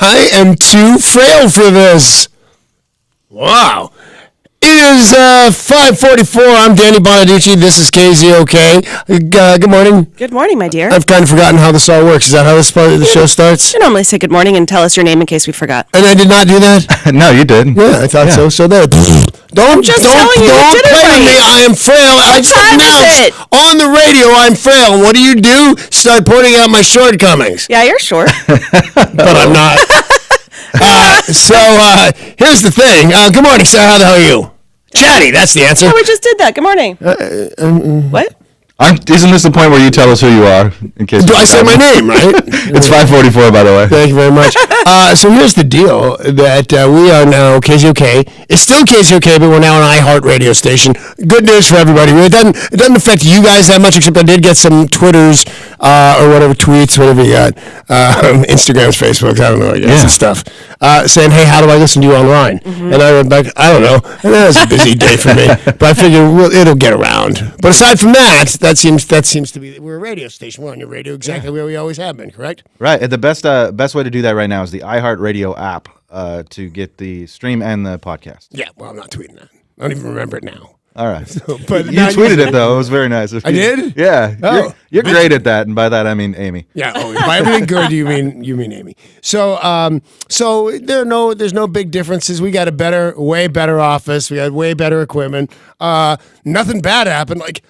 I am too frail for this. Wow. It is 5:44. I'm Danny Bonaducci. This is KZOK. Good morning. Good morning, my dear. I've kind of forgotten how this all works. Is that how the show starts? You normally say good morning and tell us your name in case we forgot. And I did not do that? No, you did. Yeah, I thought so. So there. Don't just telling you play did it with right. me. I am frail. I just time is announced it? on the radio I'm frail. And what do? Start pointing out my shortcomings. Yeah, you're short. But I'm not. So here's the thing. Good morning, sir. How the hell are you? Chatty, that's the answer. Yeah, we just did that. Good morning. What? Isn't this the point where you tell us who you are? In case Do I say my name, right? It's 5:44, by the way. Thank you very much. So here's the deal, that we are now KZOK. It's still KZOK, but we're now an iHeart radio station. Good news for everybody. It doesn't affect you guys that much, except I did get some Twitters or whatever, tweets, whatever you got, Instagrams, Facebooks, I don't know, I guess, and stuff, saying, hey, how do I listen to you online? Mm-hmm. And I went back, I don't know. And that was a busy day for me. But I figured it'll get around. But aside from that, that seems to be, we're a radio station. We're on your radio exactly where we always have been, correct? Right. And the best way to do that right now is the iHeartRadio app to get the stream and the podcast. Yeah, well, I'm not tweeting that. I don't even remember it now. All right. But you tweeted it, though. It was very nice. I did? Yeah. Oh. You're great at that, and by that I mean Amy. Yeah. Oh, by everything good, you mean Amy. So there's no big differences. We got a way better office. We had way better equipment. Nothing bad happened. Like,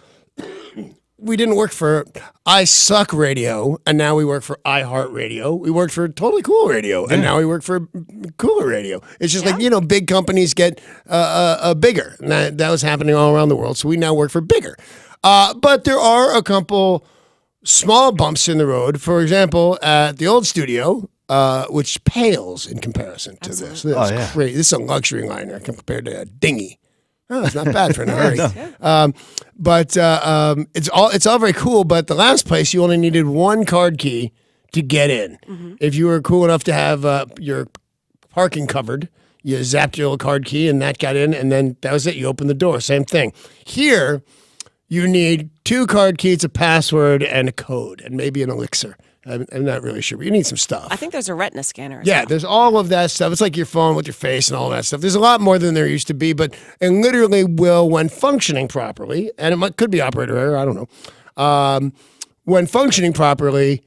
we didn't work for I Suck Radio, and now we work for iHeart Radio. We worked for Totally Cool Radio, and now we work for Cooler Radio. It's just like, big companies get bigger. And that was happening all around the world, so we now work for bigger. But there are a couple small bumps in the road. For example, at the old studio, which pales in comparison to this. This is crazy. This is a luxury liner compared to a dinghy. Oh, it's not bad for in a hurry. But it's all very cool. But the last place, you only needed one card key to get in. Mm-hmm. If you were cool enough to have your parking covered, you zapped your little card key and that got in, and then that was it. You opened the door. Same thing. Here, you need 2 card keys, a password, and a code, and maybe an elixir. I'm not really sure, but you need some stuff. I think there's a retina scanner. Yeah, there's all of that stuff. It's like your phone with your face and all that stuff. There's a lot more than there used to be, but it literally will, when functioning properly, and could be operator error, I don't know. When functioning properly,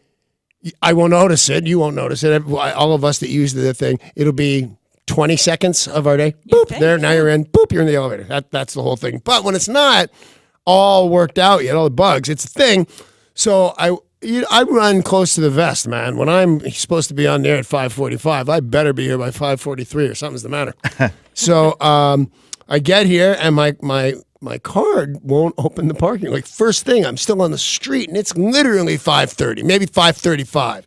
I won't notice it. You won't notice it. All of us that use the thing, it'll be 20 seconds of our day. Boop, there, now you're in. Boop, you're in the elevator. That's the whole thing. But when it's not all worked out yet, all the bugs, it's a thing. So I run close to the vest, man. When I'm supposed to be on there at 5:45, I better be here by 5:43 or something's the matter. So I get here and my card won't open the parking. Like, first thing, I'm still on the street and it's literally 5:30, maybe 5:35.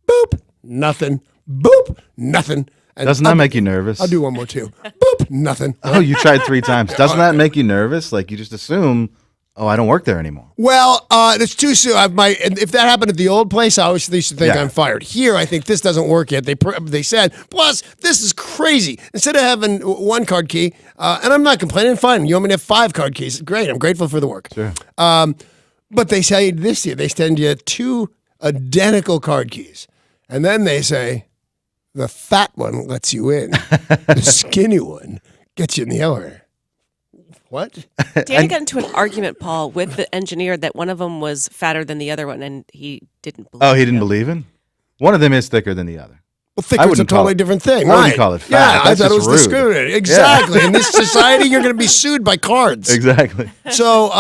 Boop, nothing. Boop, nothing. And Doesn't that make you nervous? I'll do one more too. Boop, nothing. Oh, you tried 3 times. Doesn't that make you nervous? Like, you just assume, I don't work there anymore. Well, it's too soon. If that happened at the old place, I always used to think I'm fired. Here, I think this doesn't work yet. They said, plus, this is crazy. Instead of having 1 card key, and I'm not complaining, fine. You want me to have 5 card keys? Great. I'm grateful for the work. Sure. But they say this year, they send you 2 identical card keys. And then they say, the fat one lets you in. The skinny one gets you in the elevator. What? Danny got into an argument, Paul, with the engineer that one of them was fatter than the other one, and he didn't believe. Oh, he didn't believe in? One of them is thicker than the other. Well, thicker is a totally different thing. I wouldn't call it fat. Yeah, That's I thought it was just rude. discriminating. Exactly. In this society, you're going to be sued by cards. Exactly. So,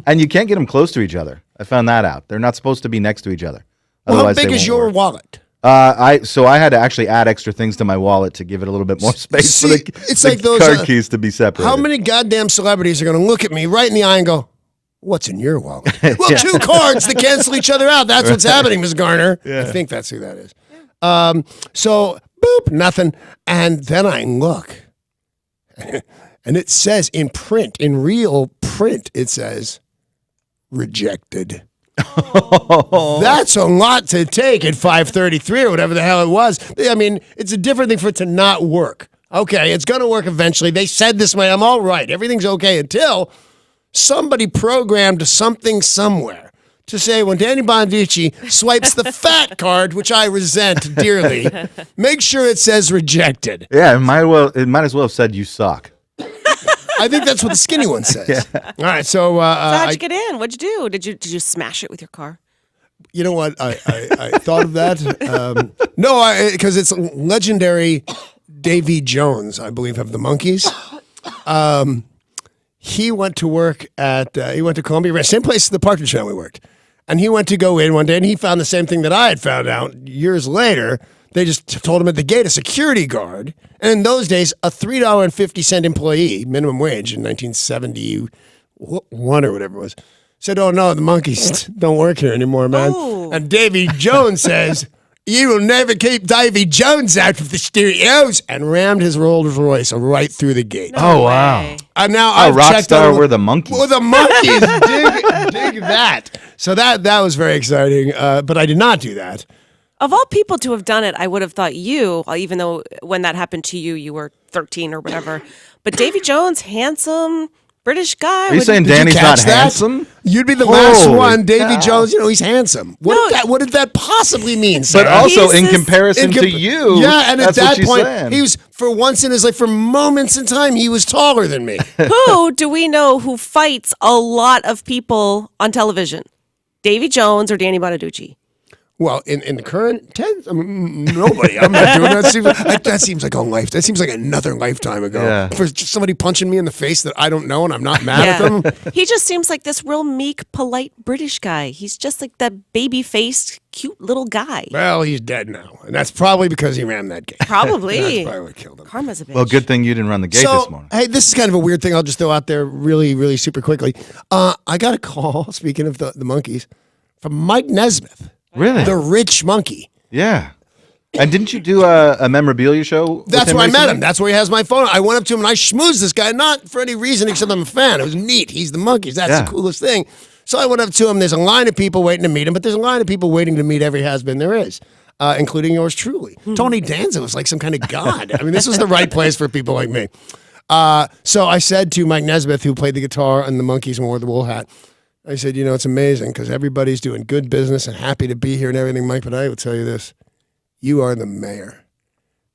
and you can't get them close to each other. I found that out. They're not supposed to be next to each other. Well, how big is your wallet? I had to actually add extra things to my wallet to give it a little bit more space for the card keys to be separated. How many goddamn celebrities are going to look at me right in the eye and go, what's in your wallet? Well, 2 cards that cancel each other out. That's what's happening, Ms. Garner. Yeah. I think that's who that is. So, boop, nothing. And then I look. And it says in print, in real print, it says, rejected. That's a lot to take at 5:33 or whatever the hell it was. I mean, it's a different thing for it to not work. Okay, it's going to work eventually. They said this way. I'm all right. Everything's okay until somebody programmed something somewhere to say when Danny Bonaducci swipes the fat card, which I resent dearly, make sure it says rejected. Yeah, it might as well have said you suck. I think that's what the skinny one says. Yeah. All right, so how'd you get in? What'd you do? Did you smash it with your car? You know what? I thought of that. No, because it's legendary Davy Jones, I believe, of the Monkees. He went to work he went to Columbia, same place the Partridge Family worked. And he went to go in one day, and he found the same thing that I had found out years later. They just told him at the gate, a security guard. And in those days, a $3.50 employee, minimum wage in 1971 or whatever it was, said, "Oh, no, the Monkees don't work here anymore, man." Oh. And Davy Jones says, "You will never keep Davy Jones out of the studios," and rammed his Rolls Royce right through the gate. No wow. way. And now Oh, Rockstar were the Monkees. Well, the Monkees, dig that. So that was very exciting, but I did not do that. Of all people to have done it, I would have thought you, even though when that happened to you, you were 13 or whatever. But Davy Jones, handsome British guy. Are you saying Danny's not handsome? You'd be the last Holy one. Davy cow. Jones, he's handsome. What did that possibly mean, But Sarah? also, in He's comparison to you, yeah, and at that's what that she's point, saying. he was, for once in his life, for moments in time, he was taller than me. Who do we know who fights a lot of people on television? Davy Jones or Danny Bonaducci? Well, in the current tense, nobody. I'm not doing that. That seems like a life. That seems like another lifetime ago. Yeah. For just somebody punching me in the face that I don't know and I'm not mad at them. He just seems like this real meek, polite British guy. He's just like that baby-faced, cute little guy. Well, he's dead now, and that's probably because he rammed that gate. Probably. That's probably what killed him. Karma's a bitch. Well, good thing you didn't run the gate this morning. Hey, this is kind of a weird thing. I'll just throw out there really, really super quickly. I got a call, speaking of the Monkees, from Mike Nesmith. Really? The rich monkey. Yeah. And didn't you do a memorabilia show? That's with where I met recently? him. That's where he has my phone. I went up to him and I schmoozed this guy, not for any reason except I'm a fan. It was neat. He's the Monkees. That's the coolest thing. So I went up to him. There's a line of people waiting to meet him, but there's a line of people waiting to meet every has-been there is, including yours truly. Tony Danza was like some kind of god. I mean, this was the right place for people like me. So I said to Mike Nesmith, who played the guitar and the Monkees and wore the wool hat, I said, it's amazing because everybody's doing good business and happy to be here and everything, Mike, but I will tell you this. You are the mayor.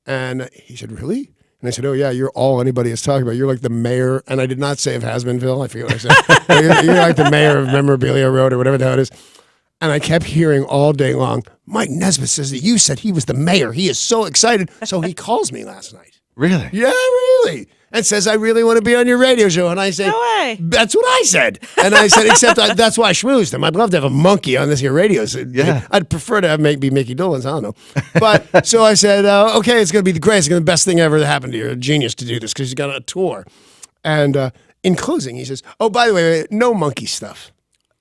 And he said, really? And I said, oh, yeah, you're all anybody is talking about. You're like the mayor. And I did not say of Hasmanville. I forget what I said. you're like the mayor of Memorabilia Road or whatever the hell it is. And I kept hearing all day long, Mike Nesmith says that you said he was the mayor. He is so excited. So he calls me last night. Really? Yeah, really. And says, I really want to be on your radio show. And I say, No way. That's what I said. And I said, except that's why I schmoozed him. I'd love to have a monkey on this here radio. So Yeah. I'd prefer to have be Mickey Dolenz. I don't know. But so I said, okay, it's going to be the greatest. It's going to be the best thing ever that happened to you. You're a genius to do this because he's got a tour. And in closing, he says, oh, by the way, no monkey stuff.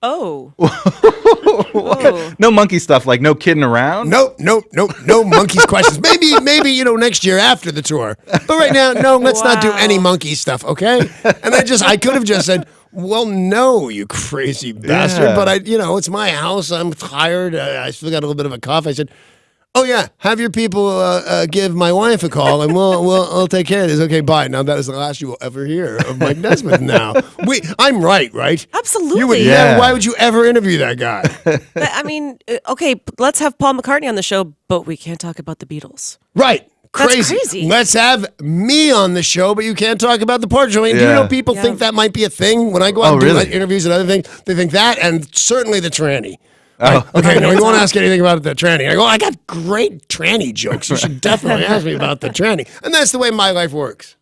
Oh. Oh. No monkey stuff, like no kidding around? No monkeys questions. Maybe next year after the tour. But right now, no, let's not do any monkey stuff, okay? And I could have just said, well, no, you crazy bastard. Yeah. But it's my house. I'm tired. I still got a little bit of a cough. I said, oh yeah, have your people give my wife a call, and we'll take care of this. Okay, bye. Now that is the last you will ever hear of Mike Nesmith. Now I'm right? Absolutely. You would Yeah. why would you ever interview that guy? I mean, okay, let's have Paul McCartney on the show, but we can't talk about the Beatles. Right. That's Crazy. crazy. Let's have me on the show, but you can't talk about the Partridge Family. Do you Yeah. know people think that might be a thing? When I go out and do really? like, interviews and other things, they think that, and certainly the tranny. Oh. Like, okay, no, you won't ask anything about the tranny. I go, I got great tranny jokes. You should definitely ask me about the tranny. And that's the way my life works.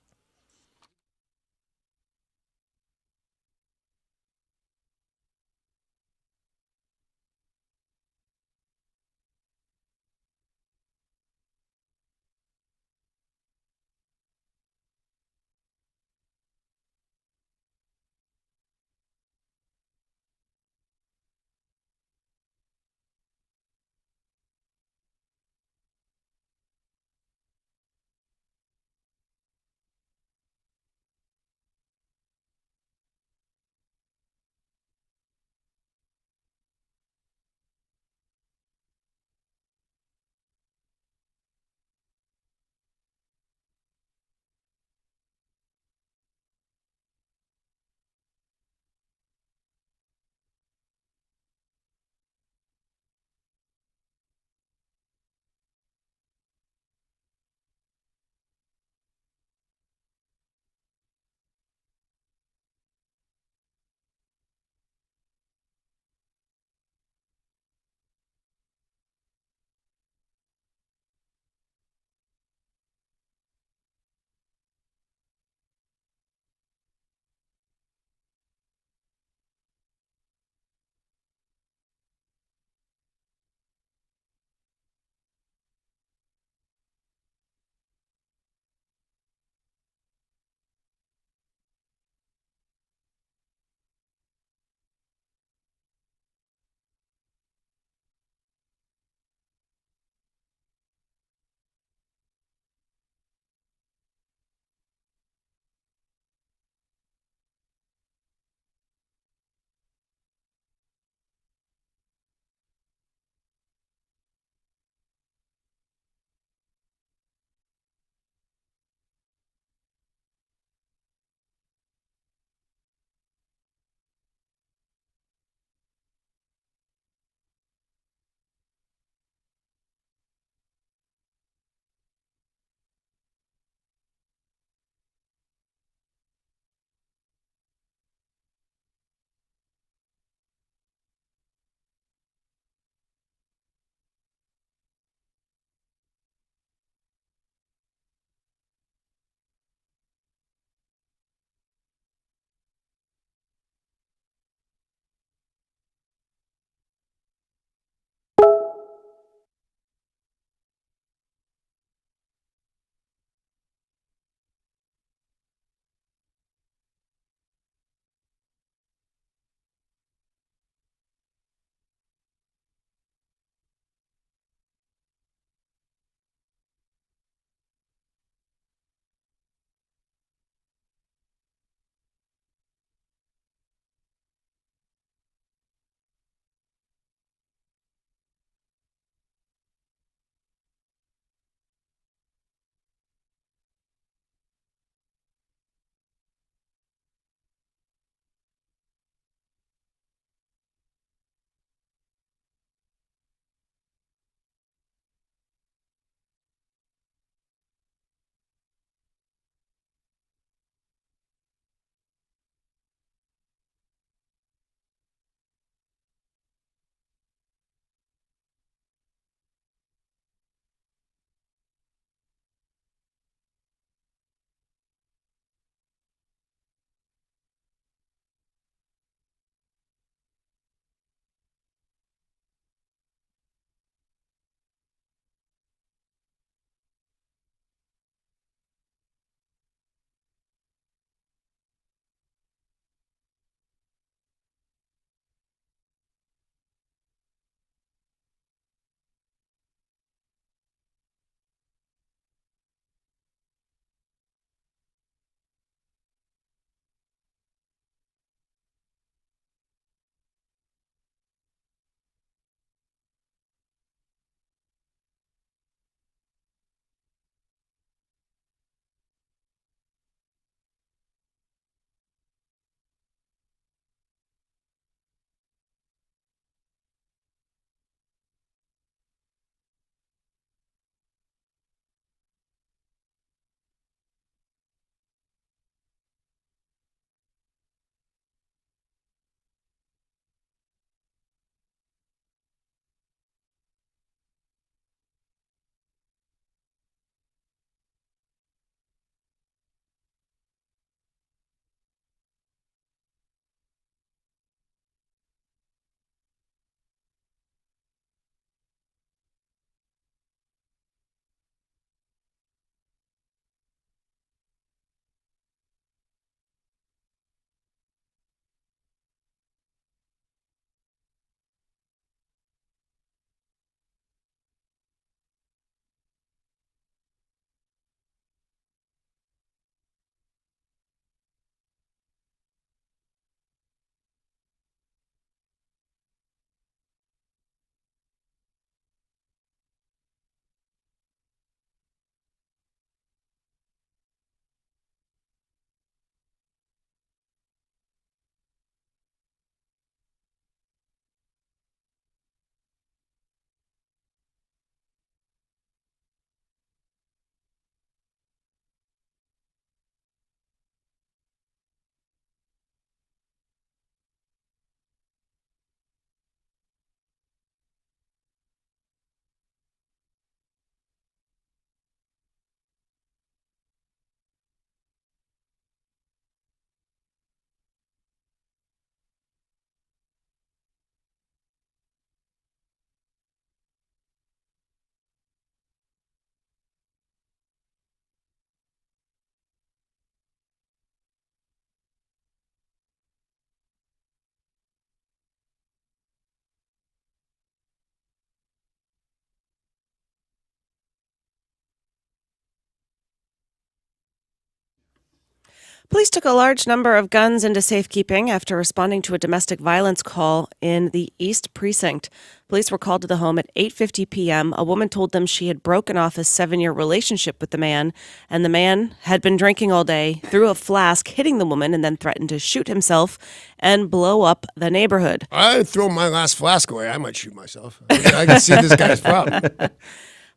Police took a large number of guns into safekeeping after responding to a domestic violence call in the East Precinct. Police were called to the home at 8:50 p.m. A woman told them she had broken off a 7-year relationship with the man, and the man had been drinking all day, threw a flask, hitting the woman, and then threatened to shoot himself and blow up the neighborhood. I'd throw my last flask away. I might shoot myself. I can see this guy's problem.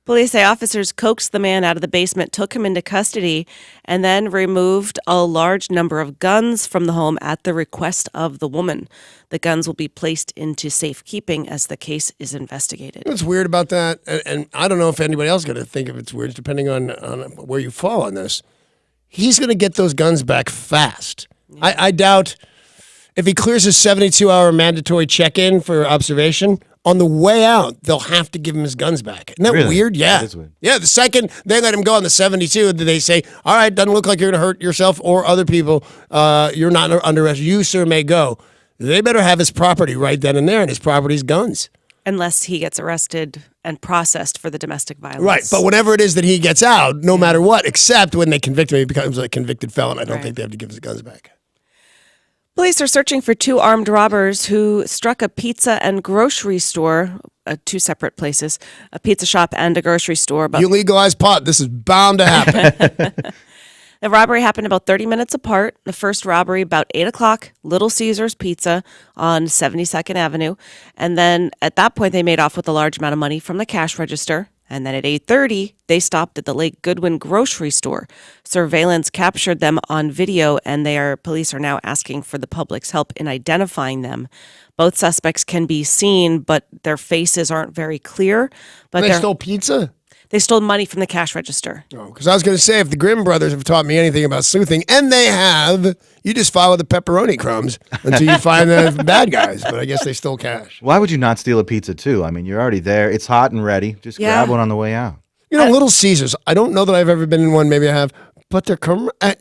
Police say officers coaxed the man out of the basement, took him into custody, and then removed a large number of guns from the home at the request of the woman. The guns will be placed into safekeeping as the case is investigated. What's weird about that, and I don't know if anybody else is going to think if it's weird, depending on where you fall on this, he's going to get those guns back fast. Yeah. I doubt if he clears his 72-hour mandatory check-in for observation, on the way out, they'll have to give him his guns back. Isn't that weird? Yeah. That is weird. Yeah, the second they let him go on the 72, they say, all right, doesn't look like you're going to hurt yourself or other people. You're not under arrest. You, sir, may go. They better have his property right then and there, and his property's guns. Unless he gets arrested and processed for the domestic violence. Right, but whenever it is that he gets out, no matter what, except when they convict him, he becomes a convicted felon. I don't think they have to give his guns back. Police are searching for 2 armed robbers who struck a pizza and grocery store, 2 separate places, a pizza shop and a grocery store. You legalize pot, this is bound to happen. The robbery happened about 30 minutes apart. The first robbery about 8 o'clock, Little Caesars Pizza on 72nd Avenue. And then at that point, they made off with a large amount of money from the cash register. And then at 8:30, they stopped at the Lake Goodwin grocery store. Surveillance captured them on video, and police are now asking for the public's help in identifying them. Both suspects can be seen, but their faces aren't very clear. But they stole pizza? They stole money from the cash register. Oh, because I was going to say, if the Grimm brothers have taught me anything about sleuthing, and they have, you just follow the pepperoni crumbs until you find the bad guys. But I guess they stole cash. Why would you not steal a pizza, too? I mean, you're already there. It's hot and ready. Just grab one on the way out. You know, Little Caesars, I don't know that I've ever been in one. Maybe I have. But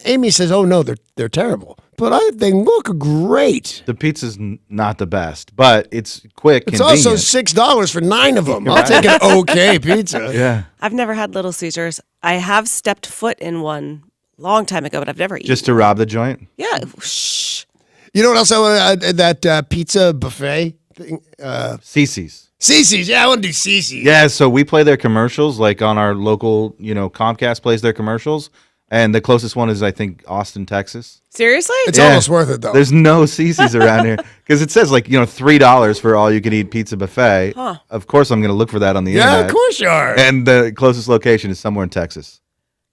Amy says, oh, no, they're terrible. But they look great. The pizza's not the best, but it's quick. It's also $6 for 9 of them. I'll take an okay pizza. Yeah. I've never had Little Caesars. I have stepped foot in one long time ago, but I've never eaten. Just to rob the joint? Yeah. Shh. You know what else I want? That pizza buffet thing? Cece's. Cece's. Yeah, I want to do Cece's. Yeah, so we play their commercials, like on our local, Comcast plays their commercials. And the closest one is, I think, Austin, Texas. Seriously? It's almost worth it, though. There's no Cece's around here. Because it says, $3 for all you can eat pizza buffet. Huh. Of course, I'm going to look for that on the internet. Yeah, of course you are. And the closest location is somewhere in Texas.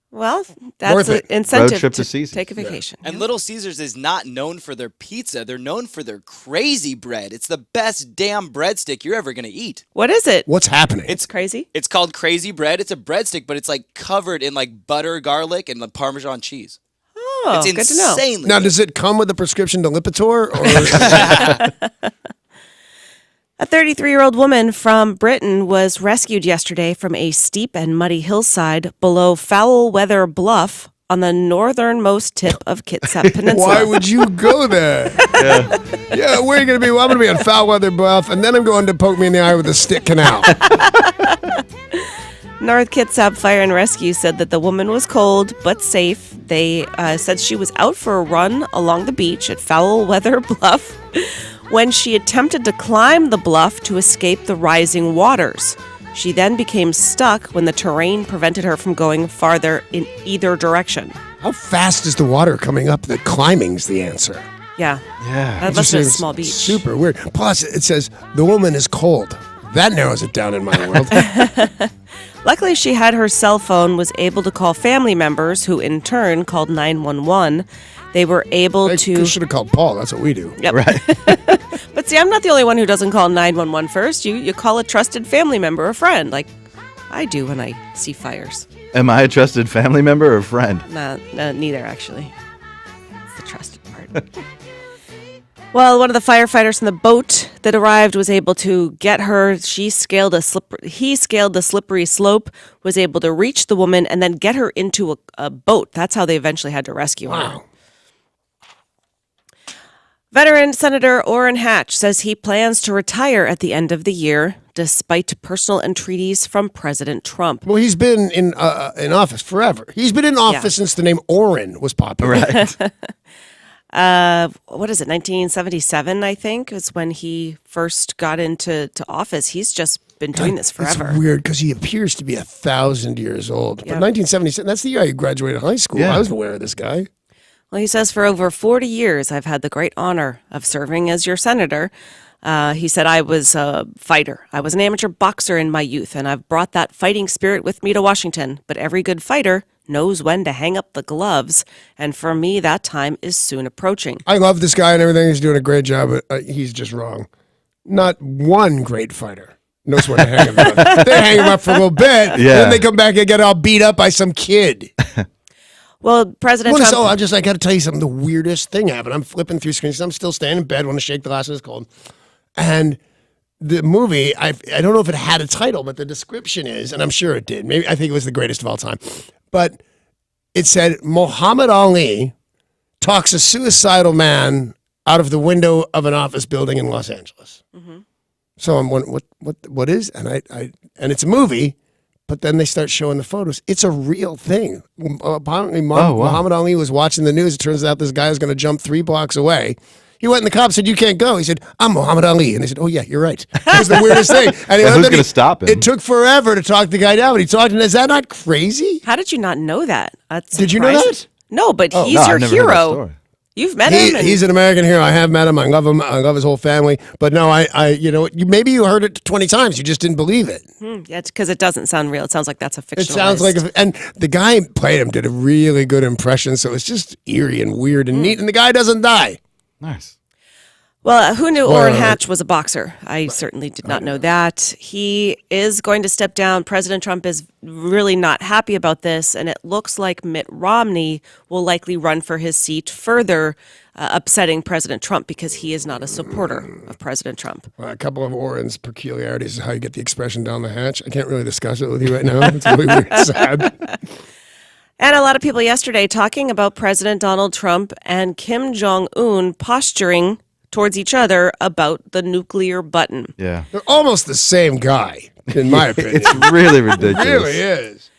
Well, that's an incentive Road trip to Cece's. take a vacation. And Little Caesars is not known for their pizza. They're known for their crazy bread. It's the best damn breadstick you're ever going to eat. What is it? What's happening? It's crazy. It's called crazy bread. It's a breadstick, but it's covered in butter, garlic, and Parmesan cheese. Oh, it's good to know. insanely Now, good. does it come with a prescription to Lipitor? Or A 33-year-old woman from Britain was rescued yesterday from a steep and muddy hillside below Foul Weather Bluff on the northernmost tip of Kitsap Peninsula. Why would you go there? Yeah, where are you going to be? Well, I'm going to be on Foul Weather Bluff, and then I'm going to poke me in the eye with a stick canal. North Kitsap Fire and Rescue said that the woman was cold but safe. They said she was out for a run along the beach at Foul Weather Bluff when she attempted to climb the bluff to escape the rising waters. She then became stuck when the terrain prevented her from going farther in either direction. How fast is the water coming up? The climbing's the answer. Yeah. Yeah. That must have been a small beach. Super weird. Plus, it says the woman is cold. That narrows it down in my world. Luckily, she had her cell phone, was able to call family members who in turn called 911. They were able to... You should have called Paul. That's what we do. Yep. Right. But see, I'm not the only one who doesn't call 911 first. You call a trusted family member, a friend, like I do when I see fires. Am I a trusted family member or friend? No, neither, actually. It's the trusted part. Well, one of the firefighters in the boat that arrived was able to get her. He scaled the slippery slope, was able to reach the woman, and then get her into a, boat. That's how they eventually had to rescue her. Wow. Veteran Senator Orrin Hatch says he plans to retire at the end of the year, despite personal entreaties from President Trump. Well, he's been in office forever. He's been in office since the name Orrin was popular. Right. What is it, 1977, I think, is when he first got into office. He's just been doing this forever. It's weird because he appears to be 1,000 years old. But 1977, that's the year I graduated high school. Yeah. I was aware of this guy. Well, he says, for over 40 years, I've had the great honor of serving as your senator. He said, I was a fighter. I was an amateur boxer in my youth, and I've brought that fighting spirit with me to Washington. But every good fighter knows when to hang up the gloves. And for me, that time is soon approaching. I love this guy and everything. He's doing a great job, but he's just wrong. Not one great fighter knows when to hang him up. They hang him up for a little bit, and then they come back and get all beat up by some kid. Well, President Trump... I got to tell you something. The weirdest thing happened. I'm flipping through screens. I'm still staying in bed when the shake the glasses is cold. And the movie, I don't know if it had a title, but the description is, and I'm sure it did. Maybe I think it was the greatest of all time. But it said, Muhammad Ali talks a suicidal man out of the window of an office building in Los Angeles. Mm-hmm. So I'm wondering, what is? And and it's a movie. But then they start showing the photos. It's a real thing. Apparently, Muhammad Ali was watching the news. It turns out this guy is going to jump 3 blocks away. He went and the cop said, you can't go. He said, I'm Muhammad Ali. And they said, oh, yeah, you're right. It was the weirdest thing. And who's going to stop him? It took forever to talk the guy down. But he talked, and is that not crazy? How did you not know that? Did you know that? No, but he's No, your I've never heard that hero. story. You've met him. He's an American hero. I have met him. I love him. I love his whole family. But no, maybe you heard it 20 times. You just didn't believe it. Yeah, it's because it doesn't sound real. It sounds like that's a fictionalized. It sounds like, and the guy who played him did a really good impression. So it's just eerie and weird and neat. And the guy doesn't die. Nice. Well, who knew Orrin Hatch was a boxer? I certainly did not know that. He is going to step down. President Trump is really not happy about this, and it looks like Mitt Romney will likely run for his seat, further upsetting President Trump because he is not a supporter of President Trump. A couple of Orrin's peculiarities is how you get the expression down the hatch. I can't really discuss it with you right now. It's really weird and sad. And a lot of people yesterday talking about President Donald Trump and Kim Jong-un posturing towards each other about the nuclear button. Yeah. They're almost the same guy, in my opinion. It's really ridiculous. It really is.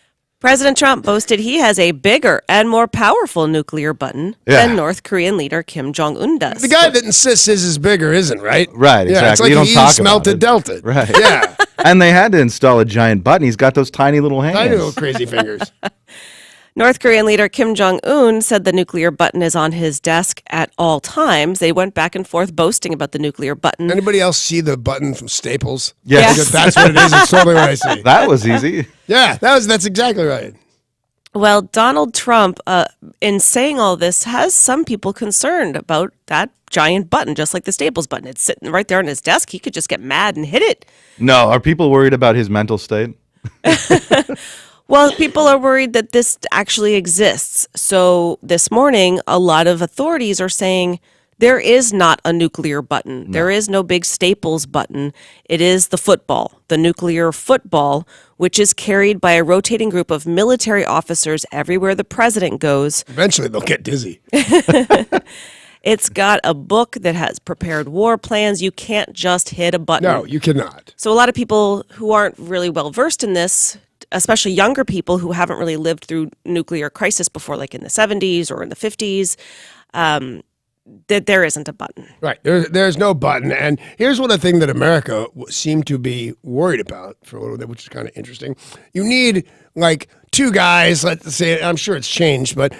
President Trump boasted he has a bigger and more powerful nuclear button than North Korean leader Kim Jong-un does. The guy that insists his is bigger isn't, right? Right, exactly. Yeah, it's like You don't he talk smelted about Delta. Right. Yeah. And they had to install a giant button. He's got those tiny little hands. Tiny little crazy fingers. North Korean leader Kim Jong-un said the nuclear button is on his desk at all times. They went back and forth boasting about the nuclear button. Anybody else see the button from Staples? Yes. Yes. That's what it is. It's totally what I see. That was easy. Yeah, that's exactly right. Well, Donald Trump, in saying all this, has some people concerned about that giant button, just like the Staples button. It's sitting right there on his desk. He could just get mad and hit it. No, are people worried about his mental state? Well, people are worried that this actually exists. So this morning, a lot of authorities are saying there is not a nuclear button. No. There is no big Staples button. It is the football, the nuclear football, which is carried by a rotating group of military officers everywhere the president goes. Eventually, they'll get dizzy. It's got a book that has prepared war plans. You can't just hit a button. No, you cannot. So a lot of people who aren't really well versed in this, especially younger people who haven't really lived through nuclear crisis before, like in the 70s or in the 50s, that there isn't a button. Right. There's no button. And here's one of the things that America seemed to be worried about for a little bit, which is kind of interesting. You need like 2 guys, let's say, I'm sure it's changed, but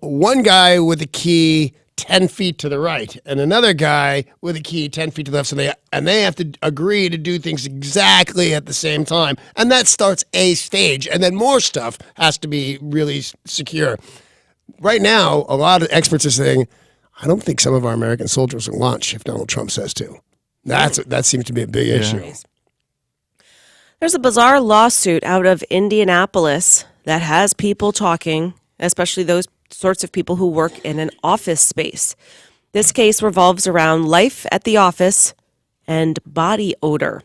one guy with a key 10 feet to the right and another guy with a key 10 feet to the left. So they have to agree to do things exactly at the same time. And that starts a stage. And then more stuff has to be really secure. Right now, a lot of experts are saying, I don't think some of our American soldiers will launch if Donald Trump says to. That seems to be a big issue. There's a bizarre lawsuit out of Indianapolis that has people talking, especially those sorts of people who work in an office space. This case revolves around life at the office and body odor.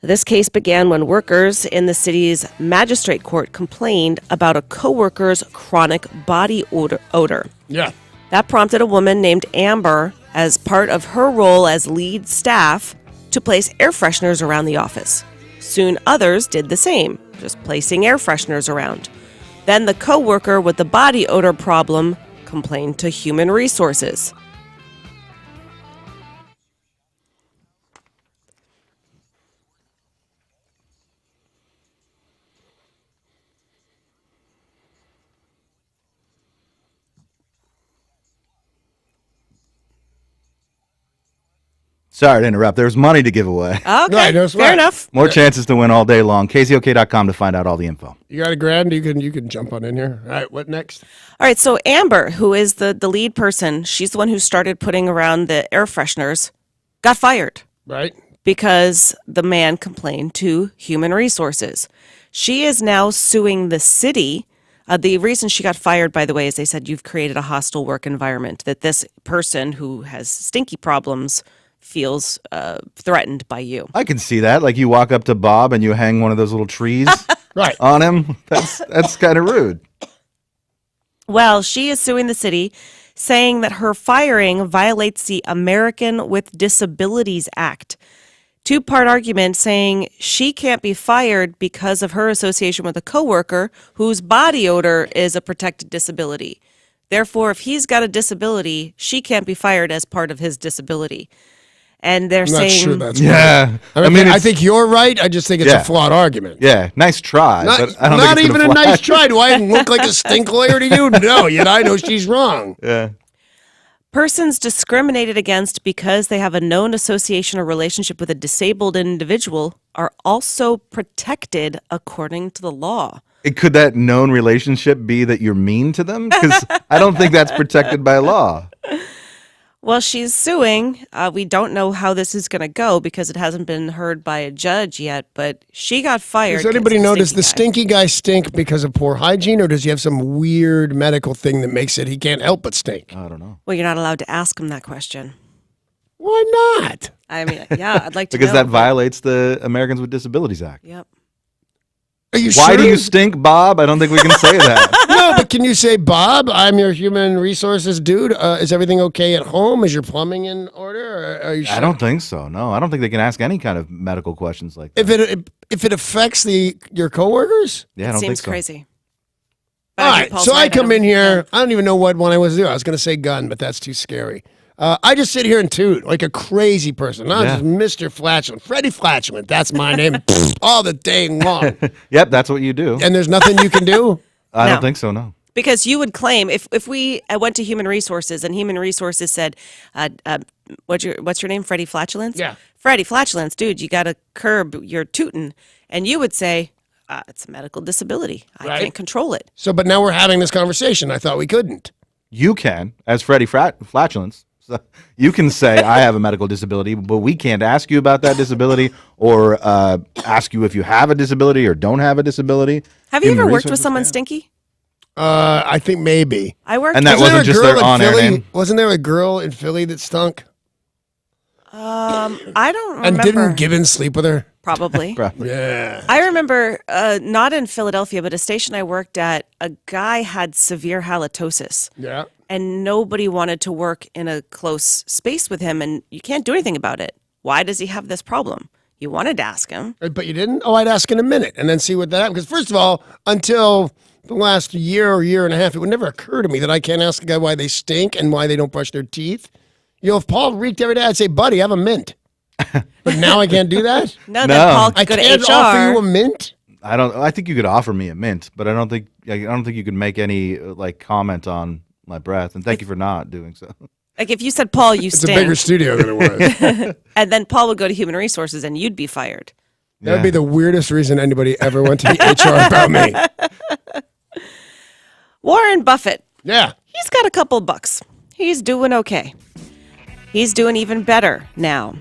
This case began when workers in the city's magistrate court complained about a coworker's chronic body odor. Yeah. That prompted a woman named Amber as part of her role as lead staff to place air fresheners around the office. Soon others did the same, just placing air fresheners around. Then the coworker with the body odor problem complained to Human Resources. Sorry to interrupt. There's money to give away. Okay, Right, that's fair right. enough. More chances to win all day long. KZOK.com to find out all the info. You got a grand? You can jump on in here. All right, what next? All right, so Amber, who is the lead person, she's the one who started putting around the air fresheners, got fired Right? because the man complained to Human Resources. She is now suing the city. The reason she got fired, by the way, is they said you've created a hostile work environment, that this person who has stinky problems feels threatened by you. I can see that. Like you walk up to Bob and you hang one of those little trees Right. on him. That's kind of rude. Well, she is suing the city, saying that her firing violates the American with Disabilities Act. Two-part argument saying she can't be fired because of her association with a coworker whose body odor is a protected disability. Therefore, if he's got a disability, she can't be fired as part of his disability. And they're I'm not saying, sure that's Yeah. right. I mean, I it's- think you're right. I just think it's Yeah. a flawed argument. Yeah, nice try. Not, but I don't not think it's even a gonna fly. nice try. Do I even look like a stink lawyer to you? No, yet I know she's wrong. Yeah. persons discriminated against because they have a known association or relationship with a disabled individual are also protected according to the law. Could that known relationship be that you're mean to them? Because I don't think that's protected by law. Well, she's suing. We don't know how this is going to go because it hasn't been heard by a judge yet, but she got fired. Does anybody 'cause of notice the guy. stinky guy stink because of poor hygiene, or does he have some weird medical thing that makes it he can't help but stink? I don't know. Well, you're not allowed to ask him that question. Why not? I mean, yeah, I'd like to Because know. that violates the Americans with Disabilities Act. Yep. Are you Why sure? do you stink, Bob? I don't think we can say that. No, but can you say, Bob, I'm your human resources dude. Is everything okay at home? Is your plumbing in order? Or are you sure? I don't think so. No, I don't think they can ask any kind of medical questions like that. If it affects your coworkers? Yeah, I don't think Seems so. crazy. All right, so I come in here. I don't even know what one I was doing. I was going to say gun, but that's too scary. I just sit here and toot like a crazy person. I'm Yeah. just Mr. Flatulent. Freddie Flatulent. That's my name all the day long. Yep, that's what you do. And there's nothing you can do? I No. don't think so, no. Because you would claim if we went to Human Resources and Human Resources said, what's your name, Freddie Flatulence? Yeah. Freddie Flatulence, dude, you got to curb your tootin'. And you would say, it's a medical disability. I Right. can't control it. So, but now we're having this conversation. I thought we couldn't. You can, as Freddie Flatulence. So you can say, I have a medical disability, but we can't ask you about that disability or ask you if you have a disability or don't have a disability. Have you Human ever worked with Resources someone can. stinky? I think maybe. I worked And that Wasn't there wasn't a just girl their in on-air Philly? name? Wasn't there a girl in Philly that stunk? I don't remember. And didn't Gibbons sleep with her? Probably. Probably. Yeah. I remember, not in Philadelphia, but a station I worked at, a guy had severe halitosis. Yeah. And nobody wanted to work in a close space with him, and you can't do anything about it. Why does he have this problem? You wanted to ask him. But you didn't? Oh, I'd ask in a minute and then see what that happened. Because first of all, until the last year or year and a half, it would never occur to me that I can't ask a guy why they stink and why they don't brush their teeth. You know, if Paul reeked every day, I'd say, buddy, have a mint. But now I can't do that? No, No. then Paul I could go can't to HR. offer you a mint? I think you could offer me a mint, but I don't think you could make any like comment on my breath. And thank you for not doing so. Like if you said, Paul, you It's stink, a bigger studio than it was. and then Paul would go to Human Resources and you'd be fired. That would be the weirdest reason anybody ever went to the HR about me. Warren Buffett, Yeah. he's got a couple bucks. He's doing okay. He's doing even better now.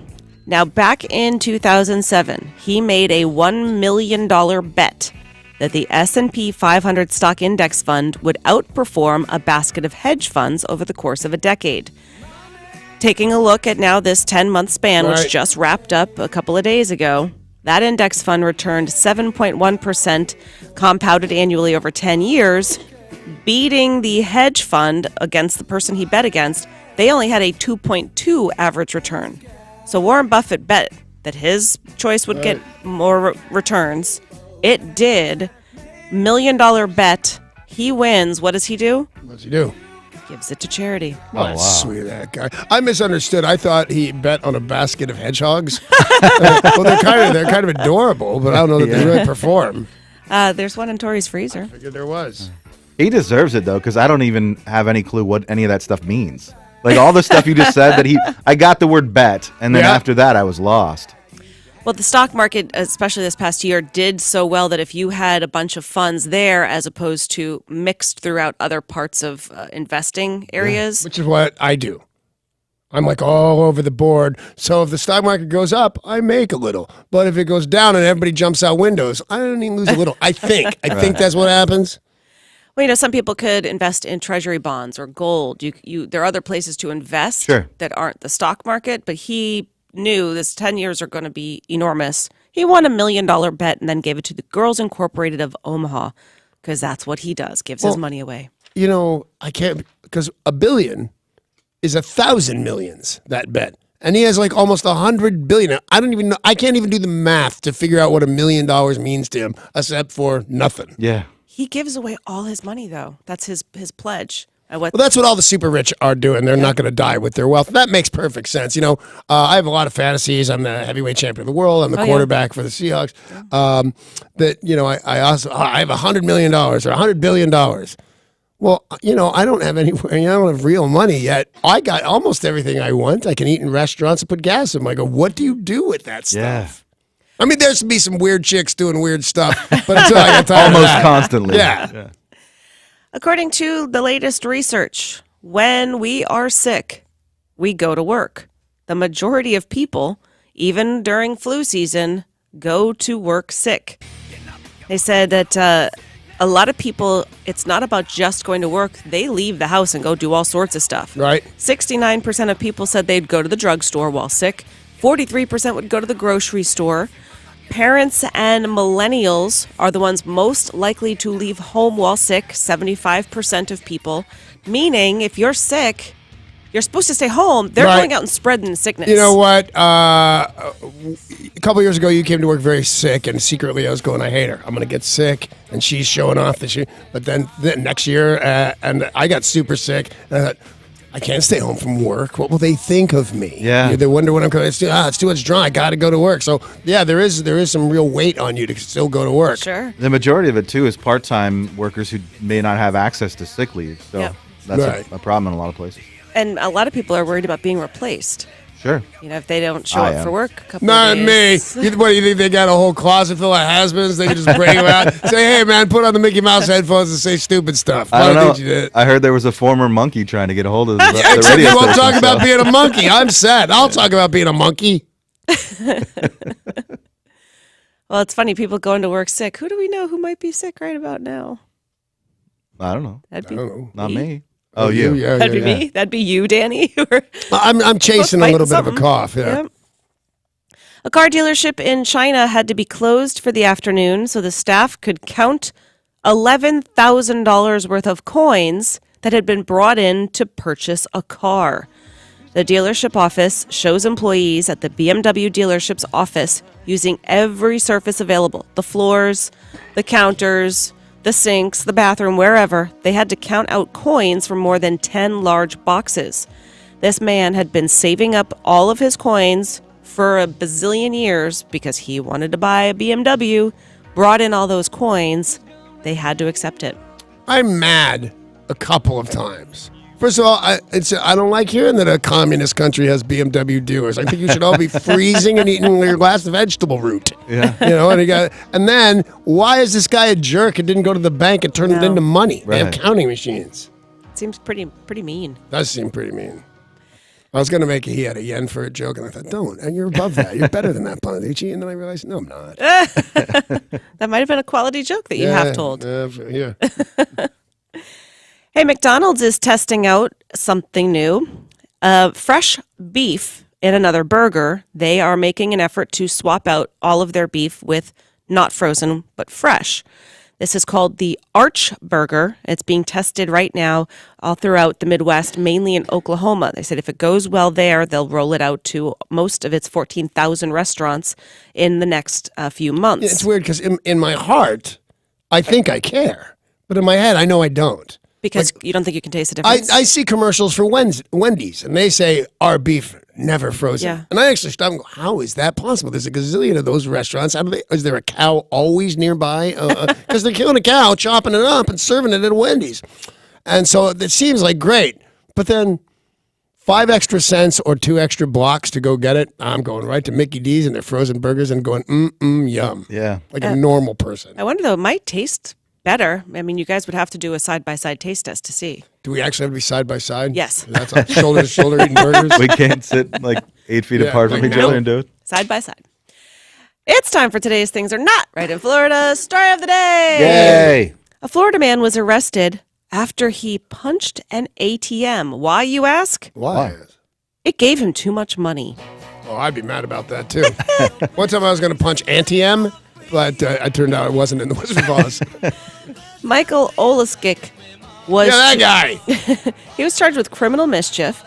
Now, back in 2007, he made a $1 million bet that the S&P 500 stock index fund would outperform a basket of hedge funds over the course of a decade. Taking a look at now this 10-month span, Right. which just wrapped up a couple of days ago, that index fund returned 7.1% compounded annually over 10 years, beating the hedge fund against the person he bet against they only had a 2.2 average return. So Warren Buffett bet that his choice would get more returns. It did. $1 million bet. He wins. What does he do? What's he do? Gives it to charity. Oh, wow. Sweet, that guy. I misunderstood. I thought he bet on a basket of hedgehogs. Well, they're kind of adorable, but I don't know that they really perform. There's one in Tori's freezer. I figured there was. He deserves it though, because I don't even have any clue what any of that stuff means. Like all the stuff you just said I got the word bet, and then after that I was lost. Well, the stock market, especially this past year, did so well that if you had a bunch of funds there as opposed to mixed throughout other parts of investing areas. Which is what I do. I'm like all over the board. So if the stock market goes up, I make a little. But if it goes down and everybody jumps out windows, I don't even lose a little. I think that's what happens. Well, some people could invest in treasury bonds or gold. There are other places to invest that aren't the stock market, but he knew this 10 years are going to be enormous. He won $1 million bet and then gave it to the Girls Incorporated of Omaha because that's what he does, gives his money away. I can't, because $1 billion is 1,000 millions, that bet. And he has like almost 100 billion. I don't even know. I can't even do the math to figure out what $1 million means to him, except for nothing. Yeah. He gives away all his money, though. That's his pledge. Well, that's what all the super rich are doing. They're not going to die with their wealth. That makes perfect sense. I have a lot of fantasies. I'm the heavyweight champion of the world. I'm the quarterback for the Seahawks. I have $100 million or $100 billion. Well, I don't have anywhere. I don't have real money yet. I got almost everything I want. I can eat in restaurants and put gas in them. I go, what do you do with that stuff? Yeah. I mean, there's to be some weird chicks doing weird stuff, but until I got tired of Almost that. constantly. Yeah. According to the latest research, when we are sick, we go to work. The majority of people, even during flu season, go to work sick. They said that a lot of people, it's not about just going to work. They leave the house and go do all sorts of stuff. Right. 69% of people said they'd go to the drugstore while sick. 43% would go to the grocery store. Parents and millennials are the ones most likely to leave home while sick, 75% of people. Meaning, if you're sick, you're supposed to stay home. They're going out and spreading the sickness. You know what? A couple years ago, you came to work very sick, and secretly I was going, I hate her. I'm going to get sick, and she's showing off this year. But then next year, and I got super sick, and I thought, I can't stay home from work. What will they think of me? Yeah. They wonder when I'm coming. It's too much drama. I got to go to work. So, yeah, there is some real weight on you to still go to work. Sure. The majority of it, too, is part-time workers who may not have access to sick leave. So that's a problem in a lot of places. And a lot of people are worried about being replaced. Sure. If they don't show up for work a couple Not of me. days. What, do you think they got a whole closet full of has-beens? They can just bring them out, say, hey, man, put on the Mickey Mouse headphones and say stupid stuff. I don't know. Think you did? I heard there was a former monkey trying to get a hold of the Except radio you won't station, talk about so- being a monkey. I'm sad. I'll talk about being a monkey. Well, it's funny. People going to work sick. Who do we know who might be sick right about now? I don't know. That'd be I don't know. Not me. Oh, you. Yeah, That'd be yeah. me. That'd be you, Danny. I'm chasing a Fighting little bit of a something. cough. Yeah. Yep. A car dealership in China had to be closed for the afternoon so the staff could count $11,000 worth of coins that had been brought in to purchase a car. The dealership office shows employees at the BMW dealership's office using every surface available, the floors, the counters, the sinks, the bathroom, wherever. They had to count out coins from more than 10 large boxes. This man had been saving up all of his coins for a bazillion years because he wanted to buy a BMW, brought in all those coins. They had to accept it. I'm mad a couple of times. First of all, I don't like hearing that a communist country has BMW dealers. I think you should all be freezing and eating your last vegetable root. Yeah. And then why is this guy a jerk and didn't go to the bank and turn it into money? They have Right. counting machines. Seems pretty mean. Does seem pretty mean. I was going to make he had a yen for a joke, and I thought, don't. And you're above that. You're better than that, Bonaducci. And then I realized, no, I'm not. That might have been a quality joke that you have told. Yeah. Hey, McDonald's is testing out something new. Fresh beef in another burger. They are making an effort to swap out all of their beef with not frozen, but fresh. This is called the Arch Burger. It's being tested right now all throughout the Midwest, mainly in Oklahoma. They said if it goes well there, they'll roll it out to most of its 14,000 restaurants in the next few months. It's weird because in my heart, I think I care, but in my head, I know I don't. Because you don't think you can taste the difference? I see commercials for Wendy's, and they say our beef never frozen. Yeah. And I actually stop and go, how is that possible? There's a gazillion of those restaurants. Is there a cow always nearby? Because they're killing a cow, chopping it up, and serving it at Wendy's. And so it seems like great, but then 5 extra cents or 2 extra blocks to go get it. I'm going right to Mickey D's and their frozen burgers and going, yum. Yeah. Like a normal person. I wonder though, it might taste better. I mean, you guys would have to do a side-by-side taste test to see. Do we actually have to be side by side? Yes. That's like shoulder to shoulder eating burgers. We can't sit like 8 feet Yeah, apart from like each no. other and do it. Side by side. It's time for today's Things Are Not Right in Florida story of the day. Yay! A Florida man was arrested after he punched an ATM. Why, you ask? Why? It gave him too much money. Oh, I'd be mad about that too. One time I was going to punch Anti-M, but it turned out it wasn't in the Wizard of Oz. Michael Olaskik was Yeah, that guy. he was charged with criminal mischief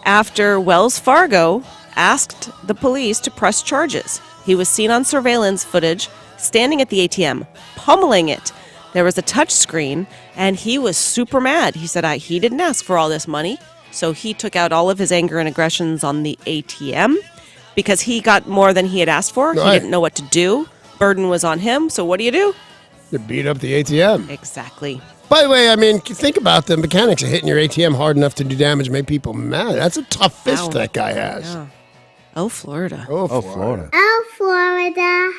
after Wells Fargo asked the police to press charges. He was seen on surveillance footage standing at the ATM, pummeling it. There was a touch screen, and he was super mad. He said he didn't ask for all this money, so he took out all of his anger and aggressions on the ATM because he got more than he had asked for. He Right. didn't know what to do. Burden was on him, so what do? You beat up the ATM. Exactly. By the way, I mean, think about the mechanics of hitting your ATM hard enough to do damage, make people mad. That's a tough fist Ow. that guy has. Yeah. Oh, Florida. Oh, Oh, Florida. Florida. Oh, Florida.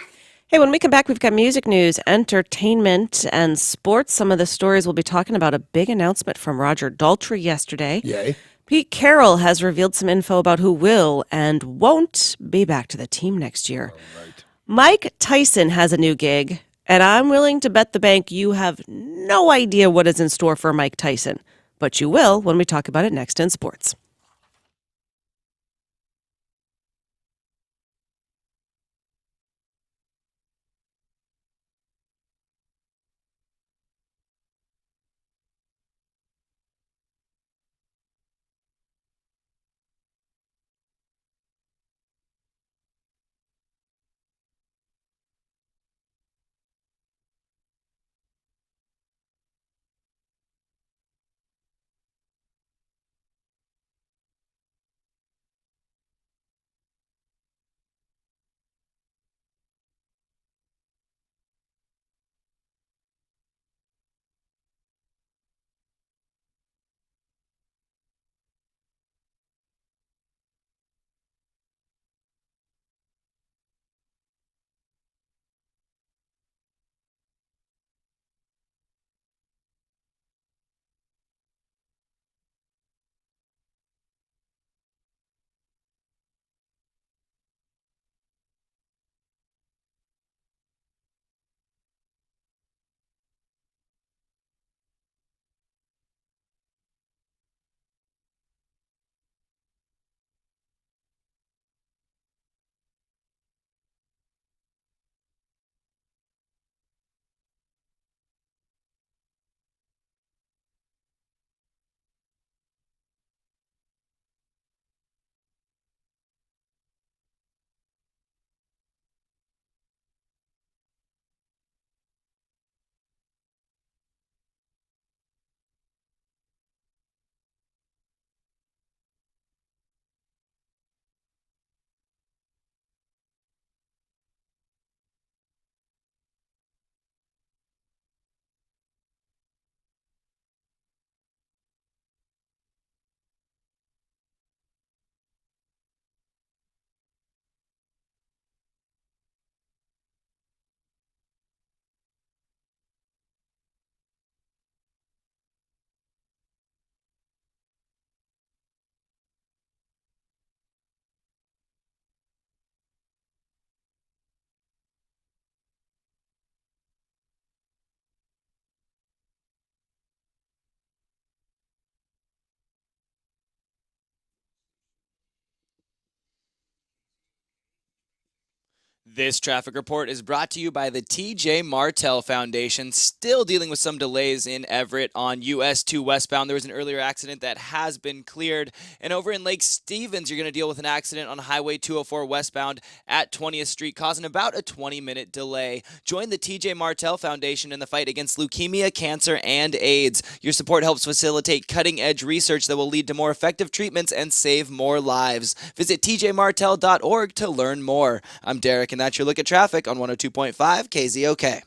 Hey, when we come back, we've got music news, entertainment, and sports. Some of the stories we'll be talking about a big announcement from Roger Daltrey yesterday. Yay. Pete Carroll has revealed some info about who will and won't be back to the team next year. Mike Tyson has a new gig, and I'm willing to bet the bank you have no idea what is in store for Mike Tyson. But you will when we talk about it next in sports. This traffic report is brought to you by the TJ Martell Foundation. Still dealing with some delays in Everett on US 2 westbound. There was an earlier accident that has been cleared. And over in Lake Stevens, you're going to deal with an accident on Highway 204 westbound at 20th Street, causing about a 20-minute delay. Join the TJ Martell Foundation in the fight against leukemia, cancer, and AIDS. Your support helps facilitate cutting-edge research that will lead to more effective treatments and save more lives. Visit tjmartell.org to learn more. I'm Derek, and that's your look at traffic on 102.5 KZOK.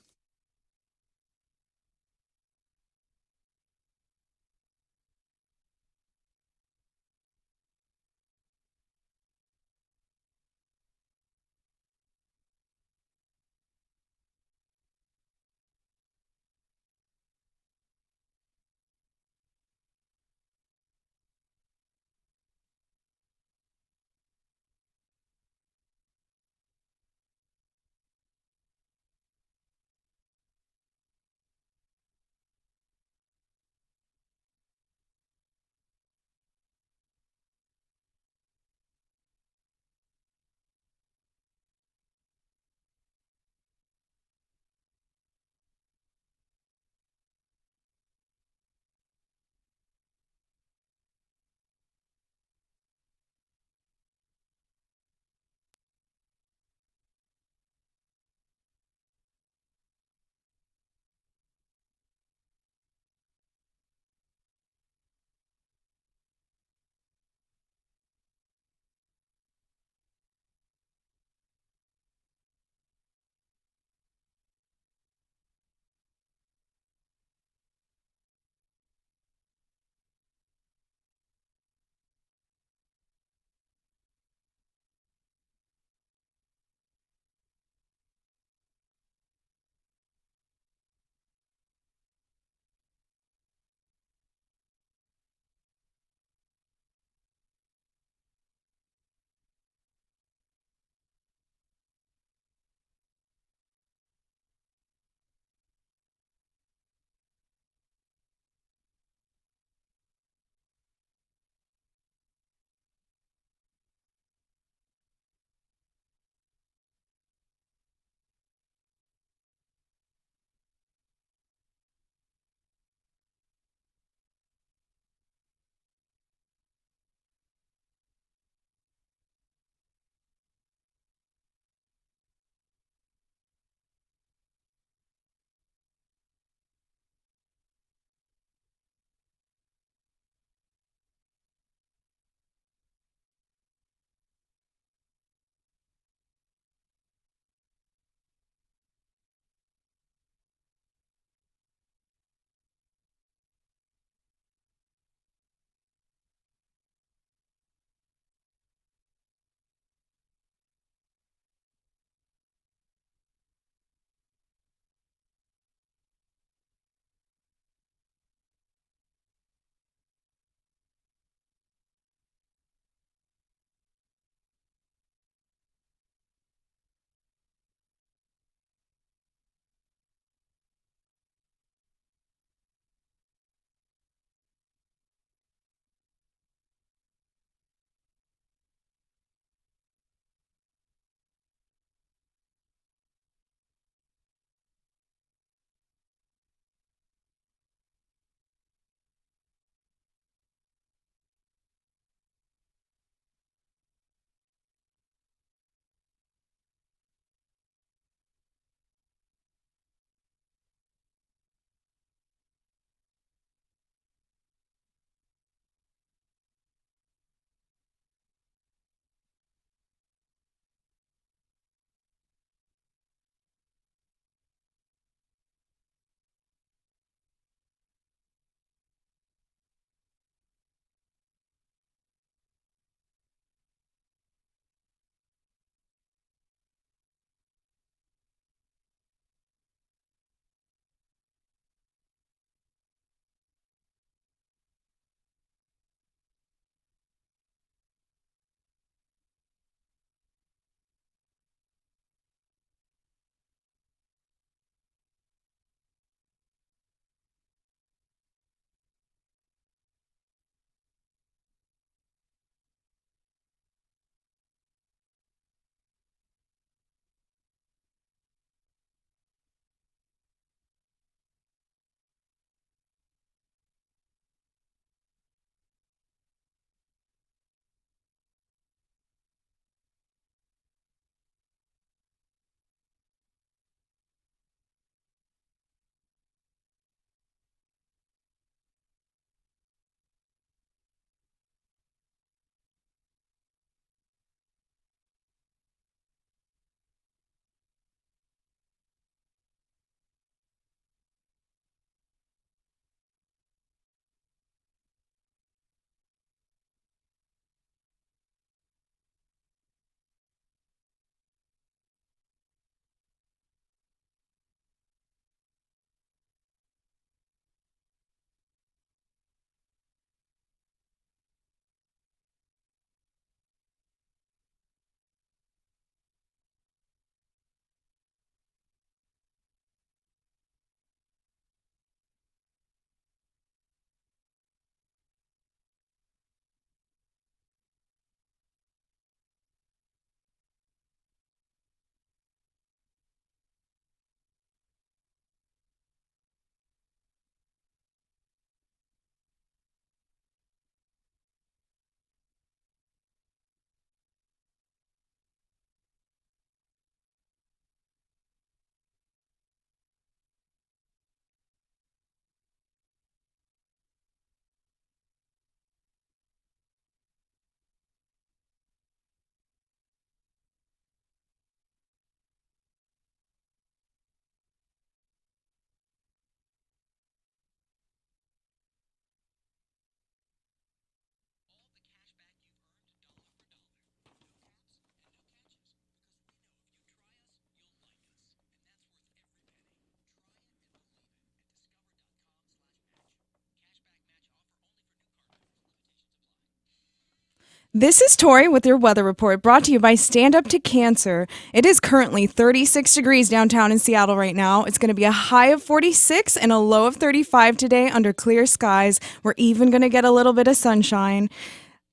This is Tori with your weather report brought to you by Stand Up to Cancer. It is currently 36 degrees downtown in Seattle right now. It's going to be a high of 46 and a low of 35 today under clear skies. We're even going to get a little bit of sunshine.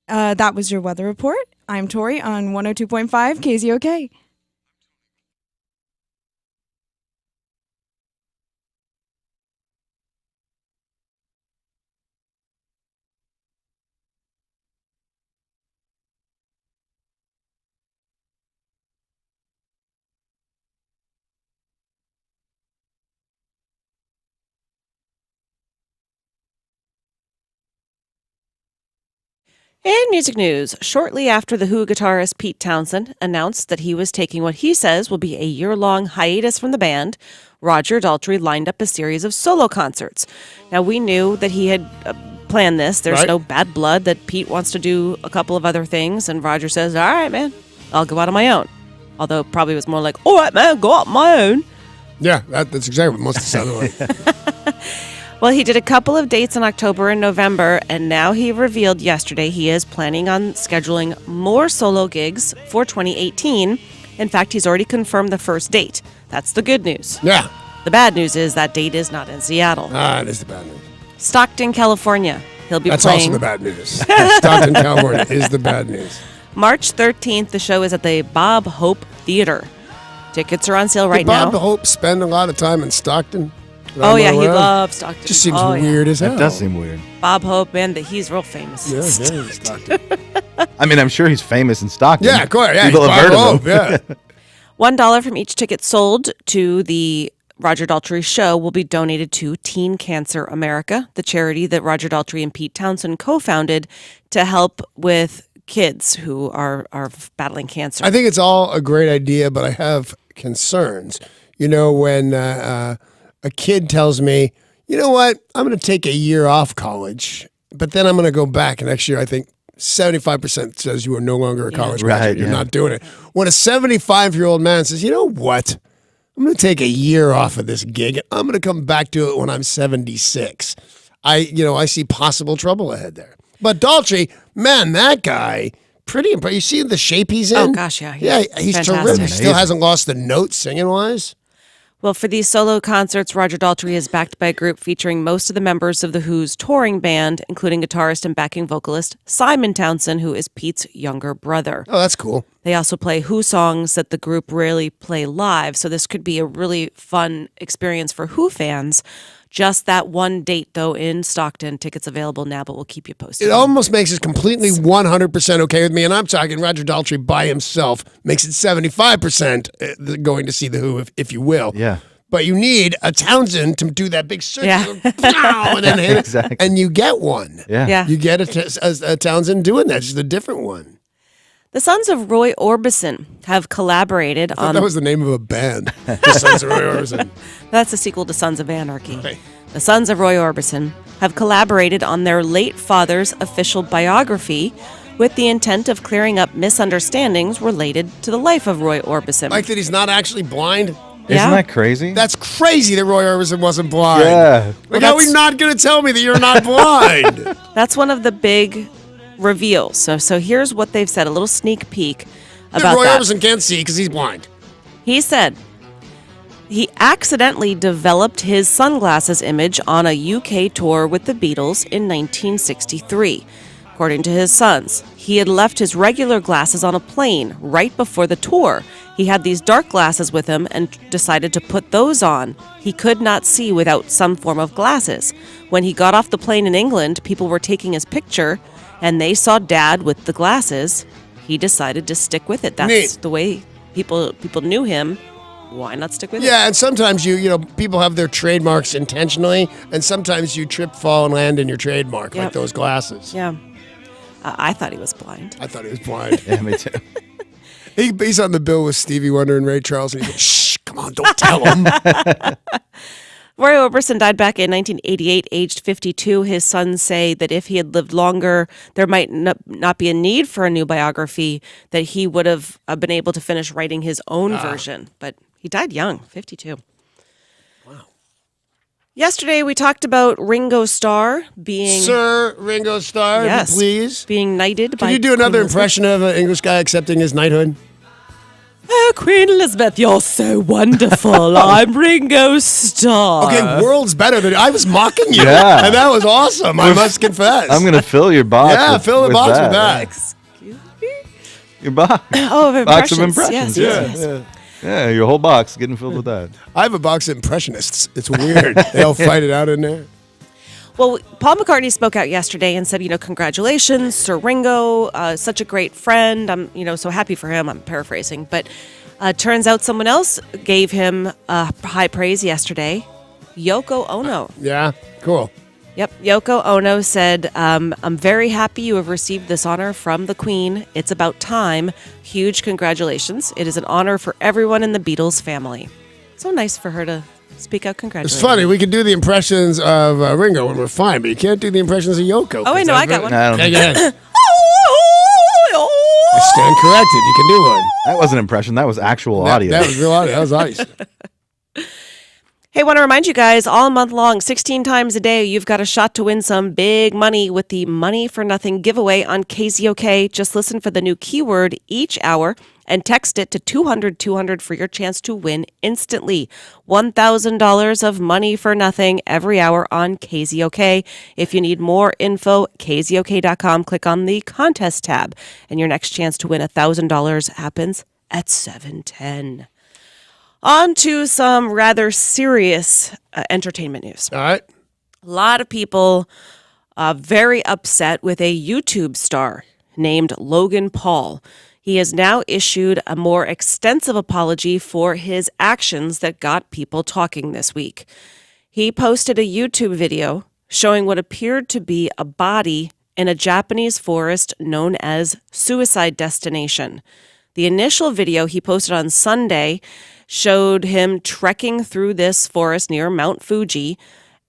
That was your weather report. I'm Tori on 102.5 KZOK. In music news, shortly after the Who guitarist Pete Townsend announced that he was taking what he says will be a year-long hiatus from the band, Roger Daltrey lined up a series of solo concerts. Now, we knew that he had planned this. There's Right. no bad blood that Pete wants to do a couple of other things, and Roger says, all right, man, I'll go out on my own. Although it probably was more like, all right, man, go out on my own. Yeah, that's exactly what most of it sounded like. Well, he did a couple of dates in October and November, and now he revealed yesterday he is planning on scheduling more solo gigs for 2018. In fact, he's already confirmed the first date. That's the good news. Yeah. The bad news is that date is not in Seattle. That is the bad news. Stockton, California. He'll be That's playing also the bad news. Stockton, California is the bad news. March 13th. The show is at the Bob Hope Theater. Tickets are on sale right Did Bob now. Hope spend a lot of time in Stockton? Oh, yeah, he Around? loves Stockton. Just seems Oh, yeah. weird as hell. That does seem weird. Bob Hope, man, he's real famous. Yeah, yeah, Stockton. I mean, I'm sure he's famous in Stockton. Yeah, of course. Yeah, People have Bob heard Hope, of him. Yeah. $1 from each ticket sold to the Roger Daltrey show will be donated to Teen Cancer America, the charity that Roger Daltrey and Pete Townsend co-founded to help with kids who are battling cancer. I think it's all a great idea, but I have concerns. You know, when a kid tells me, you know what, I'm going to take a year off college, but then I'm going to go back. And next year, I think 75% says you are no longer a college graduate. Right, You're yeah. not doing it. When a 75-year-old man says, you know what, I'm going to take a year off of this gig, and I'm going to come back to it when I'm 76. I see possible trouble ahead there. But Daltrey, man, that guy, pretty impressive. You see the shape he's in? Oh, gosh, yeah. He's fantastic. terrific. Still hasn't lost the note singing-wise. Well, for these solo concerts, Roger Daltrey is backed by a group featuring most of the members of The Who's touring band, including guitarist and backing vocalist Simon Townsend, who is Pete's younger brother. Oh, that's cool. They also play Who songs that the group rarely play live, so this could be a really fun experience for Who fans. Just that one date, though, in Stockton. Tickets available now, but we'll keep you posted. It almost makes it completely 100% okay with me, and I'm talking Roger Daltrey by himself makes it 75% going to see The Who, if you will. Yeah. But you need a Townsend to do that big circular, Yeah. pow, and then hit it, Exactly. and you get one. Yeah. Yeah. You get a Townsend doing that, just a different one. The sons of Roy Orbison have collaborated I thought on... that was the name of a band. The Sons of Roy Orbison. That's a sequel to Sons of Anarchy. Right. The sons of Roy Orbison have collaborated on their late father's official biography with the intent of clearing up misunderstandings related to the life of Roy Orbison. Like that he's not actually blind? Isn't Yeah. that crazy? That's crazy that Roy Orbison wasn't blind. Yeah. Like, Well, how are you that's- not going to tell me that you're not blind? That's one of the big reveals. So here's what they've said, a little sneak peek That about Roy that. Orbison can't see because he's blind. He said he accidentally developed his sunglasses image on a UK tour with the Beatles in 1963. According to his sons, he had left his regular glasses on a plane right before the tour. He had these dark glasses with him and decided to put those on. He could not see without some form of glasses. When he got off the plane in England, people were taking his picture and they saw Dad with the glasses. He decided to stick with it. That's Neat. the way people knew him. Why not stick with it? Yeah, and sometimes people have their trademarks intentionally, and sometimes you trip, fall, and land in your trademark, like Yep. those glasses. Yeah. I thought he was blind. I thought he was blind. Yeah, me too. He's on the bill with Stevie Wonder and Ray Charles, and he's like, shh, come on, don't tell him. Roy Orbison died back in 1988, aged 52. His sons say that if he had lived longer, there might not be a need for a new biography, that he would have been able to finish writing his own version. But he died young, 52. Yesterday, we talked about Ringo Starr being Sir Ringo Starr, Yes. if you please. being knighted by Can you do another Queen Elizabeth. impression of an English guy accepting his knighthood? Oh, Queen Elizabeth, you're so wonderful. I'm Ringo Starr. Okay, world's better than I was mocking you. Yeah. And that was awesome, I must confess. I'm gonna fill your box. Yeah, fill the box with that. Excuse me? Your box. Oh, of Box of impressions. impressions. Yes, Yeah, yes, yes. Yeah, your whole box getting filled with that. I have a box of impressionists. It's weird. they all fight it out in there. Well, Paul McCartney spoke out yesterday and said, congratulations, Sir Ringo, such a great friend. I'm, so happy for him. I'm paraphrasing. But turns out someone else gave him high praise yesterday, Yoko Ono. Yeah, cool. Yep, Yoko Ono said, I'm very happy you have received this honor from the Queen. It's about time. Huge congratulations. It is an honor for everyone in the Beatles family. So nice for her to speak out congratulations. It's funny. We can do the impressions of Ringo and we're fine, but you can't do the impressions of Yoko. Oh, wait, no, I got one. I don't Yeah, think go ahead. I stand corrected. You can do one. that was an impression. That was actual audio. That was real audio. That was audio. Hey, want to remind you guys, all month long, 16 times a day, you've got a shot to win some big money with the Money for Nothing giveaway on KZOK. Just listen for the new keyword each hour and text it to 200-200 for your chance to win instantly. $1,000 of Money for Nothing every hour on KZOK. If you need more info, KZOK.com, click on the contest tab, and your next chance to win $1,000 happens at 7:10. On to some rather serious entertainment news. All right. A lot of people very upset with a YouTube star named Logan Paul. He has now issued a more extensive apology for his actions that got people talking this week. He posted a YouTube video showing what appeared to be a body in a Japanese forest known as Suicide Destination. The initial video he posted on Sunday showed him trekking through this forest near Mount Fuji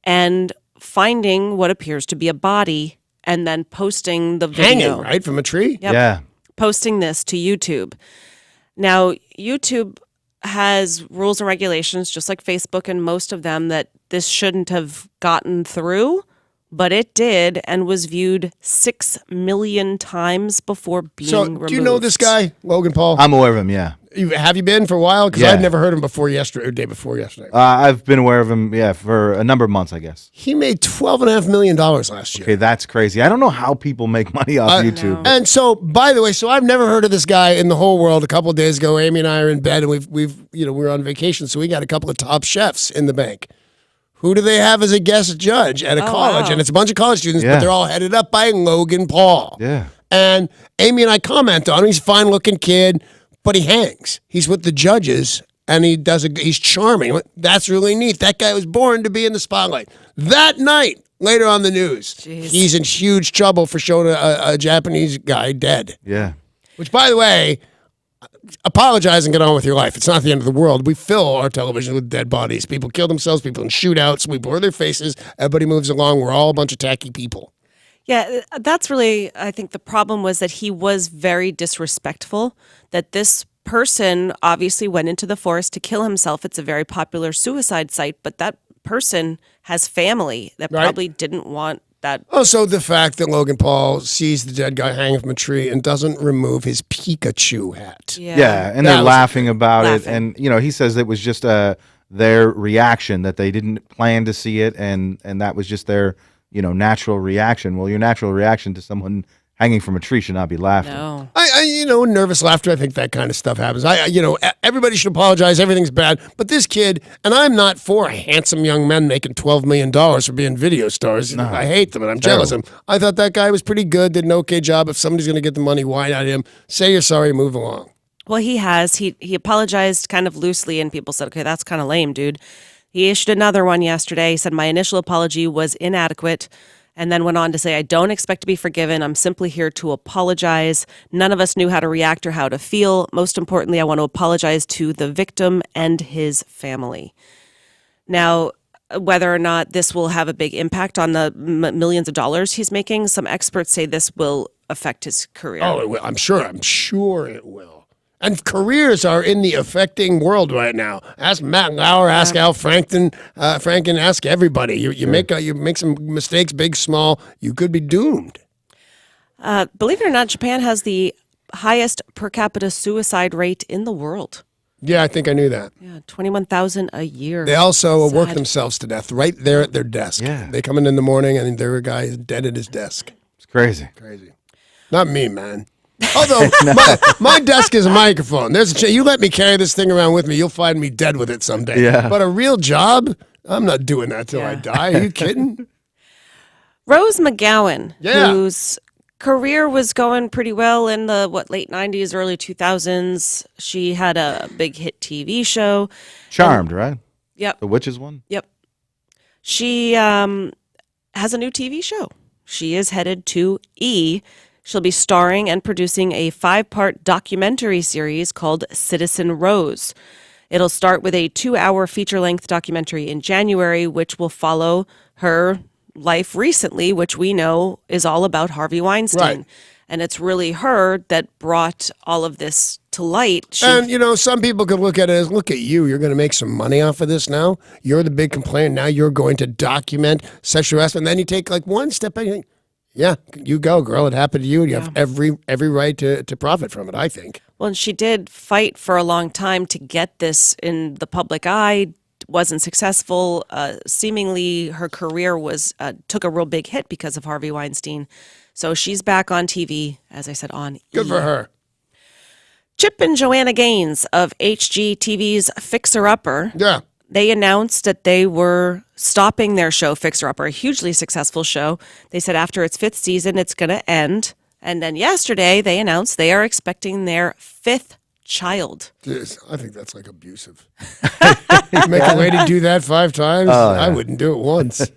and finding what appears to be a body and then posting the video. Hanging, right, from a tree? Yep. Yeah. Posting this to YouTube. Now, YouTube has rules and regulations, just like Facebook and most of them, that this shouldn't have gotten through, but it did and was viewed 6 million times before being removed. Do you know this guy, Logan Paul? I'm aware of him, yeah. Have you been for a while? Because Yeah. I'd never heard him before yesterday or day before yesterday. I've been aware of him, yeah, for a number of months, I guess. He made $12.5 million last year. Okay, that's crazy. I don't know how people make money off YouTube. but- And so, by the way, I've never heard of this guy in the whole world. A couple of days ago, Amy and I are in bed, and we were on vacation, so we got a couple of top chefs in the bank. Who do they have as a guest judge at a college? wow. And it's a bunch of college students, Yeah. but they're all headed up by Logan Paul. Yeah. And Amy and I comment on him. He's a fine-looking kid, but he hangs. He's with the judges, and he's charming. That's really neat. That guy was born to be in the spotlight. That night, later on the news, he's in huge trouble for showing a Japanese guy dead. Yeah. Which, by the way, apologize and get on with your life. It's not the end of the world. We fill our television with dead bodies. People kill themselves, people in shootouts, we blur their faces, everybody moves along. We're all a bunch of tacky people. Yeah, that's really, I think the problem was that he was very disrespectful, that this person obviously went into the forest to kill himself. It's a very popular suicide site, but that person has family that Right. probably didn't want that. Also, the fact that Logan Paul sees the dead guy hanging from a tree and doesn't remove his Pikachu hat. Yeah, and That they're was- laughing about Laughing. it. And, he says it was just their reaction, that they didn't plan to see it, and that was just their, natural reaction. Well, your natural reaction to someone hanging from a tree should not be laughing. No. Nervous laughter. I think that kind of stuff happens. Everybody should apologize. Everything's bad. But this kid, and I'm not for handsome young men making $12 million for being video stars. I hate them and I'm jealous of them. I thought that guy was pretty good, did an okay job. If somebody's going to get the money, why not him? Say you're sorry, move along. Well, he has. He apologized kind of loosely, and people said, okay, that's kind of lame, dude. He issued another one yesterday. He said, my initial apology was inadequate, and then went on to say, I don't expect to be forgiven. I'm simply here to apologize. None of us knew how to react or how to feel. Most importantly, I want to apologize to the victim and his family. Now, whether or not this will have a big impact on the millions of dollars he's making, some experts say this will affect his career. Oh, it will. I'm sure it will. And careers are in the affecting world right now. Ask Matt Lauer, ask Al Franken, ask everybody. You make some mistakes, big, small, you could be doomed. Believe it or not, Japan has the highest per capita suicide rate in the world. Yeah, I think I knew that. Yeah, 21,000 a year. They also work Sad. themselves to death right there at their desk. Yeah. They come in the morning and there a guy is dead at his desk. It's crazy. Crazy. Not me, man. Although my desk is a microphone. There's you let me carry this thing around with me, you'll find me dead with it someday. Yeah. But a real job, I'm not doing that till I die. Are you kidding? Rose McGowan, Yeah. whose career was going pretty well in the late 90s, early 2000s. She had a big hit TV show. Charmed, right? Yep. The witches one? Yep. She has a new TV show. She is headed to E! She'll be starring and producing a 5-part documentary series called Citizen Rose. It'll start with a 2-hour feature-length documentary in January, which will follow her life recently, which we know is all about Harvey Weinstein. Right. And it's really her that brought all of this to light. And, some people could look at it as, look at you. You're going to make some money off of this now. You're the big complainant. Now you're going to document sexual harassment. And then you take one step back and think, yeah, you go, girl. It happened to you. And you have every right to profit from it, I think. Well, and she did fight for a long time to get this in the public eye. Wasn't successful. Seemingly, her career took a real big hit because of Harvey Weinstein. So she's back on TV, as I said, on Good E! for her. Chip and Joanna Gaines of HGTV's Fixer Upper. Yeah. They announced that they were stopping their show, Fixer Upper, a hugely successful show. They said after its 5th season, it's going to end. And then yesterday, they announced they are expecting their 5th child. Jeez, I think that's like abusive. Make a lady do that 5 times? I wouldn't do it once.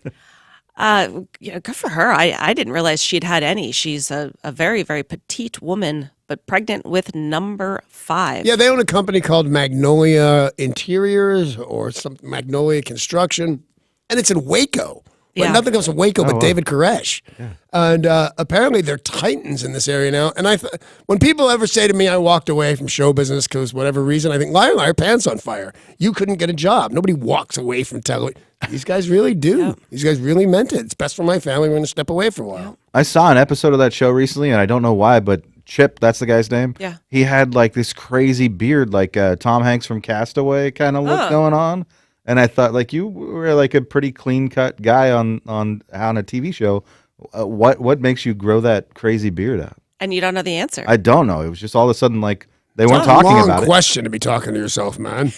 Good for her. I didn't realize she'd had any. She's a very, very petite woman, but pregnant with number 5. Yeah, they own a company called Magnolia Interiors or something, Magnolia Construction, and it's in Waco. But Yeah. nothing comes from Waco but David Koresh. Yeah. And apparently they're titans in this area now. And when people ever say to me, I walked away from show business because whatever reason, I think, liar, pants on fire. You couldn't get a job. Nobody walks away from television. These guys really do. Yeah. These guys really meant it. It's best for my family. We're going to step away for a while. I saw an episode of that show recently, and I don't know why, but Chip, that's the guy's name. Yeah. He had like this crazy beard, like Tom Hanks from Castaway kind of look going on. And I thought, like, you were like a pretty clean cut guy on a TV show. What makes you grow that crazy beard out? And you don't know the answer. I don't know. It was just all of a sudden like they weren't talking Long about it. question to be talking to yourself, man.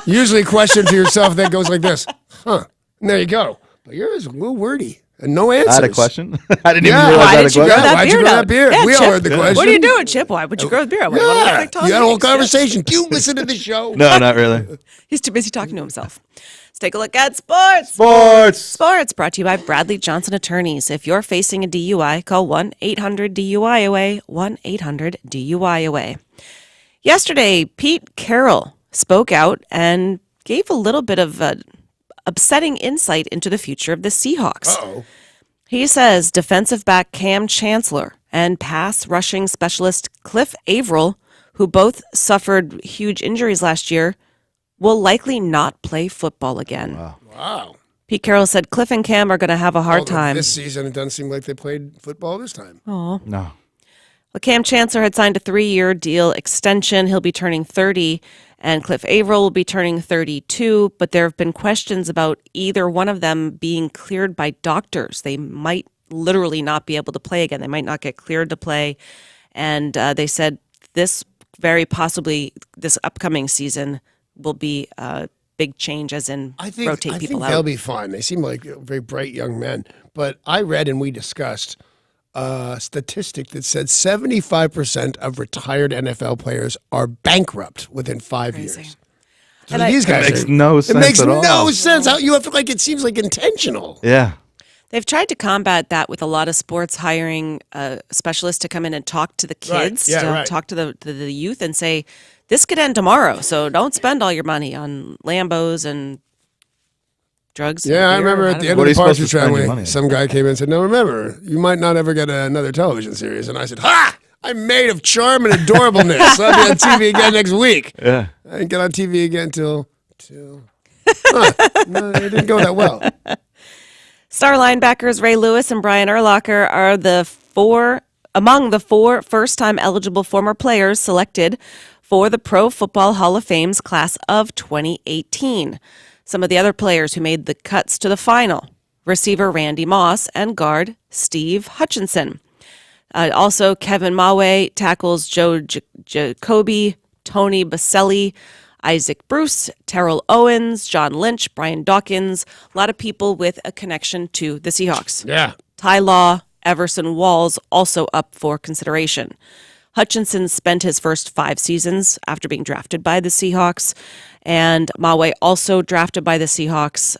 Usually a question to yourself that goes like this. Huh. And there you go. But yours is a little wordy. And no answers. I had a question. I didn't Yeah. even realize Why I had a did you grow question. that Why'd you beard grow out? that beard? Yeah, We all Chip, heard the question. What are you doing, Chip? Why would you grow the beard out? Why don't you look like Tom You had a whole Hanks? Yeah. conversation. Do you listen to the show? No, not really. He's too busy talking to himself. Let's take a look at sports. Sports. Sports brought to you by Bradley Johnson Attorneys. If you're facing a DUI, call 1-800-DUI-AWAY, 1-800-DUI-AWAY. Yesterday, Pete Carroll spoke out and gave a little bit of upsetting insight into the future of the Seahawks. Uh-oh. He says defensive back Cam Chancellor and pass rushing specialist Cliff Averill, who both suffered huge injuries last year, will likely not play football again. Wow. Pete Carroll said Cliff and Cam are going to have a hard Although time. This season, it doesn't seem like they played football this time. Oh. No. Well, Cam Chancellor had signed a 3-year deal extension. He'll be turning 30, and Cliff Averill will be turning 32. But there have been questions about either one of them being cleared by doctors. They might literally not be able to play again. They might not get cleared to play. And they said this very possibly, this upcoming season, will be a big change, as in rotate people they'll out. be fine. They seem like very bright young men. But I read and we discussed a statistic that said 75% of retired NFL players are bankrupt within 5 Crazy. years. And So these guys It makes are- no sense It makes at all. no sense. How you have to it seems like intentional. Yeah. They've tried to combat that with a lot of sports, hiring specialists to come in and talk to the kids, Yeah, to right. talk to the youth and say, this could end tomorrow, so don't spend all your money on Lambos and drugs. and Yeah, I beer. remember at don't the know. end What of are the you supposed to Partridge spend your Family, money on? some guy came in and said, "Now remember, you might not ever get another television series." And I said, "Ha! I'm made of charm and adorableness. I'll be on TV again next week. Yeah. I didn't get on TV again till no, it didn't go that well. Star linebackers Ray Lewis and Brian Urlacher are among the four first-time eligible former players selected for the Pro Football Hall of Fame's class of 2018. Some of the other players who made the cuts to the final: receiver Randy Moss and guard Steve Hutchinson. Also, Kevin Mawe, tackles Joe Jacoby, Tony Baselli, Isaac Bruce, Terrell Owens, John Lynch, Brian Dawkins, a lot of people with a connection to the Seahawks. Yeah. Ty Law, Everson Walls also up for consideration. Hutchinson spent his first 5 seasons after being drafted by the Seahawks, and Mawe also drafted by the Seahawks.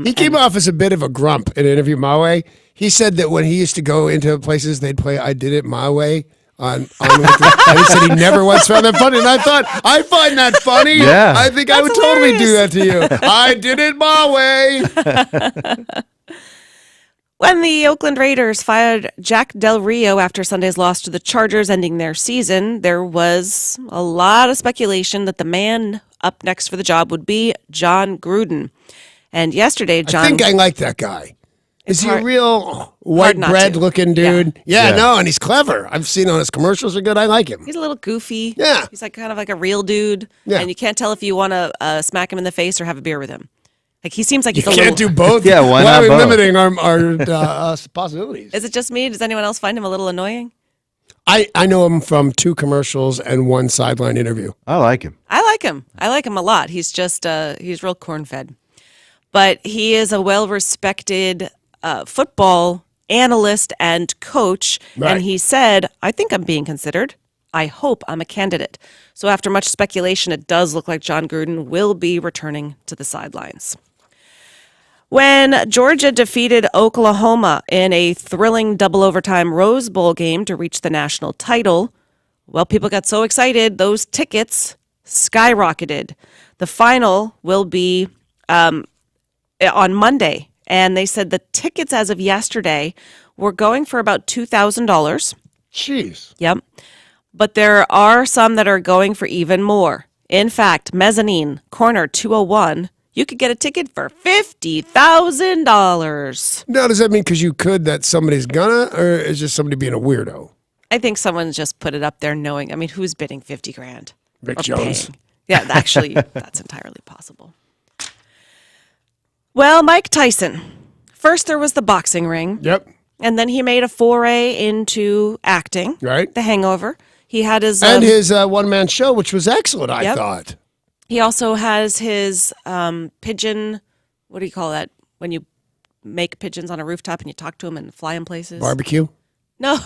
He came off as a bit of a grump in an interview. Mawe, he said that when he used to go into places, they'd play "I Did It My Way." And he said he never once found that funny. And I thought, I find that funny. Yeah. I think I would totally do that to you. I did it my way. When the Oakland Raiders fired Jack Del Rio after Sunday's loss to the Chargers, ending their season, there was a lot of speculation that the man up next for the job would be John Gruden. And yesterday, I think I like that guy. Is he a hard- real white not bread to. looking dude? Yeah, Yeah. no, and he's clever. I've seen on his commercials are good. I like him. he's a little goofy. Yeah. He's like kind of like a real dude. Yeah. And you can't tell if you want to smack him in the face or have a beer with him. Like he seems like You he's a can't little... do both. Yeah, why are not we both? limiting our possibilities? Is it just me? Does anyone else find him a little annoying? I know him from 2 commercials and 1 sideline interview. I like him. I like him. I like him a lot. He's just he's real corn-fed. But he is a well-respected football analyst and coach. Right. And he said, I think I'm being considered. I hope I'm a candidate. So after much speculation, it does look like John Gruden will be returning to the sidelines. When Georgia defeated Oklahoma in a thrilling double overtime Rose Bowl game to reach the national title, well, people got so excited, those tickets skyrocketed. The final will be on Monday, and they said the tickets as of yesterday were going for about $2,000. Jeez. Yep. But there are some that are going for even more. In fact, Mezzanine, corner 201, you could get a ticket for $50,000. Now, does that mean because you could that somebody's gonna, or is just somebody being a weirdo? I think someone just put it up there knowing, I mean, who's bidding 50 grand? Vic Or Jones. paying? Yeah, actually, that's entirely possible. Well, Mike Tyson. First there was the boxing ring, Yep. and then he made a foray into acting. Right. The Hangover. He had his... And his one-man show, which was excellent, I Yep. thought. He also has his pigeon, what do you call that? When you make pigeons on a rooftop and you talk to them and fly them places? Barbecue. No,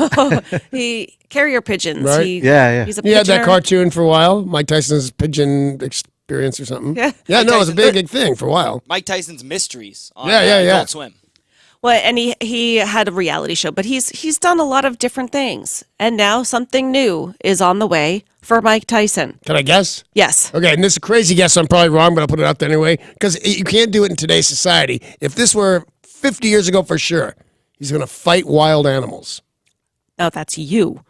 he carrier pigeons. Right. Yeah. He's a He had that pigeoner. cartoon for a while, Mike Tyson's Pigeon Experience or something. Yeah. Yeah, Mike no, it was a Tyson- big thing for a while. Mike Tyson's Mysteries on Yeah. Adult Swim. Well, and he had a reality show, but he's done a lot of different things. And now something new is on the way for Mike Tyson. Can I guess? Yes. Okay, and this is a crazy guess. I'm probably wrong, but I'll put it out there anyway because you can't do it in today's society. If this were 50 years ago, for sure, he's going to fight wild animals. No, that's you.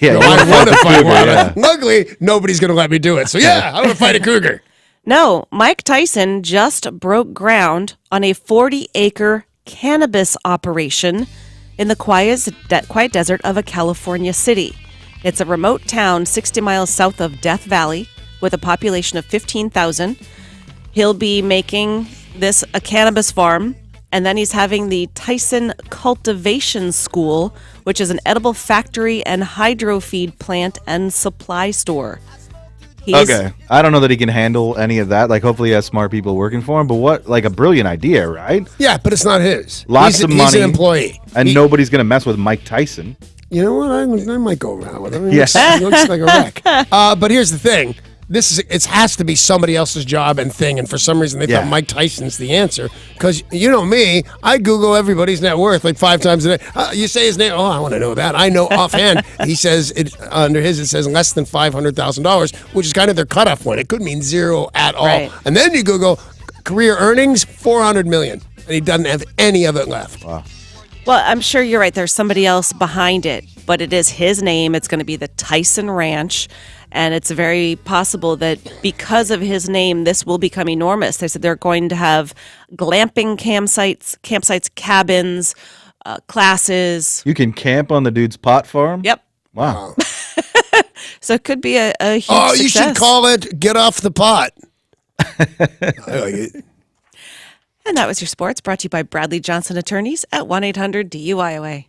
Yeah. No, I want to fight wild animals. Luckily, nobody's going to let me do it. So yeah, I'm going to fight a cougar. No, Mike Tyson just broke ground on a 40-acre cannabis operation in the quiet desert of a California city. It's a remote town 60 miles south of Death Valley with a population of 15,000. He'll be making this a cannabis farm, and then he's having the Tyson Cultivation School, which is an edible factory and hydrofeed plant and supply store. Okay. I don't know that he can handle any of that. Like, hopefully he has smart people working for him. But what, like, a brilliant idea, right? Yeah, but it's not his. Lots of money. He's an employee. And nobody's going to mess with Mike Tyson. You know what? I might go around with him. He Yeah. looks like a wreck. But here's the thing. It has to be somebody else's job and thing, and for some reason they thought Mike Tyson's the answer. Because you know me, I Google everybody's net worth like 5 times a day. You say his name, oh, I want to know that. I know offhand. He says under his it says less than $500,000, which is kind of their cutoff point. It could mean zero at all. Right. And then you Google career earnings $400 million, and he doesn't have any of it left. Wow. Well, I'm sure you're right. There's somebody else behind it, but it is his name. It's going to be the Tyson Ranch. And it's very possible that because of his name, this will become enormous. They said they're going to have glamping campsites, cabins, classes. You can camp on the dude's pot farm. Yep. Wow. So it could be a huge Oh, success. you should call it "Get Off the Pot." I like it. And that was your sports, brought to you by Bradley Johnson Attorneys at 1-800-DUIOA.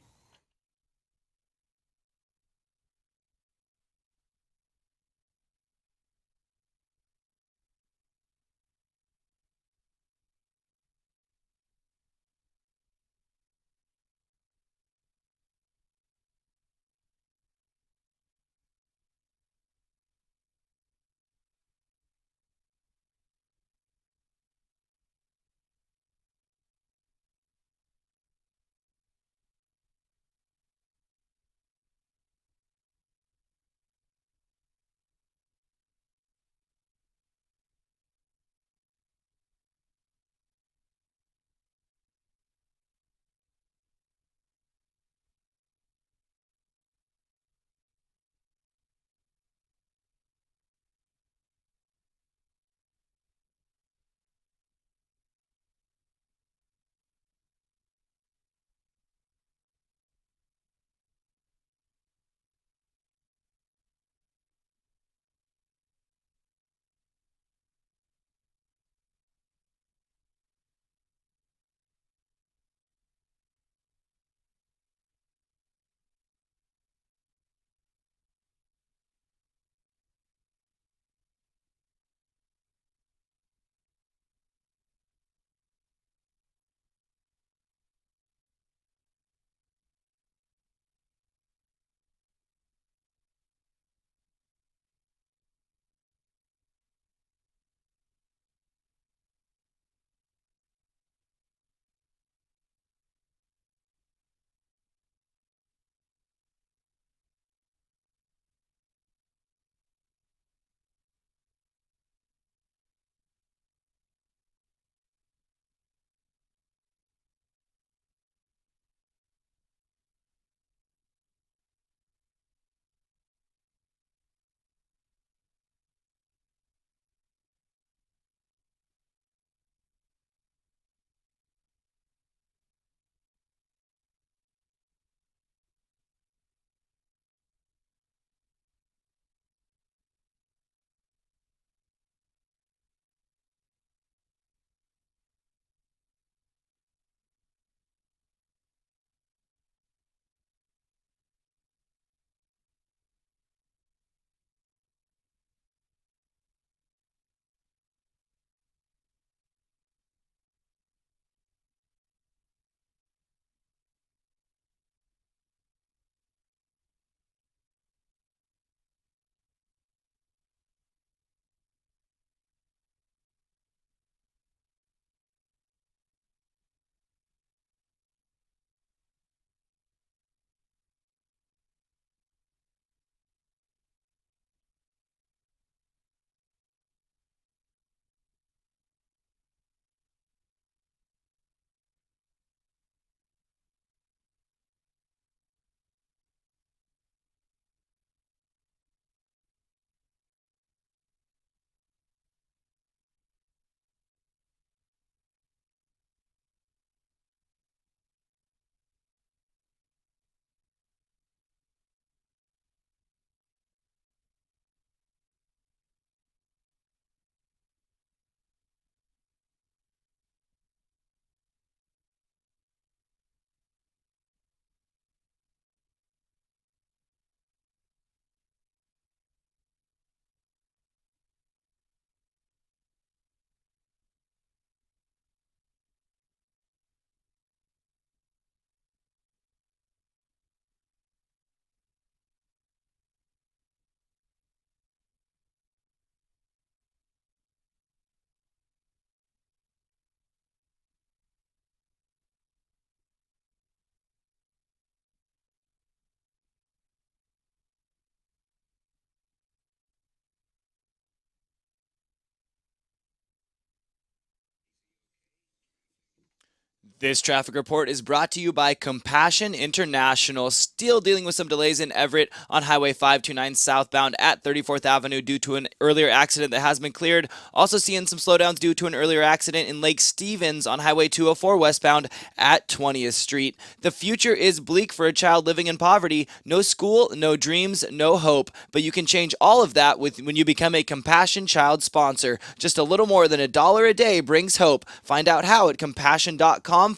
This traffic report is brought to you by Compassion International. Still dealing with some delays in Everett on Highway 529 southbound at 34th Avenue due to an earlier accident that has been cleared. Also seeing some slowdowns due to an earlier accident in Lake Stevens on Highway 204 westbound at 20th Street. The future is bleak for a child living in poverty. No school, no dreams, no hope. But you can change all of that when you become a Compassion Child sponsor. Just a little more than $1 a day brings hope. Find out how at compassion.com/radio.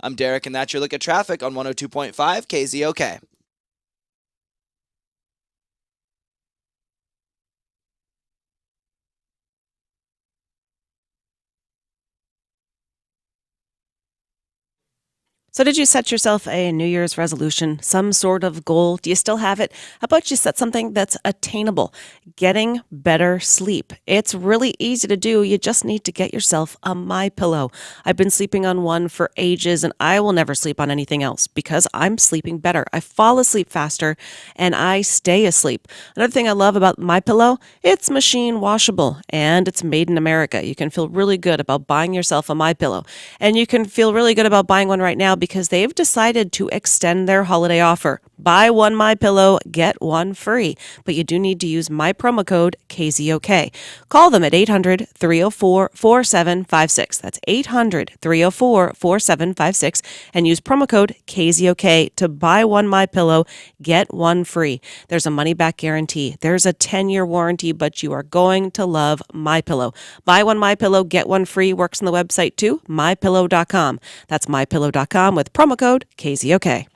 I'm Derek, and that's your look at traffic on 102.5 KZOK. So, did you set yourself a New Year's resolution, some sort of goal? Do you still have it? How about you set something that's attainable? Getting better sleep. It's really easy to do. You just need to get yourself a My Pillow. I've been sleeping on one for ages, and I will never sleep on anything else because I'm sleeping better. I fall asleep faster, and I stay asleep. Another thing I love about My Pillow, it's machine washable and it's made in America. You can feel really good about buying yourself a My Pillow, and you can feel really good about buying one right now because they've decided to extend their holiday offer. Buy one My Pillow, get one free. But you do need to use my promo code KZOK. Call them at 800-304-4756. That's 800-304-4756 and use promo code KZOK to buy one My Pillow, get one free. There's a money back guarantee. There's a 10-year warranty, but you are going to love My Pillow. Buy one My Pillow, get one free works on the website too, mypillow.com. That's mypillow.com with promo code KZOK.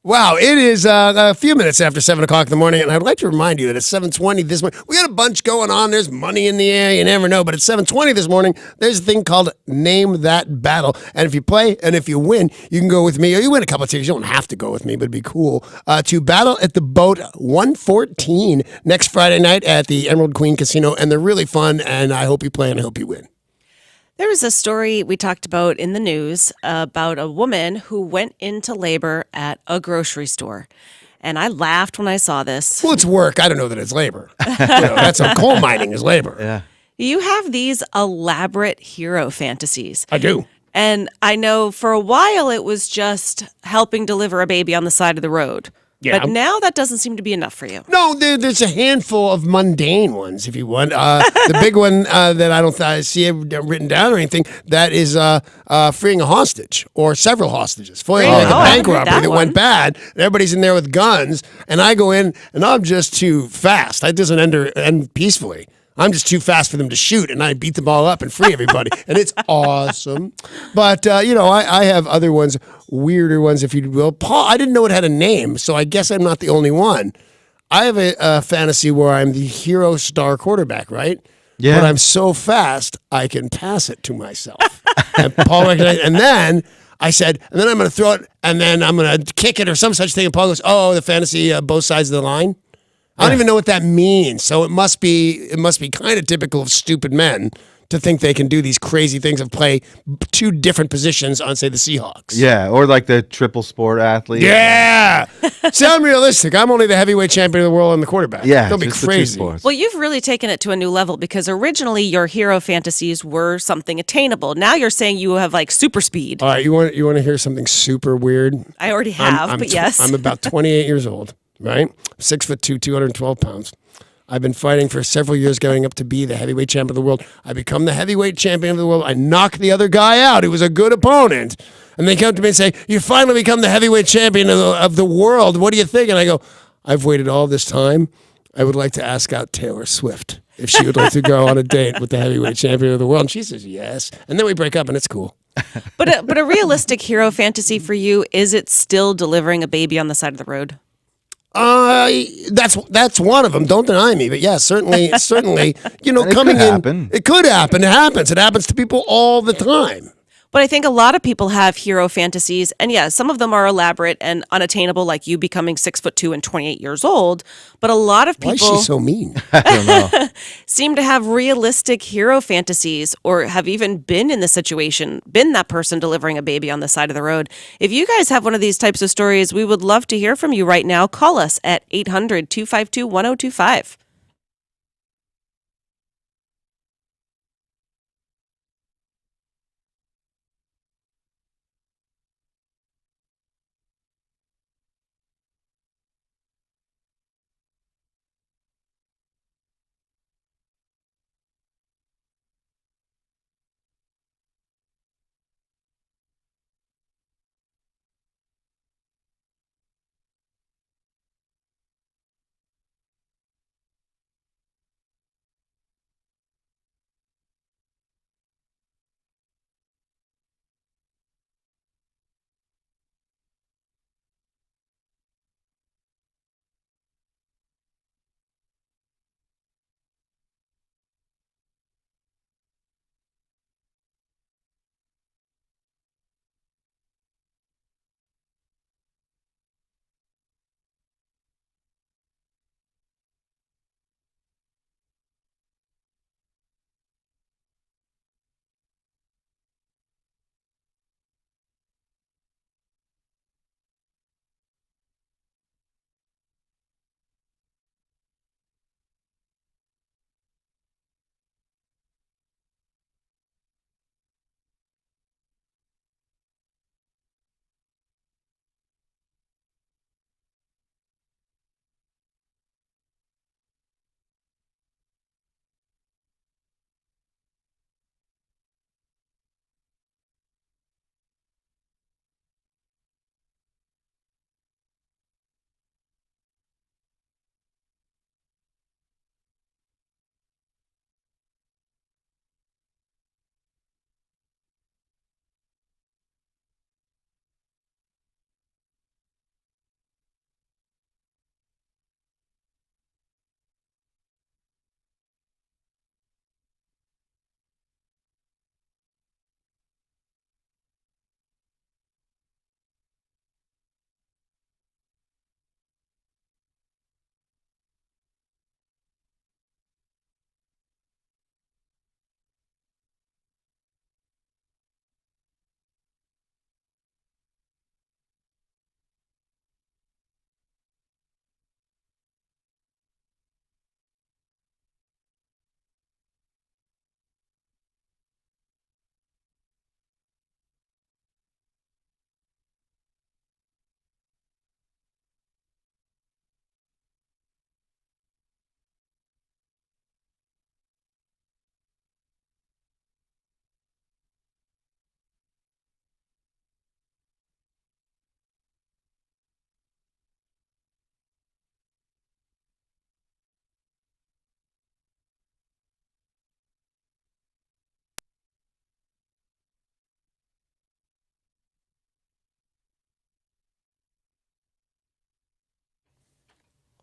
Wow, it is a few minutes after 7 o'clock in the morning, and I'd like to remind you that at 7:20 this morning, we got a bunch going on. There's money in the air, you never know. But at 7:20 this morning, there's a thing called Name That Battle. And if you play and if you win, you can go with me, or you win a couple of tickets. You don't have to go with me, but it'd be cool to Battle at the Boat 114 next Friday night at the Emerald Queen Casino. And they're really fun, and I hope you play and I hope you win. There was a story we talked about in the news about a woman who went into labor at a grocery store. And I laughed when I saw this. Well, it's work. I don't know that it's labor. That's a coal mining is labor. Yeah. You have these elaborate hero fantasies. I do. And I know for a while it was just helping deliver a baby on the side of the road. Yeah. But now that doesn't seem to be enough for you. No, there's a handful of mundane ones, if you want. The big one that I don't see it written down or anything, that is freeing a hostage or several hostages. Foiling like a I bank haven't heard robbery that that one. went bad. And everybody's in there with guns, and I go in, and I'm just too fast. It doesn't end peacefully. I'm just too fast for them to shoot, and I beat them all up and free everybody, and it's awesome. But I have other ones, weirder ones, if you will. Paul, I didn't know it had a name, so I guess I'm not the only one. I have a fantasy where I'm the hero star quarterback, right? Yeah. But I'm so fast I can pass it to myself. And Paul recognized, and then I said, and then I'm going to throw it, and then I'm going to kick it or some such thing. And Paul goes, "Oh, the fantasy, both sides of the line." I don't even know what that means. So it must be kind of typical of stupid men to think they can do these crazy things of play two different positions on, say, the Seahawks. Yeah, or like the triple sport athlete. Yeah. Sound realistic. I'm only the heavyweight champion of the world and the quarterback. Yeah, Don't be just the two crazy. sports. Well, you've really taken it to a new level because originally your hero fantasies were something attainable. Now you're saying you have like super speed. All right, you want to hear something super weird? I already have, but yes. I'm about 28 years old, right? 6'2", 212 pounds. I've been fighting for several years, going up to be the heavyweight champion of the world. I become the heavyweight champion of the world. I knock the other guy out. He was a good opponent. And they come to me and say, "You finally become the heavyweight champion of the world. What do you think?" And I go, "I've waited all this time. I would like to ask out Taylor Swift if she would like to go on a date with the heavyweight champion of the world." And she says, "Yes." And then we break up, and it's cool. But a realistic hero fantasy for you, is it still delivering a baby on the side of the road? That's one of them. Don't deny me, but yeah, certainly, It coming could happen. it could happen. It happens. It happens to people all the time. But I think a lot of people have hero fantasies, and yeah, some of them are elaborate and unattainable, like you becoming 6'2" and 28 years old. But a lot of Why is people she so mean? I don't know. seem to have realistic hero fantasies, or have even been in the situation, been that person delivering a baby on the side of the road. If you guys have one of these types of stories, we would love to hear from you right now. Call us at 800-252-1025.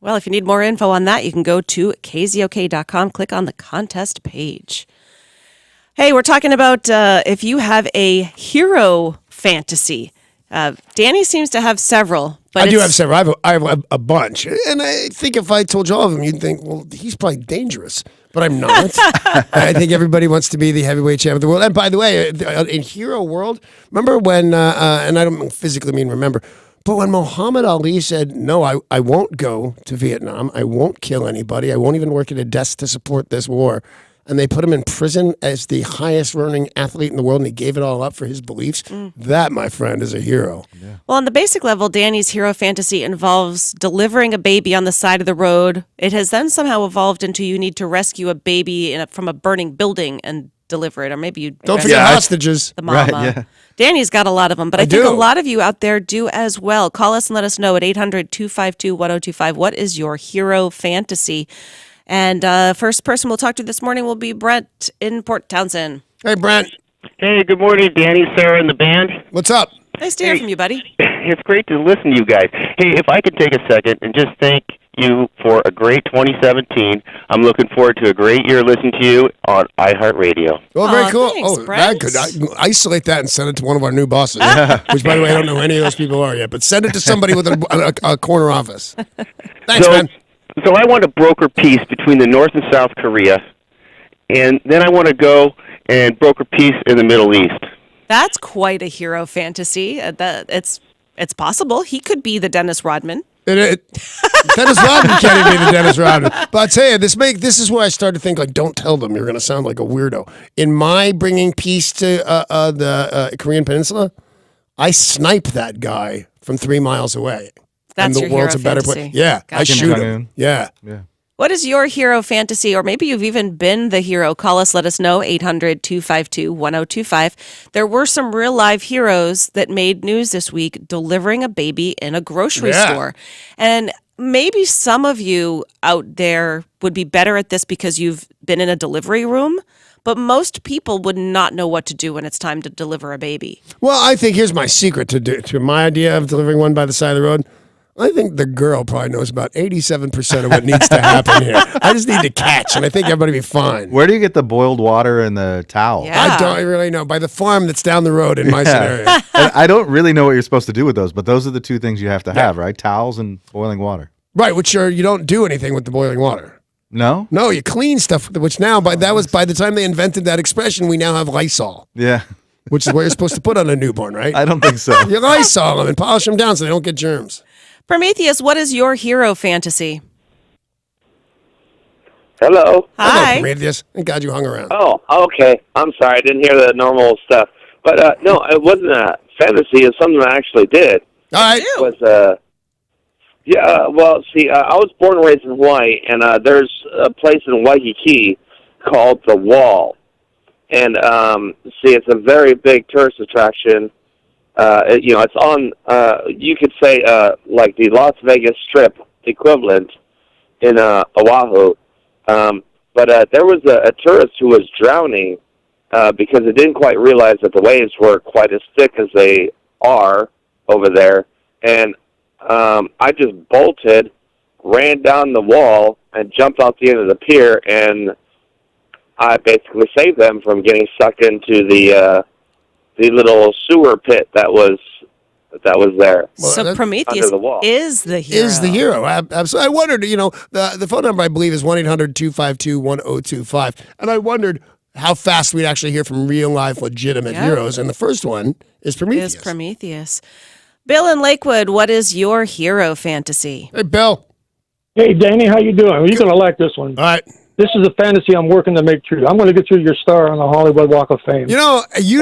Well, if you need more info on that, you can go to KZOK.com, click on the contest page. Hey, we're talking about if you have a hero fantasy. Danny seems to have several. But I do have several. I have a bunch. And I think if I told you all of them, you'd think, well, he's probably dangerous. But I'm not. I think everybody wants to be the heavyweight champ of the world. And by the way, in hero world, remember when, and I don't physically mean remember, but when Muhammad Ali said, no, I won't go to Vietnam. I won't kill anybody. I won't even work at a desk to support this war. And they put him in prison as the highest earning athlete in the world, and he gave it all up for his beliefs. That, my friend, is a hero. Yeah. Well, on the basic level, Danny's hero fantasy involves delivering a baby on the side of the road. It has then somehow evolved into you need to rescue a baby from a burning building and deliver it, or maybe you don't forget hostages. The mama. Right, yeah. Danny's got a lot of them, but I think a lot of you out there do as well. Call us and let us know at 800-252-1025. What is your hero fantasy? And first person we'll talk to this morning will be Brent in Port Townsend. Hey, Brent. Hey, good morning, Danny, Sarah, and the band. What's up? Nice to hear from you, buddy. It's great to listen to you guys. Hey, if I could take a second and just thank you for a great 2017. I'm looking forward to a great year listening to you on iHeartRadio. Oh, very cool. Thanks, Brent. That could isolate that and send it to one of our new bosses, which, by the way, I don't know who any of those people are yet, but send it to somebody with a corner office. Thanks, man. So I want to broker peace between the North and South Korea, and then I want to go and broker peace in the Middle East. That's quite a hero fantasy. It's possible. He could be the Dennis Rodman. Dennis Rodman can't even be the Dennis Rodman. But I tell you, this is where I started to think, like, don't tell them. You're going to sound like a weirdo. In my bringing peace to the Korean Peninsula, I snipe that guy from 3 miles away. That's and the your world's hero a better fantasy. place. Yeah, Gotcha. I shoot him. Yeah. What is your hero fantasy? Or maybe you've even been the hero. Call us, let us know, 800-252-1025. There were some real live heroes that made news this week delivering a baby in a grocery store. And maybe some of you out there would be better at this because you've been in a delivery room. But most people would not know what to do when it's time to deliver a baby. Well, I think here's my secret to my idea of delivering one by the side of the road. I think the girl probably knows about 87% of what needs to happen here. I just need to catch, and I think everybody will be fine. Where do you get the boiled water and the towel? Yeah. I don't really know. By the farm that's down the road in my scenario. And I don't really know what you're supposed to do with those, but those are the two things you have to have, right? Towels and boiling water. Right, which are, you don't do anything with the boiling water. No? No, you clean stuff with it, which now, by the time they invented that expression, we now have Lysol, Yeah. which is what you're supposed to put on a newborn, right? I don't think so. You Lysol them and polish them down so they don't get germs. Prometheus, what is your hero fantasy? Hello. Hi. Hello, Prometheus. Thank God you hung around. Oh, okay. I'm sorry. I didn't hear the normal stuff. But, no, it wasn't a fantasy. It's something I actually did. All right. It was, I was born and raised in Hawaii, and there's a place in Waikiki called The Wall. And, it's a very big tourist attraction. It's on, you could say, like the Las Vegas Strip equivalent in Oahu. But there was a tourist who was drowning because he didn't quite realize that the waves were quite as thick as they are over there. And I just bolted, ran down the wall, and jumped out the end of the pier, and I basically saved them from getting sucked into the little sewer pit that was there. Well, So that's Prometheus under the wall. is the hero. Is the hero. Absolutely. I wondered, the phone number, I believe, is 1-800-252-1025. And I wondered how fast we'd actually hear from real life legitimate heroes. And the first one is Prometheus. Is Prometheus. Bill in Lakewood, what is your hero fantasy? Hey, Bill. Hey, Danny, how you doing? Well, you're going to like this one. All right. This is a fantasy I'm working to make true. I'm going to get you your star on the Hollywood Walk of Fame. You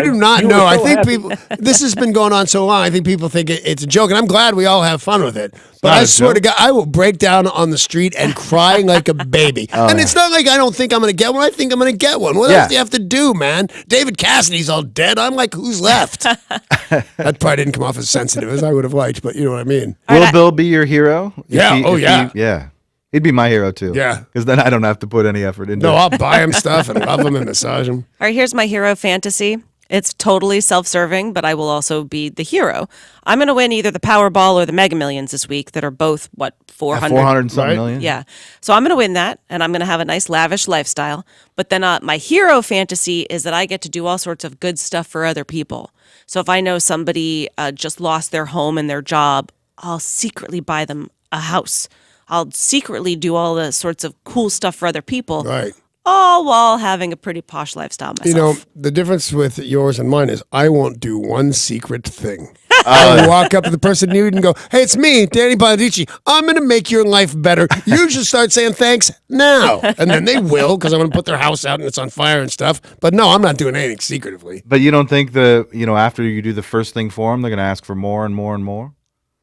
do not you know. were I so think happy. people, this has been going on so long, I think people think it's a joke. And I'm glad we all have fun with it. But not I a swear to joke. God, I will break down on the street and crying like a baby. And it's not like I don't think I'm going to get one. I think I'm going to get one. What else do you have to do, man? David Cassidy's all dead. I'm like, who's left? That probably didn't come off as sensitive as I would have liked, but you know what I mean. Will Bill be your hero? Yeah. Yeah. He'd be my hero, too. Yeah. Because then I don't have to put any effort into No, it. I'll buy him stuff and love him and massage him. All right, here's my hero fantasy. It's totally self-serving, but I will also be the hero. I'm going to win either the Powerball or the Mega Millions this week that are both, what, 400? 400 and something Right? million. Yeah. So I'm going to win that, and I'm going to have a nice lavish lifestyle. But then my hero fantasy is that I get to do all sorts of good stuff for other people. So if I know somebody just lost their home and their job, I'll secretly buy them a house. I'll secretly do all the sorts of cool stuff for other people, Right. all while having a pretty posh lifestyle myself. You know, the difference with yours and mine is I won't do one secret thing. I walk up to the person you and go, "Hey, it's me, Danny Bonadici. I'm going to make your life better. You should start saying thanks now." And then they will, because I'm going to put their house out and it's on fire and stuff. But no, I'm not doing anything secretively. But you don't think after you do the first thing for them, they're going to ask for more and more and more?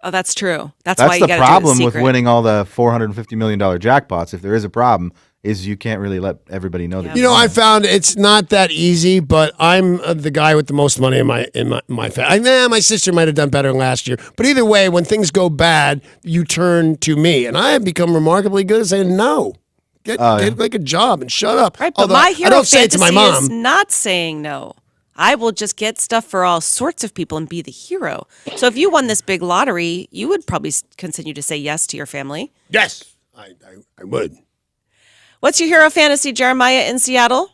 Oh, that's true. That's That's why you the got to problem do it with secret. winning all the $450 million jackpots. If there is a problem, is you can't really let everybody know that. You know, I found it's not that easy, but I'm the guy with the most money in my family. My sister might have done better last year, but either way, when things go bad, you turn to me, and I have become remarkably good at saying no. Get like a job and shut up. Right, but Although my I hero don't say it to fantasy my mom. is not saying no. I will just get stuff for all sorts of people and be the hero. So if you won this big lottery, you would probably continue to say yes to your family. Yes, I would. What's your hero fantasy, Jeremiah in Seattle?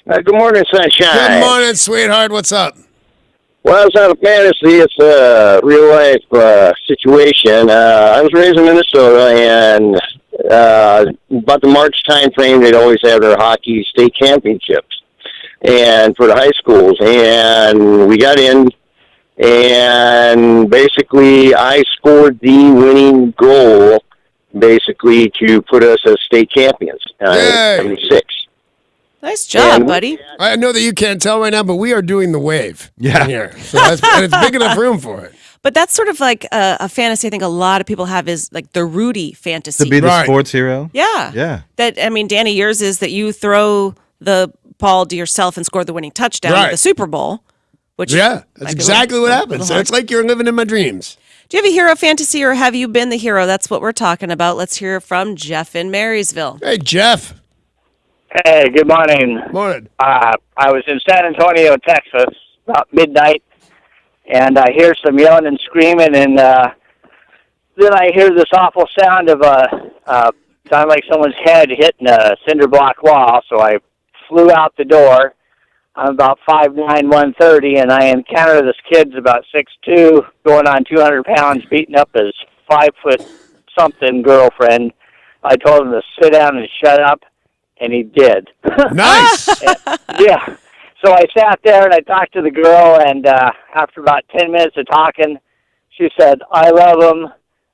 Good morning, Sunshine. Good morning, sweetheart. What's up? Well, it's not a fantasy. It's a real-life situation. I was raised in Minnesota, and about the March time frame, they'd always have their hockey state championships and for the high schools. And we got in, and basically I scored the winning goal, basically, to put us as state champions in Yay. 76. Nice job, And- buddy. I know that you can't tell right now, but we are doing the wave. Yeah. in here. So and it's big enough room for it. But that's sort of like a fantasy I think a lot of people have is like the Rudy fantasy. To be the Right. sports hero? Yeah. Yeah. Danny, yours is that you throw the ball to yourself and score the winning touchdown Right. at the Super Bowl. Which Yeah, might that's be exactly what little happens. hard. It's like you're living in my dreams. Do you have a hero fantasy or have you been the hero? That's what we're talking about. Let's hear from Jeff in Marysville. Hey, Jeff. Hey, good morning. Morning. I was in San Antonio, Texas, about midnight, and I hear some yelling and screaming, and then I hear this awful sound of sound like someone's head hitting a cinder block wall. So I flew out the door. I'm about 5'9", 130, and I encounter this kid's about 6'2", going on 200 pounds, beating up his 5-foot-something girlfriend. I told him to sit down and shut up, and he did. Nice. Yeah. So I sat there and I talked to the girl, and after about 10 minutes of talking, she said, "I love him,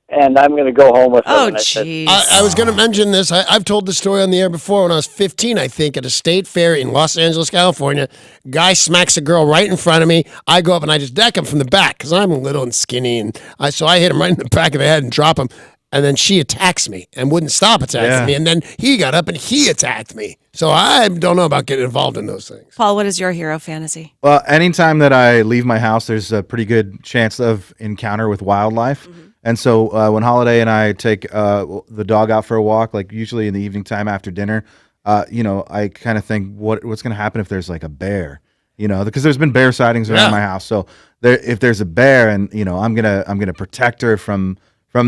and I'm going to go home with him." Oh, And I said, jeez. I was going to mention this. I've told the story on the air before. When I was 15, I think, at a state fair in Los Angeles, California, guy smacks a girl right in front of me. I go up and I just deck him from the back because I'm little and skinny, and so I hit him right in the back of the head and drop him. And then she attacks me and wouldn't stop attacking Yeah. me. And then he got up and he attacked me. So I don't know about getting involved in those things. Paul, what is your hero fantasy? Well, anytime that I leave my house, there's a pretty good chance of encounter with wildlife. And so when Holiday and I take the dog out for a walk, like usually in the evening time after dinner, I kind of think what's going to happen if there's like a bear, because there's been bear sightings around my house. So if there's a bear, and I'm gonna protect her from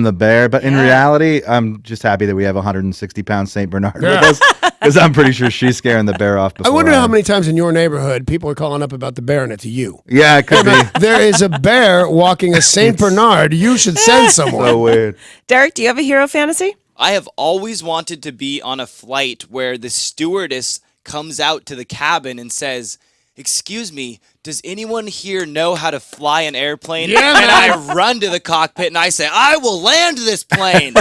the bear. But in reality, I'm just happy that we have a 160-pound Saint Bernard with us, because I'm pretty sure she's scaring the bear off. I Before wonder how many times in your neighborhood people are calling up about the bear and it's you. Yeah, it could be. There is a bear walking a Saint Bernard. You should send someone. So weird. Derek, do you have a hero fantasy? I have always wanted to be on a flight where the stewardess comes out to the cabin and says, "Excuse me, does anyone here know how to fly an airplane?" Yeah, and man. I run to the cockpit and I say, "I will land this plane."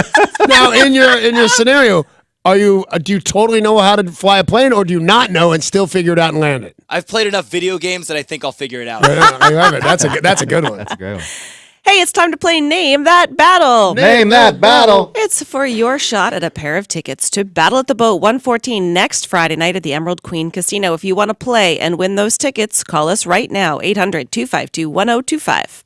Now, in your scenario, do you totally know how to fly a plane, or do you not know and still figure it out and land it? I've played enough video games that I think I'll figure it out. I love it. That's a good one. That's a great one. Hey, it's time to play Name That Battle. Name that battle. It's for your shot at a pair of tickets to Battle at the Boat 114 next Friday night at the Emerald Queen Casino. If you want to play and win those tickets, call us right now, 800-252-1025.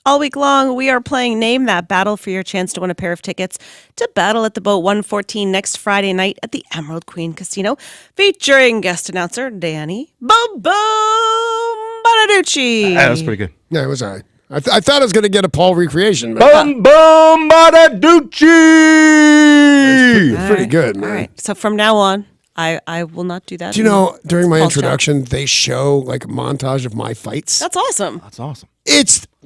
All week long, we are playing Name That Battle for your chance to win a pair of tickets to Battle at the Boat 114 next Friday night at the Emerald Queen Casino, featuring guest announcer Danny Boom Boom Bonaducci. That was pretty good. Yeah, it was all right. I thought I was going to get a Paul recreation, but Boom, boom, Bonaducci! it's pretty good, man. All right. So from now on, I will not do that. Do you know, during my Paul's job. introduction, they show like a montage of my fights? That's awesome. That's awesome.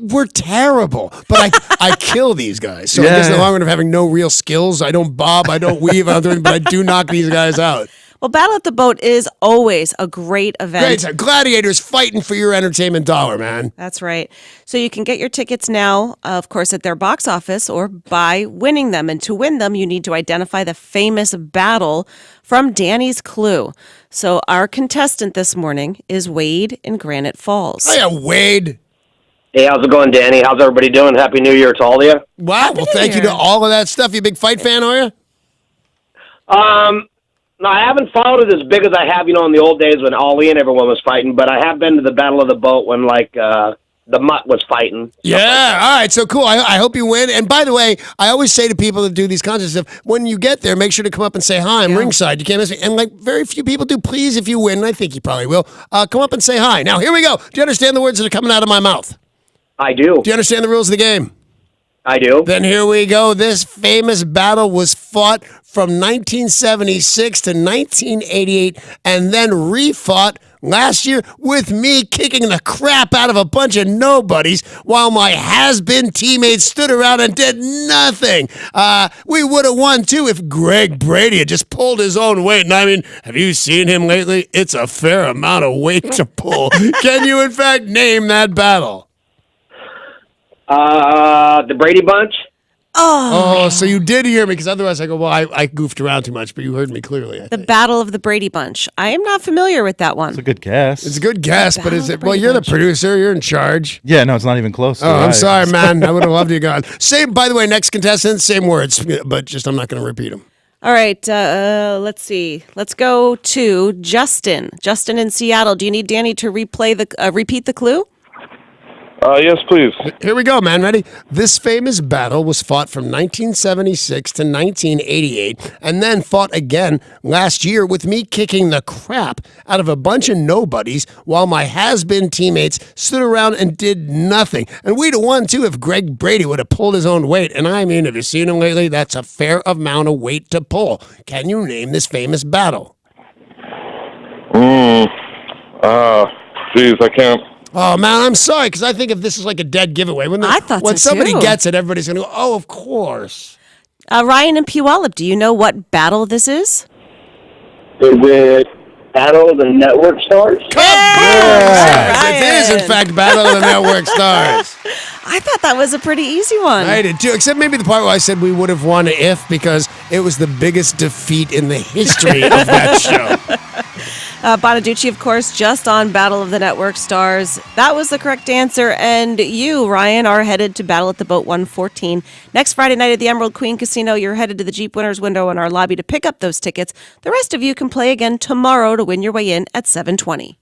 We're terrible, but I kill these guys. So I Yeah, guess the yeah. long run of having no real skills, I don't bob, I don't weave, I don't do anything, but I do knock these guys out. Well, Battle at the Boat is always a great event. Great time. Gladiators fighting for your entertainment dollar, man. That's right. So you can get your tickets now, of course, at their box office or by winning them. And to win them, you need to identify the famous battle from Danny's Clue. So our contestant this morning is Wade in Granite Falls. Oh, yeah, Wade. Hey, how's it going, Danny? How's everybody doing? Happy New Year to all of you. Wow. Well, thank you to all of that stuff. You a big fight fan, are you? No, I haven't followed it as big as I have, in the old days when Ali and everyone was fighting, but I have been to the Battle of the Boat when, the Mutt was fighting. Yeah. All right. So cool. I hope you win. And by the way, I always say to people that do these contests, when you get there, make sure to come up and say hi. I'm ringside. You can't miss me. And very few people do. Please, if you win, and I think you probably will, come up and say hi. Now, here we go. Do you understand the words that are coming out of my mouth? I do. Do you understand the rules of the game? I do. Then here we go. This famous battle was fought from 1976 to 1988 and then refought last year with me kicking the crap out of a bunch of nobodies while my has-been teammates stood around and did nothing. We would have won, too, if Greg Brady had just pulled his own weight. And I mean, have you seen him lately? It's a fair amount of weight to pull. Can you, in fact, name that battle? The Brady Bunch. Oh, so you did hear me, because otherwise I go, well, I goofed around too much, but you heard me clearly. The Battle of the Brady Bunch. I am not familiar with that one. It's a good guess. It's a good guess, but is it? Well, you're the producer. You're in charge. Yeah, no, it's not even close. Oh, I'm sorry, man. I would have loved you gone. Same. By the way, next contestant, same words, but just I'm not going to repeat them. All right, let's see. Let's go to Justin. Justin in Seattle. Do you need Danny to repeat the clue? Yes, please. Here we go, man. Ready? This famous battle was fought from 1976 to 1988 and then fought again last year with me kicking the crap out of a bunch of nobodies while my has-been teammates stood around and did nothing. And we'd have won, too, if Greg Brady would have pulled his own weight. And I mean, have you seen him lately? That's a fair amount of weight to pull. Can you name this famous battle? Geez, I can't. Oh, man, I'm sorry, because I think if this is like a dead giveaway, when somebody gets it, everybody's going to go, oh, of course. Ryan and Puyallup, do you know what battle this is? Is it Battle of the Network Stars? Yes, it is, in fact, Battle of the Network Stars. I thought that was a pretty easy one. I did, too, except maybe the part where I said we would have won if, because it was the biggest defeat in the history of that show. Bonaducci, of course, just on Battle of the Network Stars. That was the correct answer. And you, Ryan, are headed to Battle at the Boat 114. Next Friday night at the Emerald Queen Casino, you're headed to the Jeep Winners window in our lobby to pick up those tickets. The rest of you can play again tomorrow to win your way in at 7:20.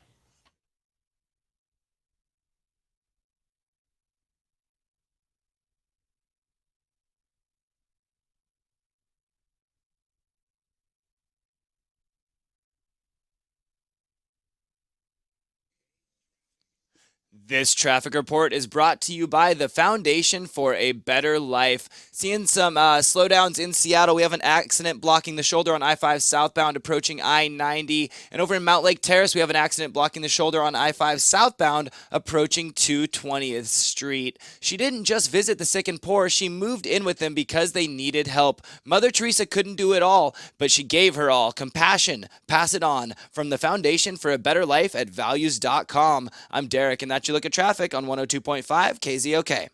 This traffic report is brought to you by the Foundation for a Better Life. Seeing some slowdowns in Seattle. We have an accident blocking the shoulder on I-5 southbound approaching I-90. And over in Mount Lake Terrace, we have an accident blocking the shoulder on I-5 southbound approaching 220th Street. She didn't just visit the sick and poor. She moved in with them because they needed help. Mother Teresa couldn't do it all, but she gave her all. Compassion. Pass it on. From the Foundation for a Better Life at values.com. I'm Derek, and that's your look at traffic on 102.5 KZOK.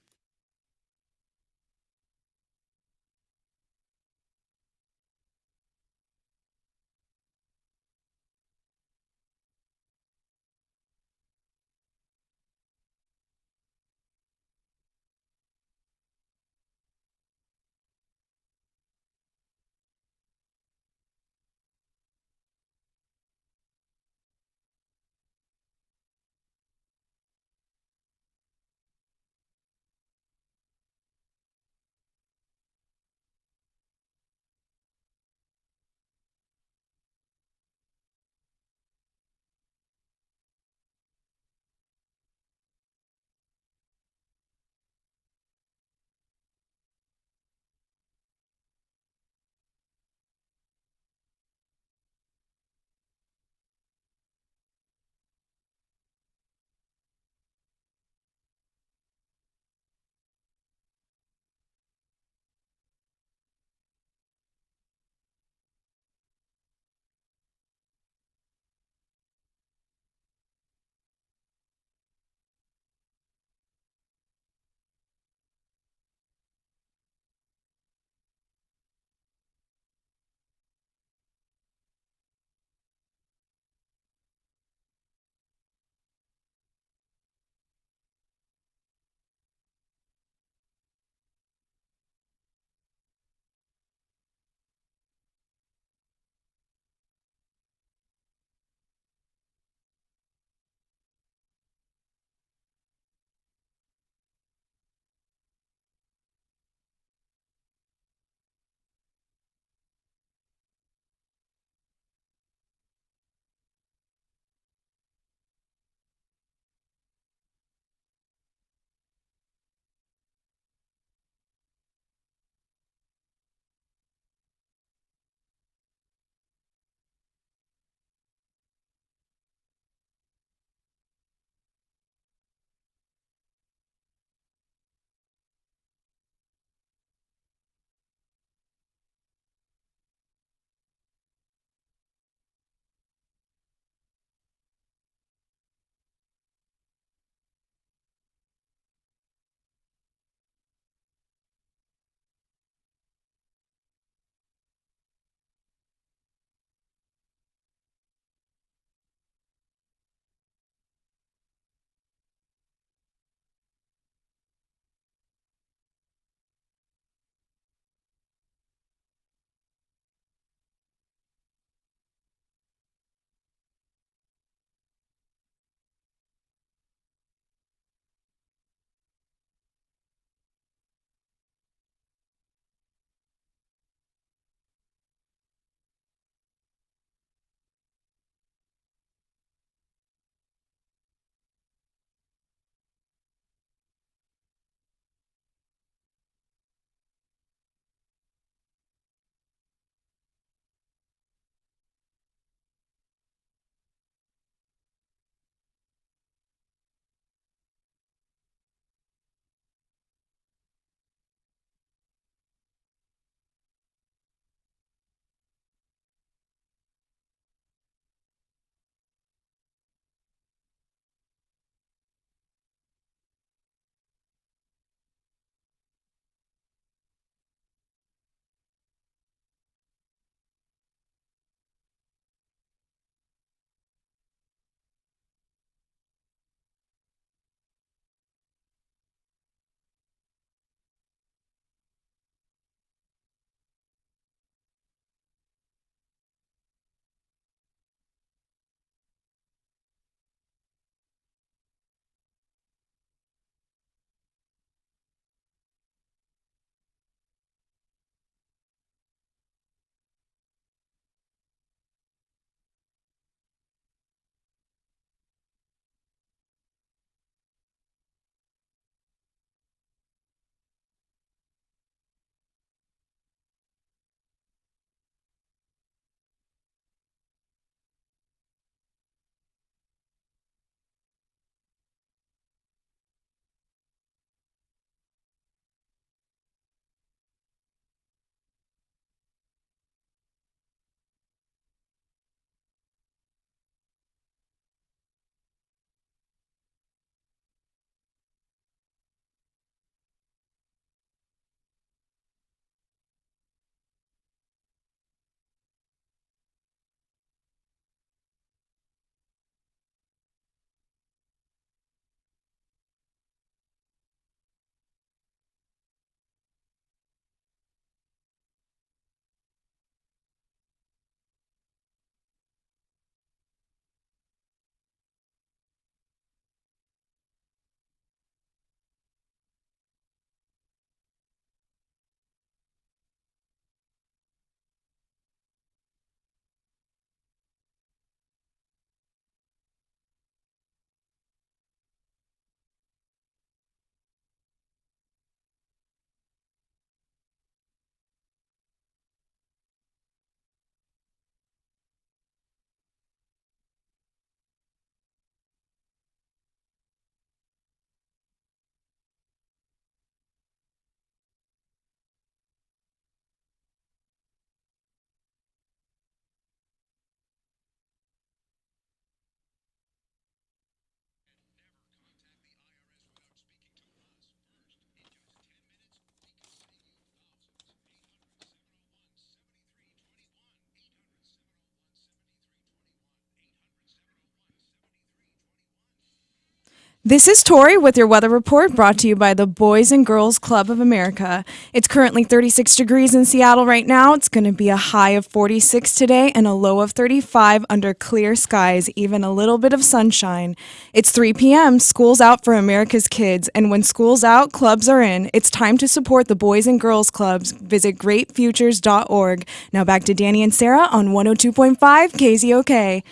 This is Tori with your weather report brought to you by the Boys and Girls Club of America. It's currently 36 degrees in Seattle right now. It's going to be a high of 46 today and a low of 35 under clear skies, even a little bit of sunshine. It's 3 p.m. School's out for America's kids, and when school's out, clubs are in. It's time to support the Boys and Girls Clubs. Visit greatfutures.org. Now back to Danny and Sarah on 102.5 KZOK.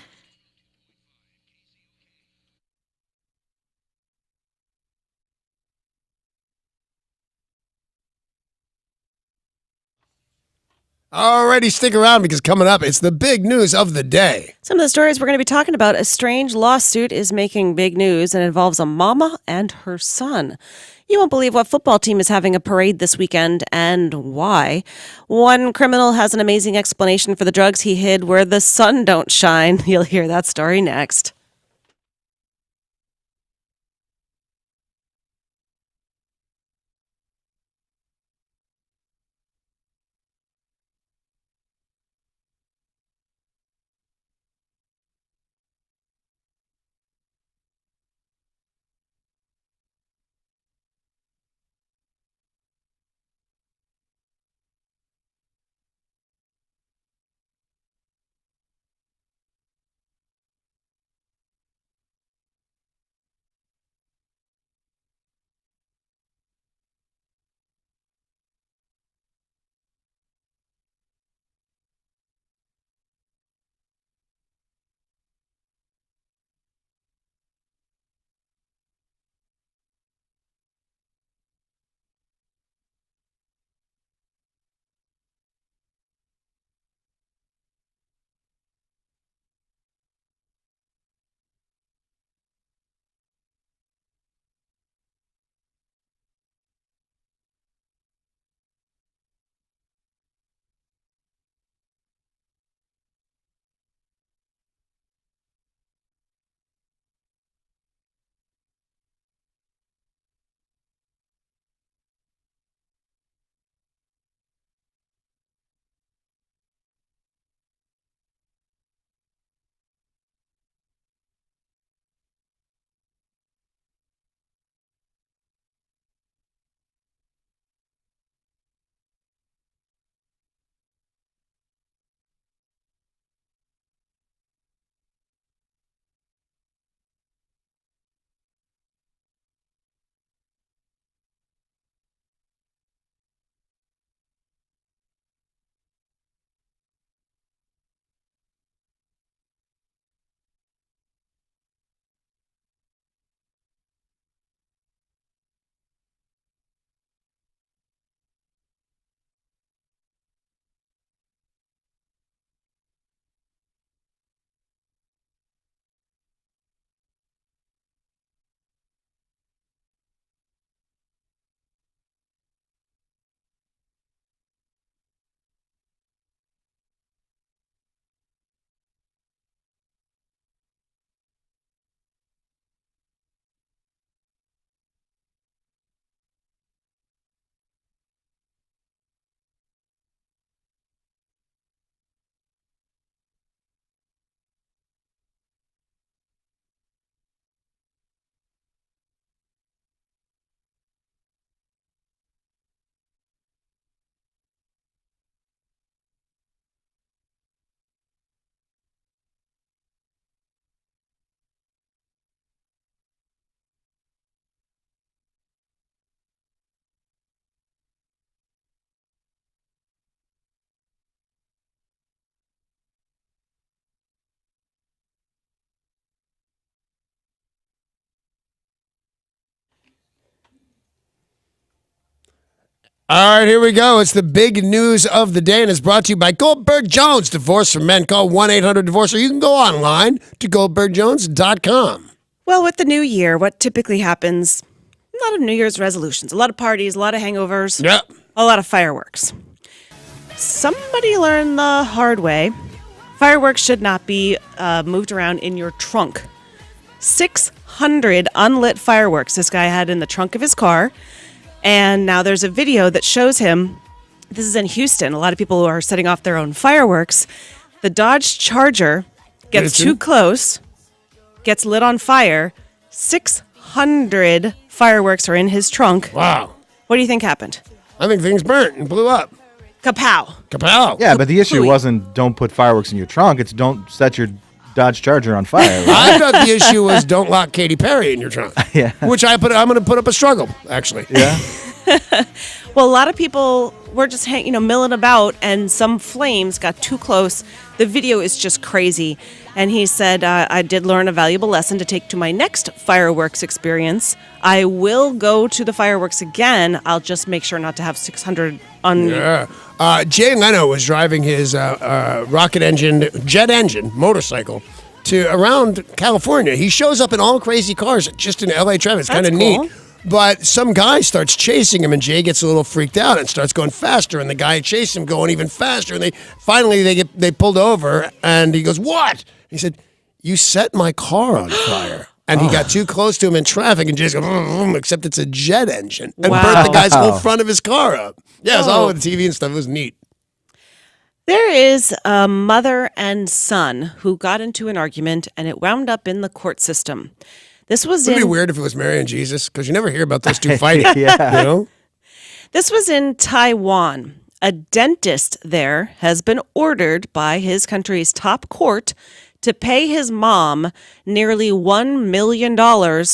Alrighty, stick around because coming up, it's the big news of the day. Some of the stories we're going to be talking about. A strange lawsuit is making big news and involves a mama and her son. You won't believe what football team is having a parade this weekend and why. One criminal has an amazing explanation for the drugs he hid where the sun don't shine. You'll hear that story next. All right, here we go. It's the big news of the day, and it's brought to you by Goldberg Jones. Divorce for Men. Call 1-800-DIVORCE, or you can go online to goldbergjones.com. Well, with the new year, what typically happens, a lot of New Year's resolutions, a lot of parties, a lot of hangovers, Yep. a lot of fireworks. Somebody learned the hard way. Fireworks should not be moved around in your trunk. 600 unlit fireworks this guy had in the trunk of his car. And now there's a video that shows him. This is in Houston. A lot of people are setting off their own fireworks. The Dodge Charger gets too close, gets lit on fire. 600 100 fireworks are in his trunk. Wow. What do you think happened? I think things burnt and blew up. Kapow. Kapow. Yeah, but the issue Hooey. wasn't don't put fireworks in your trunk. It's don't set your Dodge Charger on fire. Right? I thought the issue was don't lock Katy Perry in your trunk. Yeah. Which I'm going to put up a struggle, actually. Yeah. Well, a lot of people were just milling about, and some flames got too close. The video is just crazy. And he said, I did learn a valuable lesson to take to my next fireworks experience. I will go to the fireworks again. I'll just make sure not to have 600 on. Yeah. Jay Leno was driving his jet engine motorcycle to around California. He shows up in all crazy cars just in LA traffic. It's kind of cool. neat. But some guy starts chasing him, and Jay gets a little freaked out and starts going faster. And the guy chased him, going even faster. And they pulled over, and he goes, "What?" He said, "You set my car on fire." And he got too close to him in traffic, and Jay's going, except it's a jet engine, and burnt the guy's whole front of his car up. Yeah, it was all over the TV and stuff. It was neat. There is a mother and son who got into an argument, and it wound up in the court system. This was It'd be weird if it was Mary and Jesus, because you never hear about those two fighting. Yeah. You know? This was in Taiwan. A dentist there has been ordered by his country's top court to pay his mom nearly $1 million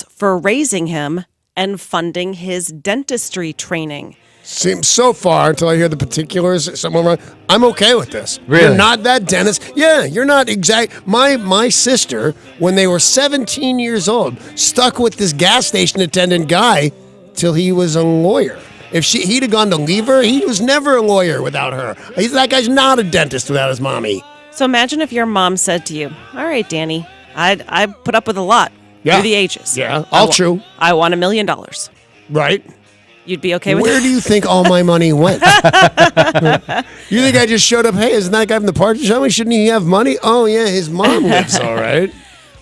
for raising him and funding his dentistry training. Seems so far until I hear the particulars. Someone wrong. I'm okay with this. Really? You're not that dentist. Yeah, you're not exact. My sister, when they were 17 years old, stuck with this gas station attendant guy till he was a lawyer. If he'd have gone to leave her, he was never a lawyer without her. That guy's not a dentist without his mommy. So imagine if your mom said to you, "All right, Danny, I put up with a lot through the ages. Yeah, all true. I want $1 million." Right. You'd be okay with Where that? do you think all my money went? You think I just showed up, hey, isn't that guy from the party show? Shouldn't he have money? Oh, yeah, his mom lives all right.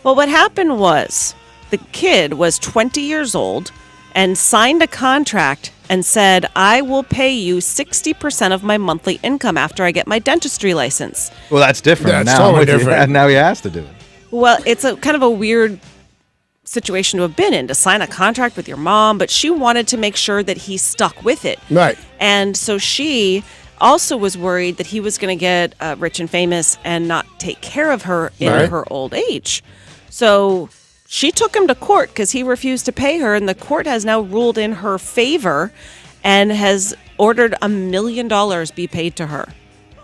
Well, what happened was the kid was 20 years old and signed a contract and said, "I will pay you 60% of my monthly income after I get my dentistry license." Well, that's different. That's now. totally different. And now he has to do it. Well, it's a kind of a weird situation to have been in, to sign a contract with your mom, but she wanted to make sure that he stuck with it. Right. And so she also was worried that he was going to get rich and famous and not take care of her in Right. her old age. So she took him to court because he refused to pay her, and the court has now ruled in her favor and has ordered $1 million be paid to her.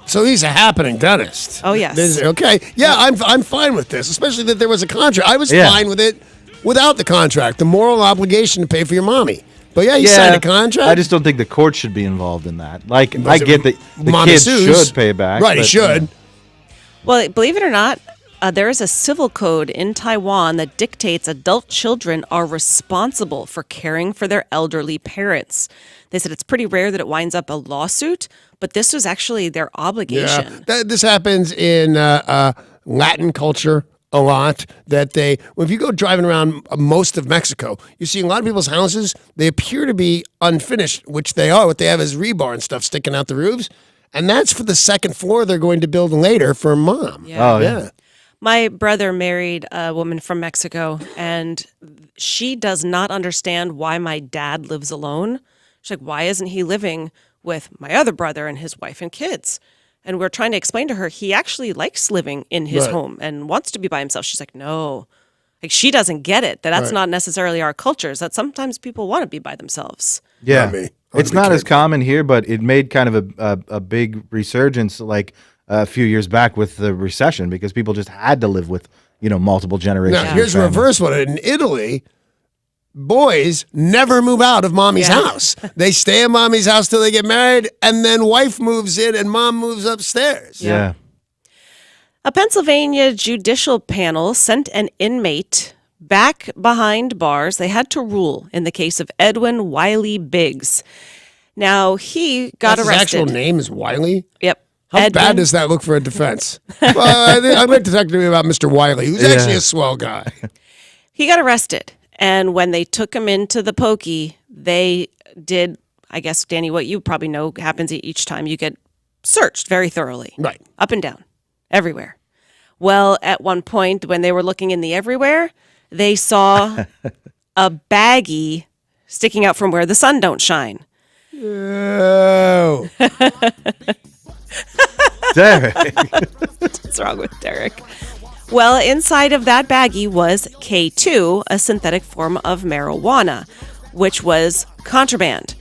So he's a happening dentist. Oh, yes. Okay. Yeah, I'm fine with this, especially that there was a contract. I was fine with it without the contract, the moral obligation to pay for your mommy. But yeah, you signed a contract. I just don't think the court should be involved in that. Like, I it- get that the Mommy kid sues. should pay back. Right, he but, should. Well, believe it or not, there is a civil code in Taiwan that dictates adult children are responsible for caring for their elderly parents. They said it's pretty rare that it winds up a lawsuit, but this was actually their obligation. Yeah, this happens in Latin culture a lot. If you go driving around most of Mexico, you see a lot of people's houses, they appear to be unfinished, which they are. What they have is rebar and stuff sticking out the roofs. And that's for the second floor they're going to build later for mom. Yeah. Oh, yeah. My brother married a woman from Mexico, and she does not understand why my dad lives alone. She's like, why isn't he living with my other brother and his wife and kids? And we're trying to explain to her he actually likes living in his home and wants to be by himself. She's like, no. Like, she doesn't get it. That's not necessarily our cultures. That sometimes people want to be by themselves. Yeah. Not me. It's not as common here, but it made kind of a big resurgence like a few years back with the recession because people just had to live with, multiple generations. Now, of here's the family. reverse one. In Italy, boys never move out of mommy's Yeah. house. They stay in mommy's house till they get married, and then wife moves in and mom moves upstairs. Yeah. A Pennsylvania judicial panel sent an inmate back behind bars. They had to rule in the case of Edwin Wiley Biggs. Now, he got His arrested. actual name is Wiley? Yep. How Edwin- bad does that look for a defense? Well, I'd like to talk to you about Mr. Wiley, who's actually a swell guy. He got arrested. And when they took him into the pokey, they did, I guess, Danny, what you probably know happens each time you get searched very thoroughly. Right. Up and down, everywhere. Well, at one point, when they were looking in the everywhere, they saw a baggie sticking out from where the sun don't shine. Oh. Derek. What's wrong with Derek? Well, inside of that baggie was K2, a synthetic form of marijuana, which was contraband.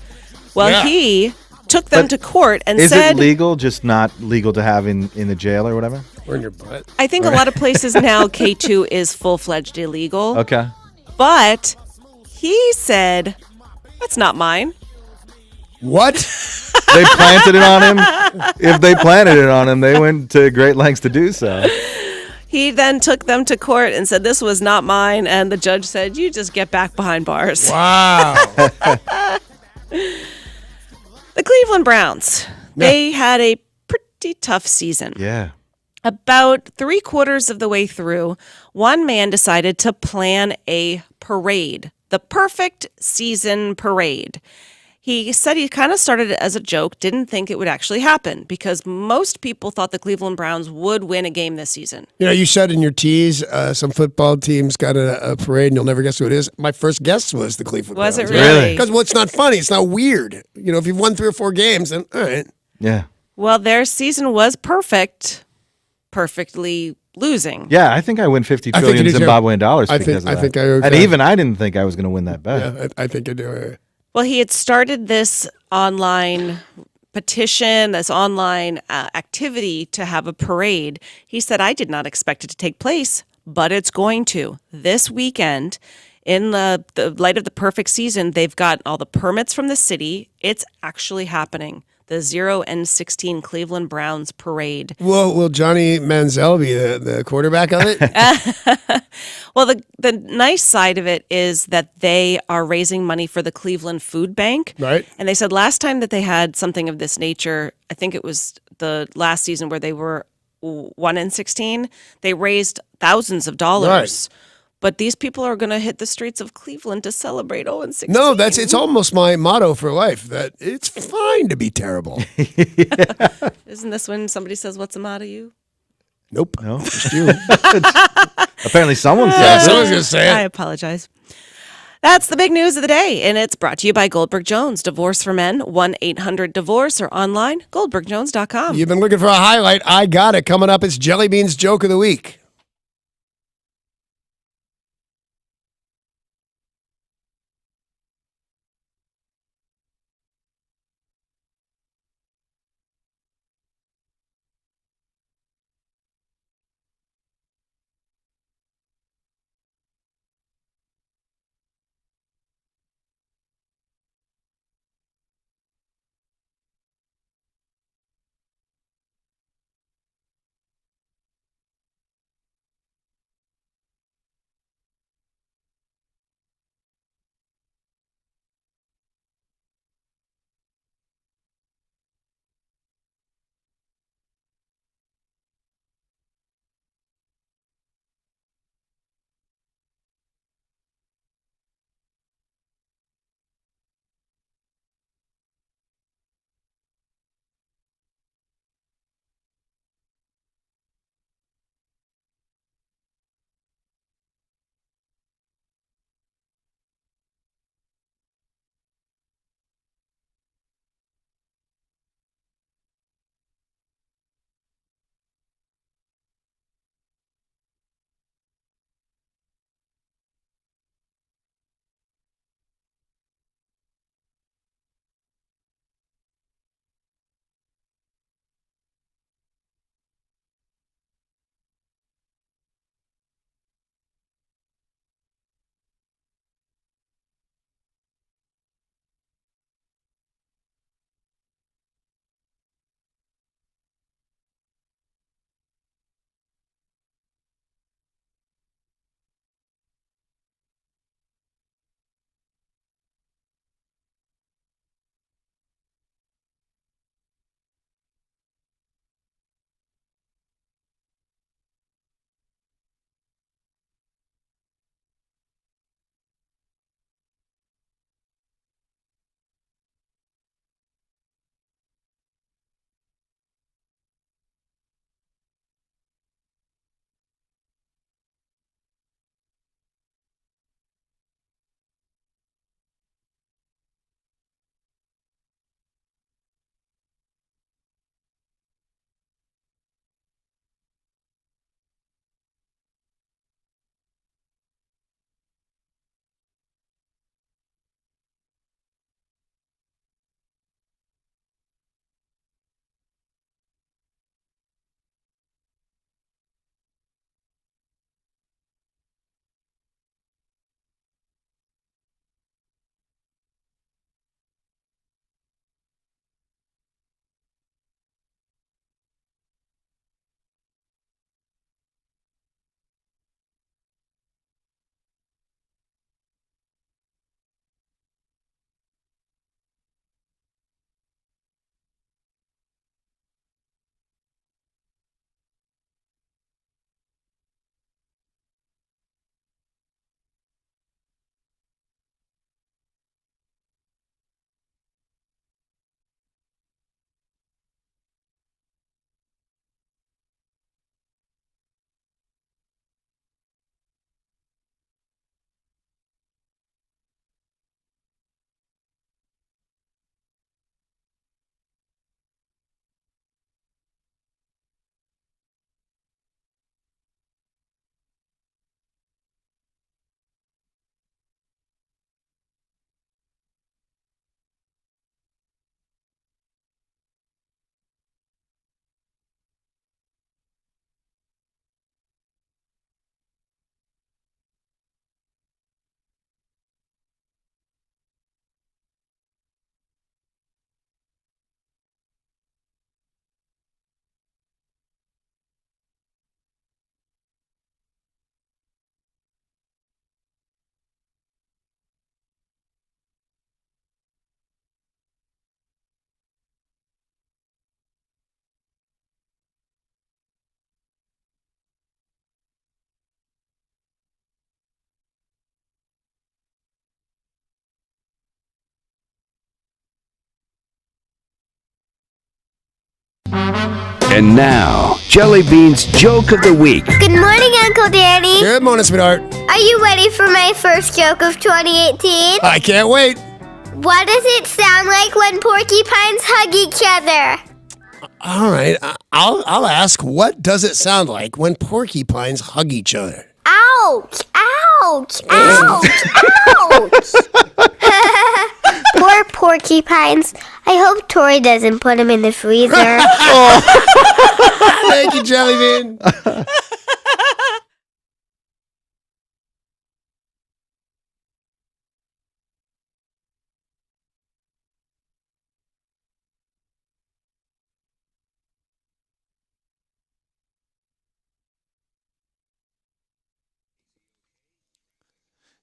Well, Yeah. he took them to court and Is said, it legal, just not legal to have in the jail or whatever? Or in your butt. I think a lot of places now K2 is full-fledged illegal. Okay. But he said, that's not mine. What? They planted it on him. If they planted it on him, they went to great lengths to do so. He then took them to court and said, this was not mine. And the judge said, you just get back behind bars. Wow. The Cleveland Browns, they had a pretty tough season. Yeah. About 3/4 of the way through, one man decided to plan a parade, the perfect season parade. He said he kind of started it as a joke, didn't think it would actually happen because most people thought the Cleveland Browns would win a game this season. You know, you said in your tease, some football teams got a parade, and you'll never guess who it is. My first guess was the Cleveland Was it Browns. really? Because, well, it's not funny. It's not weird. You know, if you've won 3 or 4 games, then all right. Yeah. Well, their season was perfectly losing. Yeah, I think I win 50 I think trillion you do too. Zimbabwean dollars I because think- of that. I think I- And even I didn't think I was going to win that bet. Yeah, I think I do. Well, he had started this online petition, this online activity to have a parade. He said, I did not expect it to take place, but it's going to. This weekend, in the light of the perfect season, they've got all the permits from the city. It's actually happening. The 0 and 16 Cleveland Browns parade. Will Johnny Manziel be the quarterback of it? Well, the nice side of it is that they are raising money for the Cleveland Food Bank. Right. And they said last time that they had something of this nature, I think it was the last season where they were 1 and 16, they raised thousands of dollars. Right. But these people are going to hit the streets of Cleveland to celebrate 0 and 16. No, it's almost my motto for life, that it's fine to be terrible. Isn't this when somebody says, what's the matter, you? Nope. No? Just you. Apparently someone Yeah, said it. someone's going to say I it. apologize. That's the big news of the day, and it's brought to you by Goldberg Jones. Divorce for Men, 1-800-DIVORCE, or online, goldbergjones.com. You've been looking for a highlight. I got it. Coming up, it's Jelly Bean's Joke of the Week. And now, Jelly Bean's Joke of the Week. Good morning, Uncle Danny. Good morning, sweetheart. Are you ready for my first joke of 2018? I can't wait. What does it sound like when porcupines hug each other? All right, I'll ask. What does it sound like when porcupines hug each other? Ouch! Ouch! Ouch! Ouch! Poor porcupines. I hope Tori doesn't put them in the freezer. Thank you, Jelly Bean.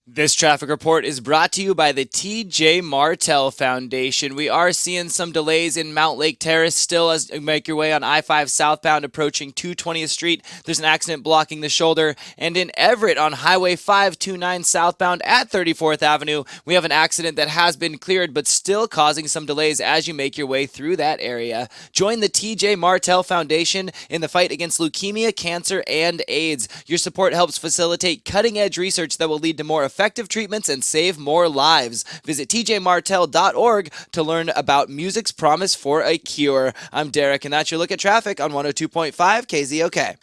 This traffic report is brought to you by the TJ Martell Foundation. We are seeing some delays in Mount Lake Terrace still as you make your way on I-5 southbound approaching 220th Street. There's an accident blocking the shoulder. And in Everett on Highway 529 southbound at 34th Avenue, we have an accident that has been cleared but still causing some delays as you make your way through that area. Join the TJ Martell Foundation in the fight against leukemia, cancer, and AIDS. Your support helps facilitate cutting-edge research that will lead to more effective treatments and save more lives. Visit tjmartell.org to learn about music's promise for a cure. I'm Derek, and that's your look at traffic on 102.5 KZOK.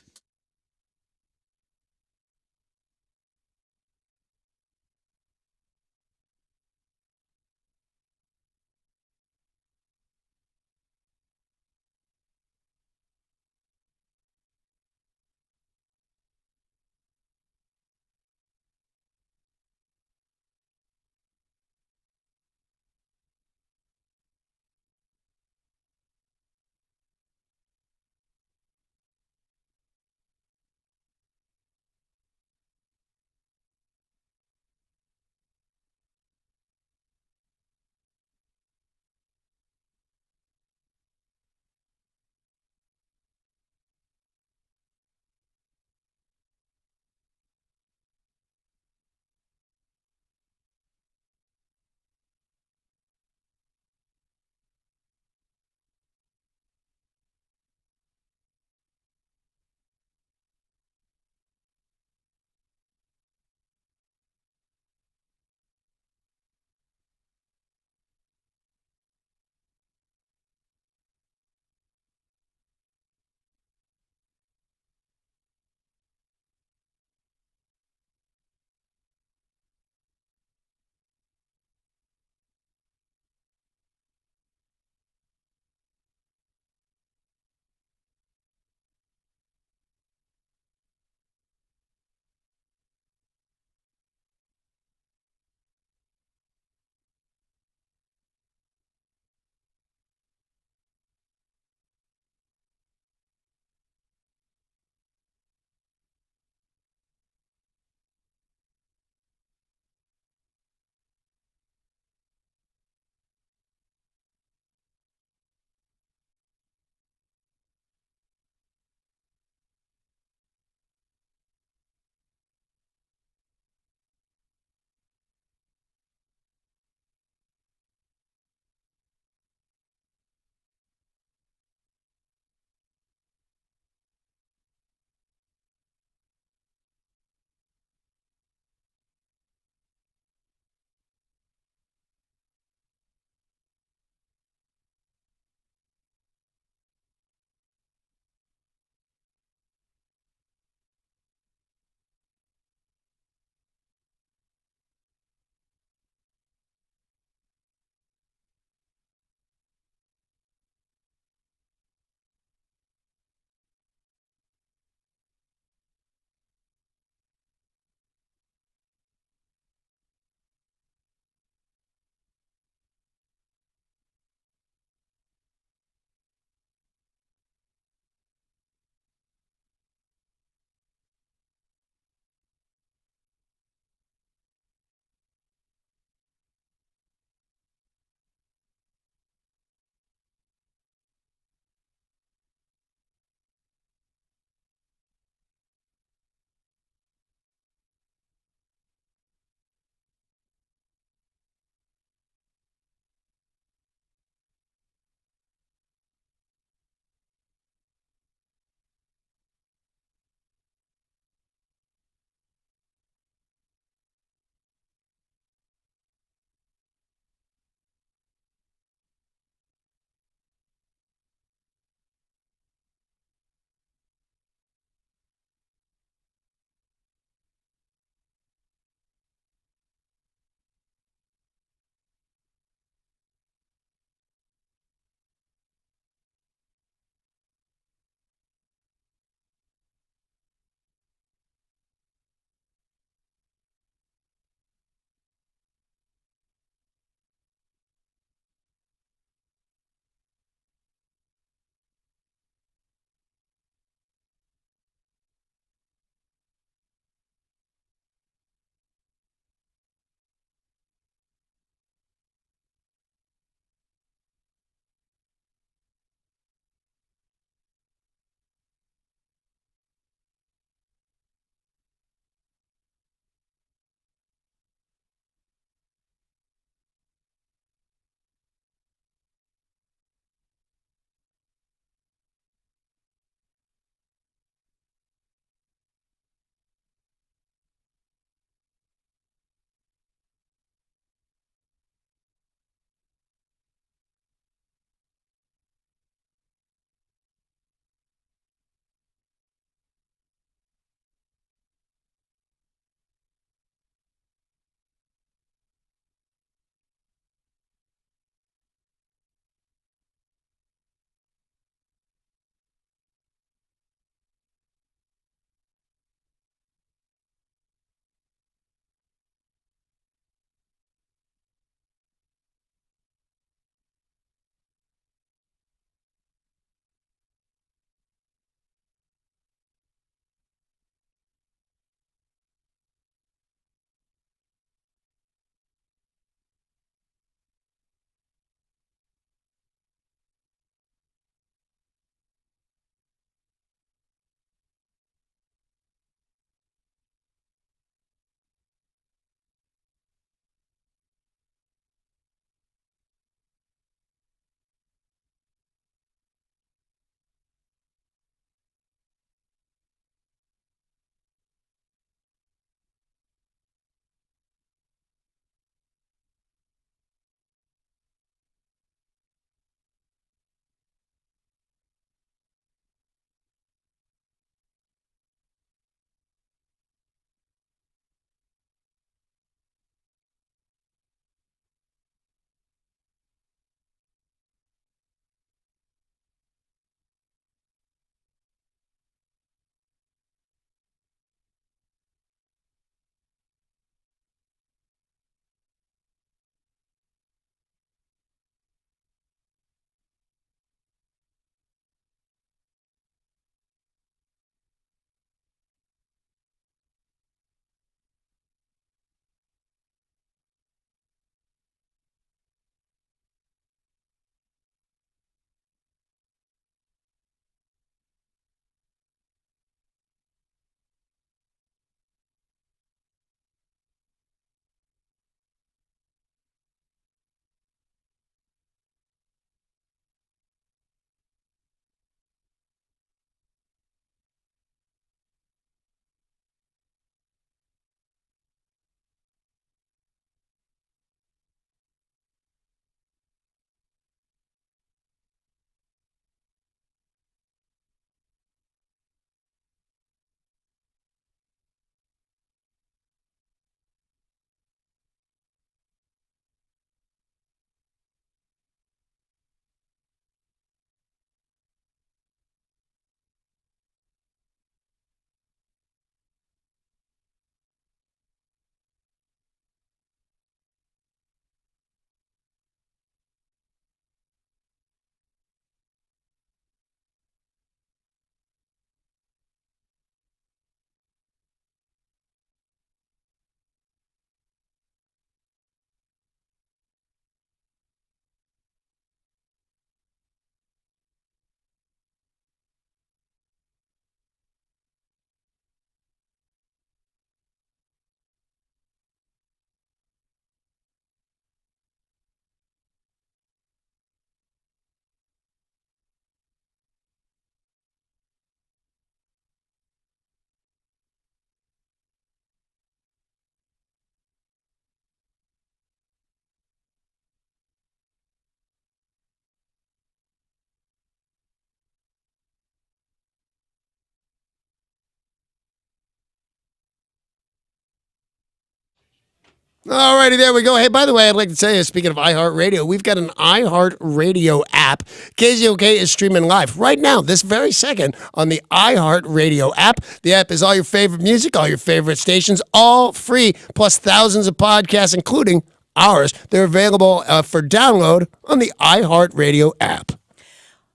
All righty, there we go. Hey, by the way, I'd like to tell you, speaking of iHeartRadio, we've got an iHeartRadio app. KZOK is streaming live right now, this very second, on the iHeartRadio app. The app is all your favorite music, all your favorite stations, all free, plus thousands of podcasts, including ours. They're available for download on the iHeartRadio app.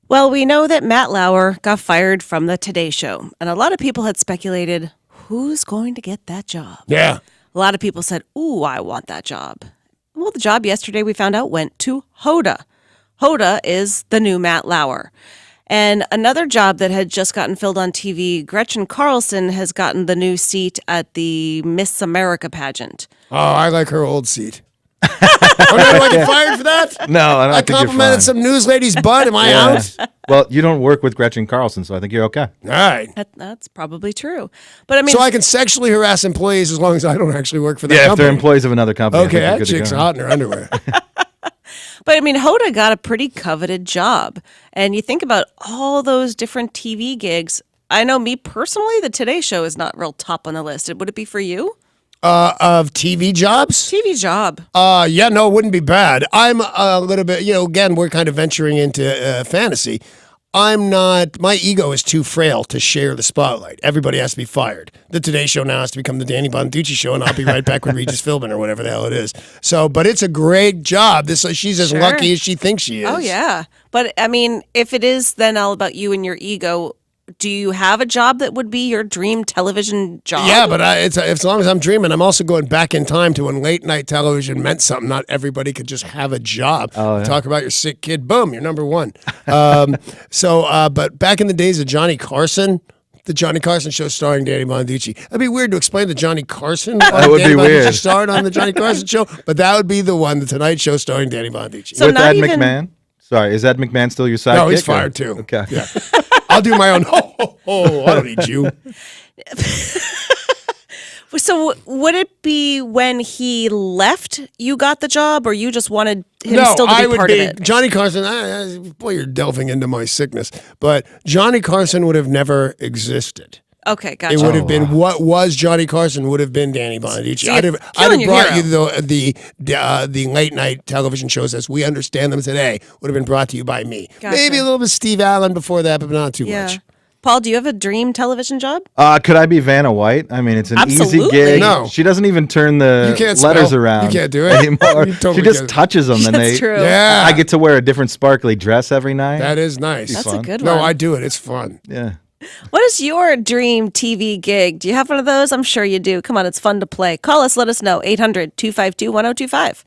Well, we know that Matt Lauer got fired from the Today Show, and a lot of people had speculated who's going to get that job. Yeah. A lot of people said, ooh, I want that job. Well, the job yesterday we found out went to Hoda. Hoda is the new Matt Lauer. And another job that had just gotten filled on TV, Gretchen Carlson has gotten the new seat at the Miss America pageant. Oh, I like her old seat. Oh, no, do I get fired for that? No, I don't I think you're complimented fine. some news lady's butt. Am I out? Well, you don't work with Gretchen Carlson, so I think you're okay. All right. That's probably true. But I mean, So I can sexually harass employees as long as I don't actually work for that Yeah, if company. they're employees of another company. I Okay, think you're that good to chick's go. hot in her underwear. But I mean, Hoda got a pretty coveted job. And you think about all those different TV gigs. I know me personally, the Today Show is not real top on the list. Would it be for you? Of TV jobs? TV job. Yeah, no, it wouldn't be bad. I'm a little bit, again, we're kind of venturing into fantasy. I'm not, my ego is too frail to share the spotlight. Everybody has to be fired. The Today Show now has to become the Danny Bonaducci Show, and I'll be right back with Regis Philbin or whatever the hell it is. So, but it's a great job. She's as Sure. lucky as she thinks she is. Oh, yeah. But I mean, if it is then all about you and your ego, do you have a job that would be your dream television job? Yeah, but it's as long as I'm dreaming, I'm also going back in time to when late night television meant something. Not everybody could just have a job. Oh, yeah. Talk about your sick kid. Boom, you're number one. But back in the days of Johnny Carson, the Johnny Carson Show starring Danny Bonaducci. That'd be weird to explain the Johnny Carson. That would Danny be Bonaducci weird. starred on the Johnny Carson Show, but that would be the one, the Tonight Show starring Danny Bonaducci. So With not Ed even- McMahon? Sorry, is Ed McMahon still your sidekick? No, he's or- fired too. Okay. Yeah. I'll do my own. I don't need you. So would it be when he left you got the job, or you just wanted him No, still to be I would part be of it? Johnny Carson. Boy, you're delving into my sickness. But Johnny Carson would have never existed. Okay, gotcha. It would have been what was Johnny Carson would have been Danny Bonaducci. So I'd you're have killing your brought hero. you the late night television shows as we understand them today would have been brought to you by me. Gotcha. Maybe a little bit Steve Allen before that, but not too Yeah. much. Paul, do you have a dream television job? Could I be Vanna White? I mean, it's an easy Absolutely. gig. No. She doesn't even turn the You can't letters spell. around. You can't do it. anymore. You totally she just can't. touches them, and That's true. Yeah, I get to wear a different sparkly dress every night. that is nice. That's fun. a good No, one. I do it. It's fun. Yeah. What is your dream TV gig? Do you have one of those? I'm sure you do. Come on, it's fun to play. Call us, let us know. 800-252-1025.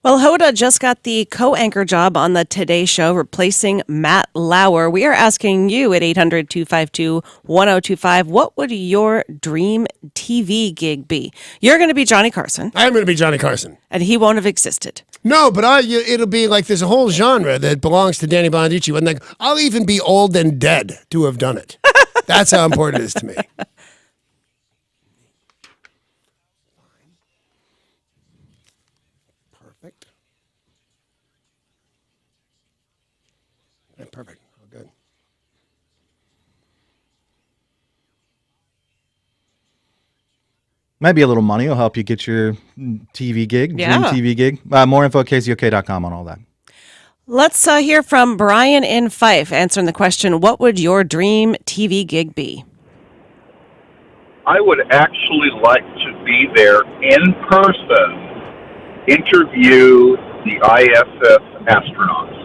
Well, Hoda just got the co-anchor job on the Today Show, replacing Matt Lauer. We are asking you at 800-252-1025, what would your dream TV gig be? You're going to be Johnny Carson. I'm going to be Johnny Carson. And he won't have existed. No, but it'll be like there's a whole genre that belongs to Danny Bonaducci. And like, I'll even be old and dead to have done it. That's how important it is to me. Perfect. Yeah, perfect. Oh, good. Might be a little money. Will help you get your TV gig, Yeah. dream TV gig. More info at KZOK.com on all that. Let's hear from Brian in Fife answering the question, what would your dream TV gig be? I would actually like to be there in person, interview the ISS astronauts.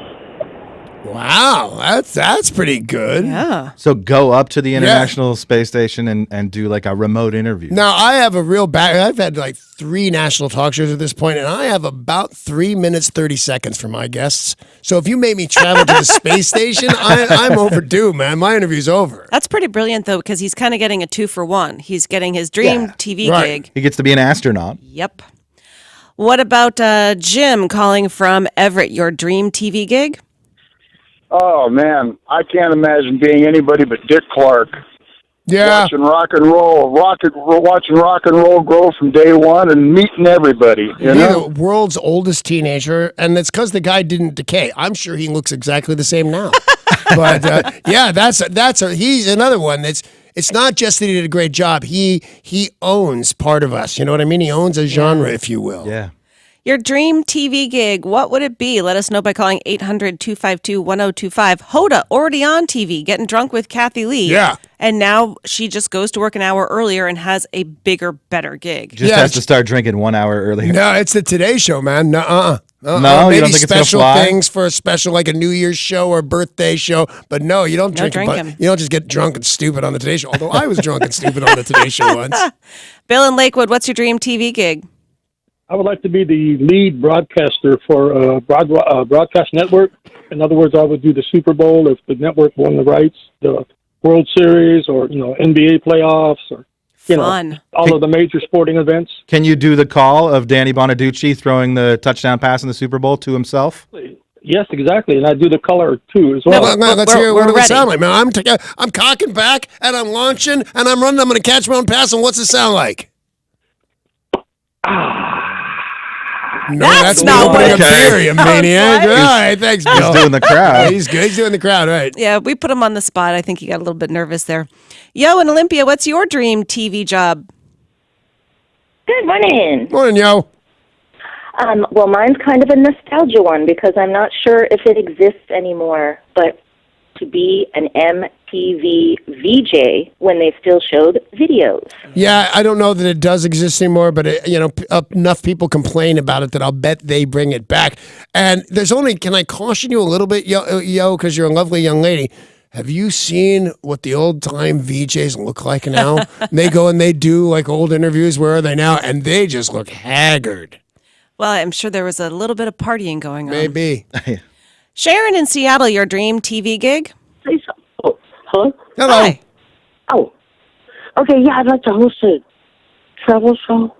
Wow, that's pretty good. Yeah. So go up to the International Space Station and do like a remote interview. Now, I have a real I've had like 3 national talk shows at this point, and I have about 3 minutes, 30 seconds for my guests. So if you made me travel to the space station, I'm overdue, man. My interview's over. That's pretty brilliant, though, because he's kind of getting a 2-for-1. He's getting his dream TV gig. He gets to be an astronaut. Yep. What about Jim calling from Everett, your dream TV gig? Oh, man, I can't imagine being anybody but Dick Clark. Yeah. Watching rock and roll grow from day one and meeting everybody. You He's know? the world's oldest teenager, and it's because the guy didn't decay. I'm sure he looks exactly the same now. But yeah, he's another one that's. It's not just that he did a great job. He owns part of us. You know what I mean? He owns a genre, if you will. Yeah. Your dream TV gig, what would it be? Let us know by calling 800-252-1025. Hoda, already on TV, getting drunk with Kathy Lee. Yeah. And now she just goes to work an hour earlier and has a bigger, better gig. Just has to start drinking 1 hour earlier. No, it's the Today Show, man. No, maybe you don't think it's gonna special fly? things for a special, like a New Year's show or birthday show. But no, you don't drink. You don't just get drunk and stupid on the Today Show. Although I was drunk and stupid on the Today Show once. Bill in Lakewood, what's your dream TV gig? I would like to be the lead broadcaster for a broadcast network. In other words, I would do the Super Bowl if the network won the rights, the World Series, or NBA playoffs, or all of the major sporting events. Can you do the call of Danny Bonaducci throwing the touchdown pass in the Super Bowl to himself? Yes, exactly, and I do the color too as well. No, let's hear what it sound like, man. I'm cocking back and I'm launching and I'm running. I'm going to catch my own pass. And what's it sound like? No, that's not what a beer, you maniac. All right, thanks, Bill. He's doing the crowd. He's good. He's doing the crowd, right? Yeah, we put him on the spot. I think he got a little bit nervous there. Yo, in Olympia, what's your dream TV job? Good morning. Morning, yo. Well, mine's kind of a nostalgia one because I'm not sure if it exists anymore, but to be an MTV VJ when they still showed videos. Yeah, I don't know that it does exist anymore, but enough people complain about it that I'll bet they bring it back. And can I caution you a little bit, yo, because you're a lovely young lady. Have you seen what the old-time VJs look like now? They go and they do like old interviews. Where are they now? And they just look haggard. Well, I'm sure there was a little bit of partying going on. Maybe. Sharon in Seattle, your dream TV gig? Hello? Hello. Hi. Oh. Okay, yeah, I'd like to host a travel show.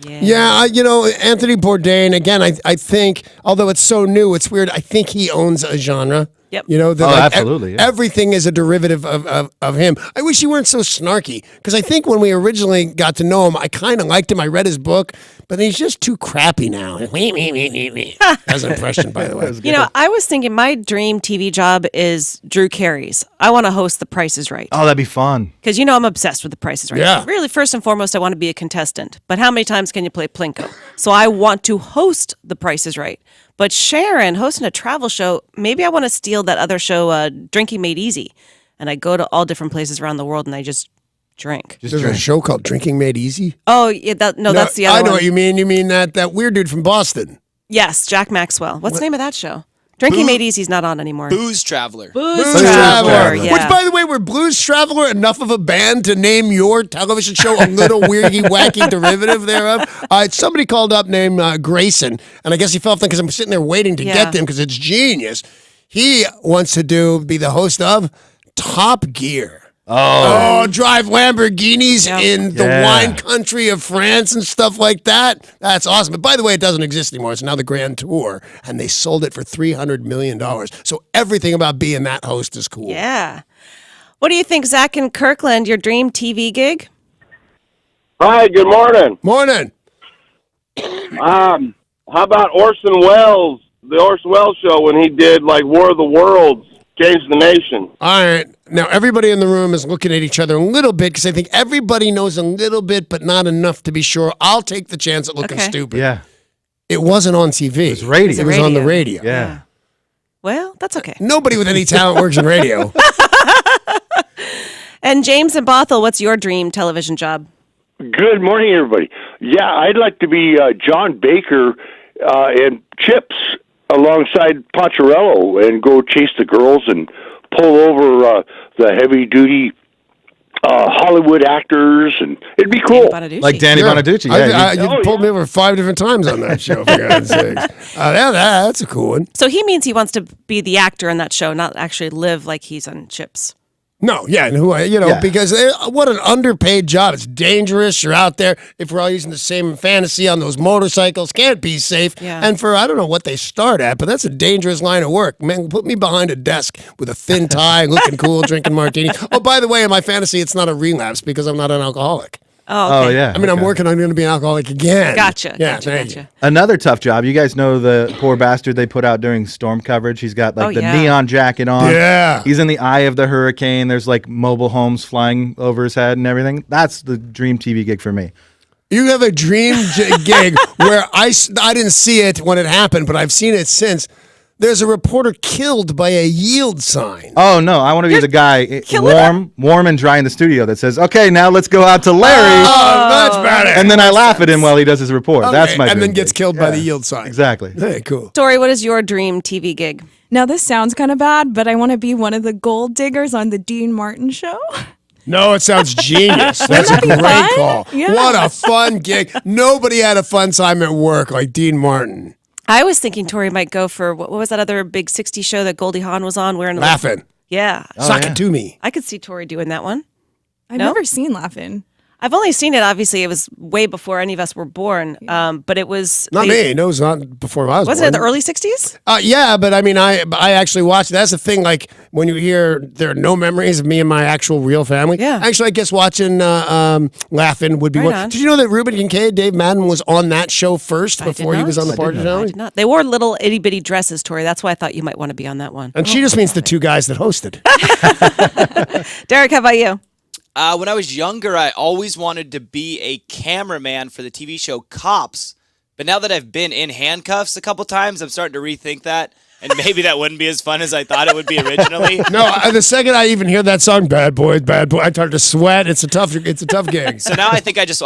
Yeah, Anthony Bourdain, again, I think, although it's so new, it's weird, I think he owns a genre. Yep. Absolutely. Yeah. Everything is a derivative of him. I wish he weren't so snarky, because I think when we originally got to know him, I kind of liked him. I read his book, but he's just too crappy now. That's an impression, by the way. I was thinking my dream TV job is Drew Carey's. I want to host The Price is Right. Oh, that'd be fun. Because I'm obsessed with The Price is Right. Yeah. Really, first and foremost, I want to be a contestant. But how many times can you play Plinko? So I want to host The Price is Right. But Sharon, hosting a travel show, maybe I want to steal that other show, Drinking Made Easy. And I go to all different places around the world and I just drink. There's a show called Drinking Made Easy? Oh, yeah, that's the other one. I know what you mean. You mean that weird dude from Boston. Yes, Jack Maxwell. What's the name of that show? Drinking Made Easy's not on anymore. Booze Traveler. Booze Traveler. Traveler. Yeah. Which, by the way, were Blues Traveler enough of a band to name your television show a little weirdy, wacky derivative thereof? Somebody called up named Grayson, and I guess he felt because I'm sitting there waiting to get them because it's genius. He wants to be the host of Top Gear. Oh, drive Lamborghinis in the wine country of France and stuff like that. That's awesome. But by the way, it doesn't exist anymore. It's now the Grand Tour, and they sold it for $300 million. So everything about being that host is cool. Yeah. What do you think, Zach and Kirkland, your dream TV gig? Hi, good morning. Morning. How about Orson Welles, the Orson Welles show when he did like War of the Worlds, Change the Nation? All right. Now, everybody in the room is looking at each other a little bit because I think everybody knows a little bit, but not enough to be sure. I'll take the chance at looking stupid. Yeah. It wasn't on TV. It was radio. It was on the radio. Yeah. Well, that's okay. Nobody with any talent works in radio. And James and Bothell, what's your dream television job? Good morning, everybody. Yeah, I'd like to be John Baker and Chips alongside Poncherello and go chase the girls and pull over the heavy-duty Hollywood actors, and it'd be cool. Like Danny Bonaducci. Yeah, you pulled me over 5 different times on that show, for God's sakes. That's a cool one. So he means he wants to be the actor in that show, not actually live like he's on Chips. No, yeah, and because what an underpaid job. It's dangerous. You're out there. If we're all using the same fantasy on those motorcycles, can't be safe. Yeah. And for, I don't know what they start at, but that's a dangerous line of work. Man, put me behind a desk with a thin tie, looking cool, drinking martini. Oh, by the way, in my fantasy, it's not a relapse because I'm not an alcoholic. Oh, okay. yeah. I mean, I'm working on going to be an alcoholic again. Gotcha. Yeah, Gotcha. Another tough job. You guys know the poor bastard they put out during storm coverage? He's got like the neon jacket on. Yeah. He's in the eye of the hurricane. There's like mobile homes flying over his head and everything. That's the dream TV gig for me. You have a dream gig where I didn't see it when it happened, but I've seen it since. There's a reporter killed by a yield sign. Oh, no. I want to be the guy warm and dry in the studio that says, okay, now let's go out to Larry. Oh, that's bad. And then I laugh at him while he does his report. Okay, That's my and then dream gets gig. killed by the yield sign. Exactly. Hey, cool. Tori, what is your dream TV gig? Now, this sounds kind of bad, but I want to be one of the gold diggers on the Dean Martin show. No, it sounds genius. That's a great call. Yeah. What a fun gig. Nobody had a fun time at work like Dean Martin. I was thinking Tori might go for, what was that other big 60s show that Goldie Hawn was on? Wearing Laughing. Yeah. Sock it to me. I could see Tori doing that one. I've never seen Laugh-In. I've only seen it, obviously. It was way before any of us were born, but it was... Not me. No, it was not before I was Wasn't born. it in the early 60s? Yeah, but I mean, I actually watched. That's the thing. Like when you hear there are no memories of me and my actual real family. Yeah. Actually, I guess watching Laughing would be Right one. on. Did you know that Ruben Kincaid, Dave Madden, was on that show first before he was on the Porter I Challenge? did not. They wore little itty bitty dresses, Tori. That's why I thought you might want to be on that one. And she just means the two guys that hosted. Derek, how about you? When I was younger, I always wanted to be a cameraman for the TV show Cops. But now that I've been in handcuffs a couple times, I'm starting to rethink that. And maybe that wouldn't be as fun as I thought it would be originally. No, the second I even hear that song, "Bad Boys, Bad Boy," I start to sweat. It's a tough gig. So now I think I just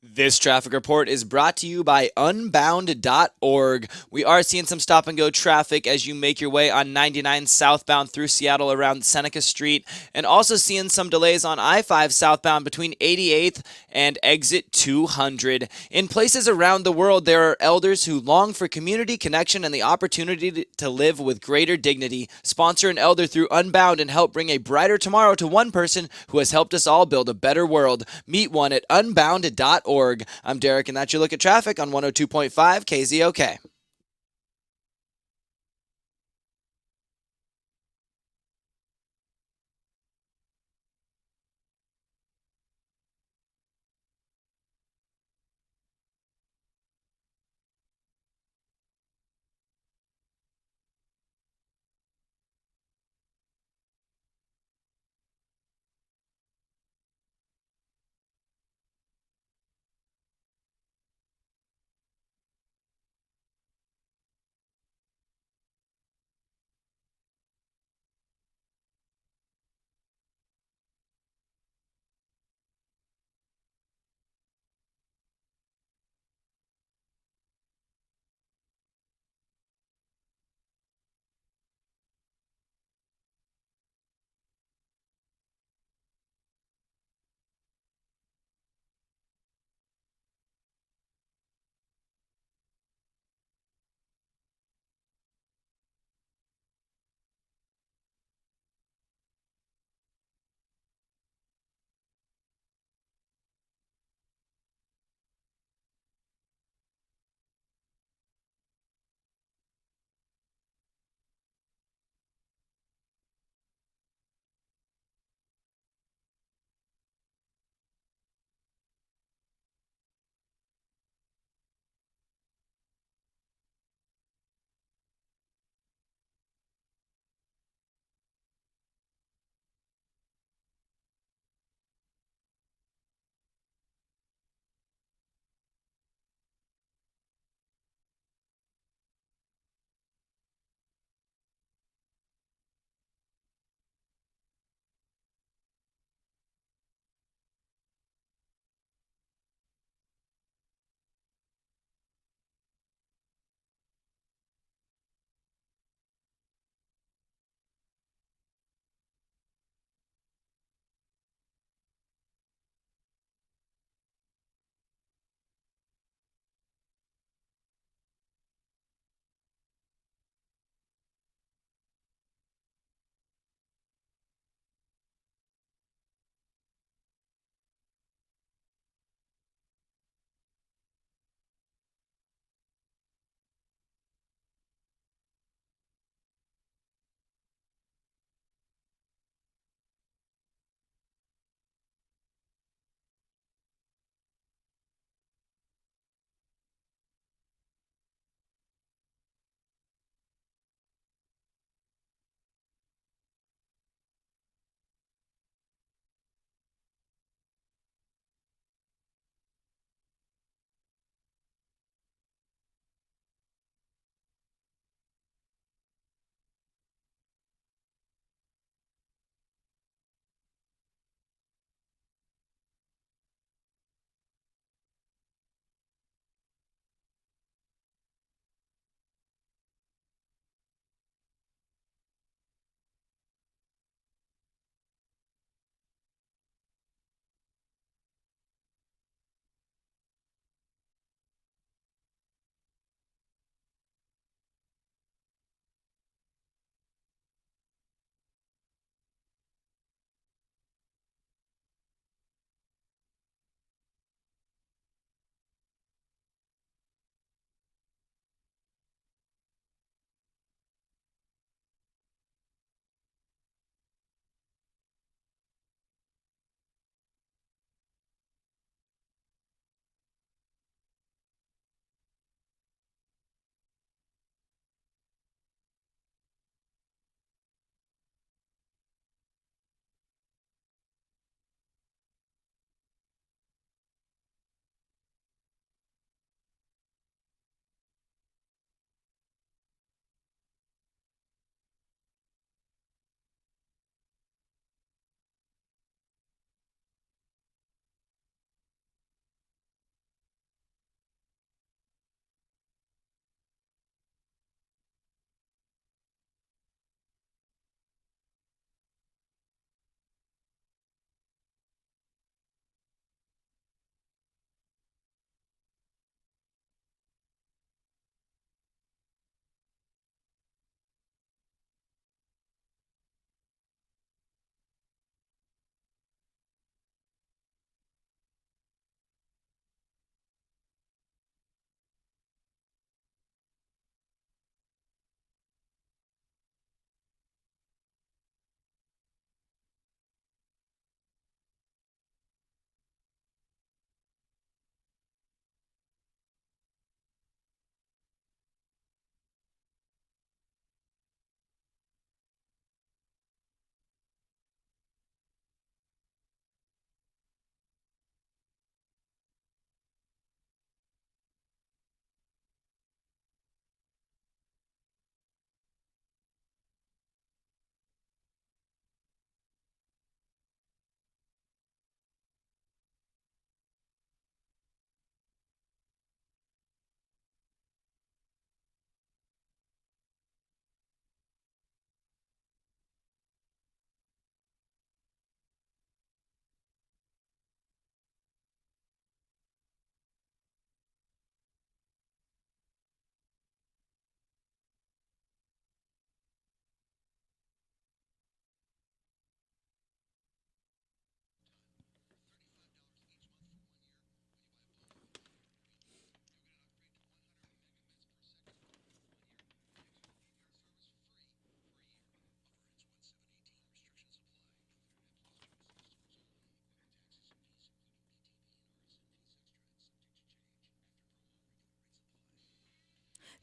This traffic report is brought to you by unbound.org. We are seeing some stop and go traffic as you make your way on 99 southbound through Seattle around Seneca Street, and also seeing some delays on I-5 southbound between 88th and exit 200. In places around the world, there are elders who long for community connection and the opportunity to live with greater dignity. Sponsor an elder through Unbound and help bring a brighter tomorrow to one person who has helped us all build a better world. Meet one at unbound.org. I'm Derek, and that's your look at traffic on 102.5 KZOK.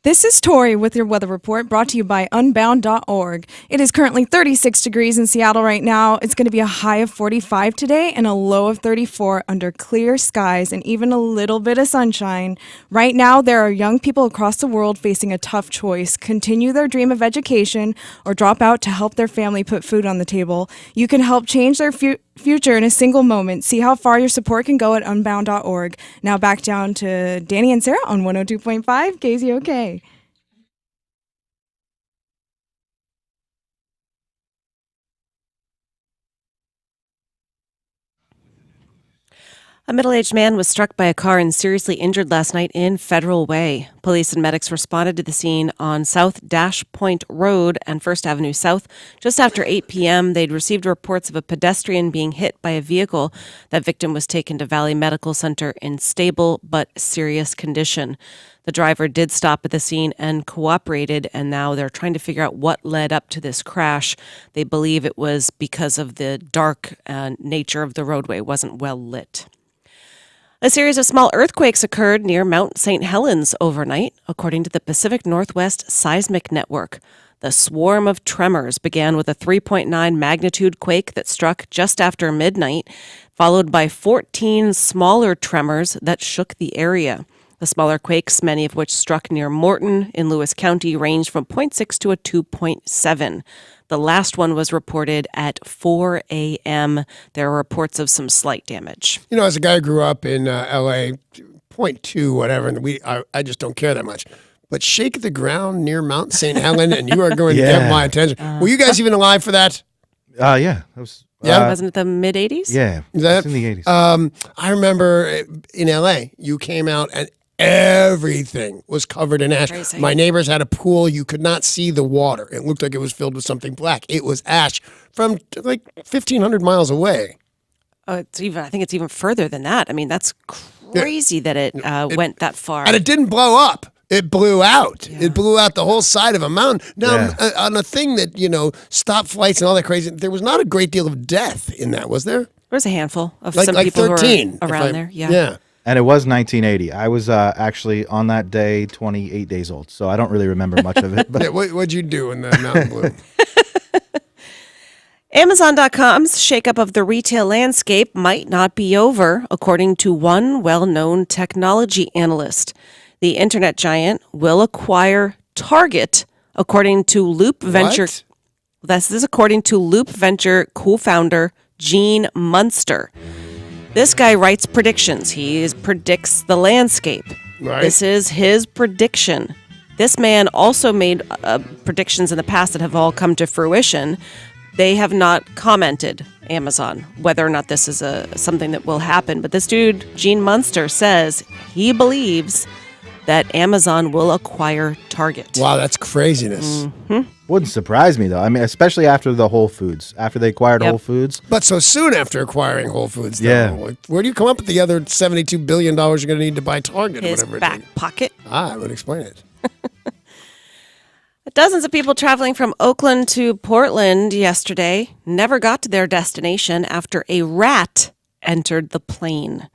This is Tori with your weather report brought to you by Unbound.org. It is currently 36 degrees in Seattle right now. It's going to be a high of 45 today and a low of 34 under clear skies and even a little bit of sunshine. Right now, there are young people across the world facing a tough choice: continue their dream of education or drop out to help their family put food on the table. You can help change their future in a single moment. See how far your support can go at Unbound.org. Now back down to Danny and Sarah on 102.5 KZOK. A middle-aged man was struck by a car and seriously injured last night in Federal Way. Police and medics responded to the scene on South Dash Point Road and First Avenue South. Just after 8 p.m., they'd received reports of a pedestrian being hit by a vehicle. That victim was taken to Valley Medical Center in stable but serious condition. The driver did stop at the scene and cooperated, and now they're trying to figure out what led up to this crash. They believe it was because of the dark nature of the roadway. It wasn't well lit. A series of small earthquakes occurred near Mount St. Helens overnight, according to the Pacific Northwest Seismic Network. The swarm of tremors began with a 3.9 magnitude quake that struck just after midnight, followed by 14 smaller tremors that shook the area. The smaller quakes, many of which struck near Morton in Lewis County, ranged from 0.6 to a 2.7. The last one was reported at 4 a.m. There were reports of some slight damage. You know, as a guy who grew up in L.A., 0.2, whatever, and I just don't care that much. But shake the ground near Mount St. Helen, and you are going to get my attention. Were you guys even alive for that? Yeah. That was, Wasn't it the mid-'80s? Yeah. Is that it was in the 80s. I remember in L.A., you came out and everything was covered in ash. Crazy. My neighbors had a pool. You could not see the water. It looked like it was filled with something black. It was ash from like 1,500 miles away. I think it's even further than that. I mean, that's crazy that it went that far. And it didn't blow up. It blew out. Yeah. It blew out the whole side of a mountain. Now, on a thing that, stopped flights and all that crazy, there was not a great deal of death in that, was there? There was a handful of like some people 13, who were around there. Yeah. Yeah. And it was 1980. I was actually on that day 28 days old, so I don't really remember much of it. But yeah, what'd you do in the mountain blew? Amazon.com's shakeup of the retail landscape might not be over, according to one well-known technology analyst. The internet giant will acquire Target, according to Loop Venture. What? This is according to Loop Venture co-founder Gene Munster. This guy writes predictions. He predicts the landscape. Right. This is his prediction. This man also made predictions in the past that have all come to fruition. They have not commented, Amazon, whether or not this is something that will happen. But this dude, Gene Munster, says he believes that Amazon will acquire Target. Wow, that's craziness. Mm-hmm. Wouldn't surprise me, though. I mean, especially after the Whole Foods, after they acquired Whole Foods. But so soon after acquiring Whole Foods, though. Yeah. Like, where do you come up with the other $72 billion you're going to need to buy Target His or whatever? back pocket. I would explain it. Dozens of people traveling from Oakland to Portland yesterday never got to their destination after a rat entered the plane.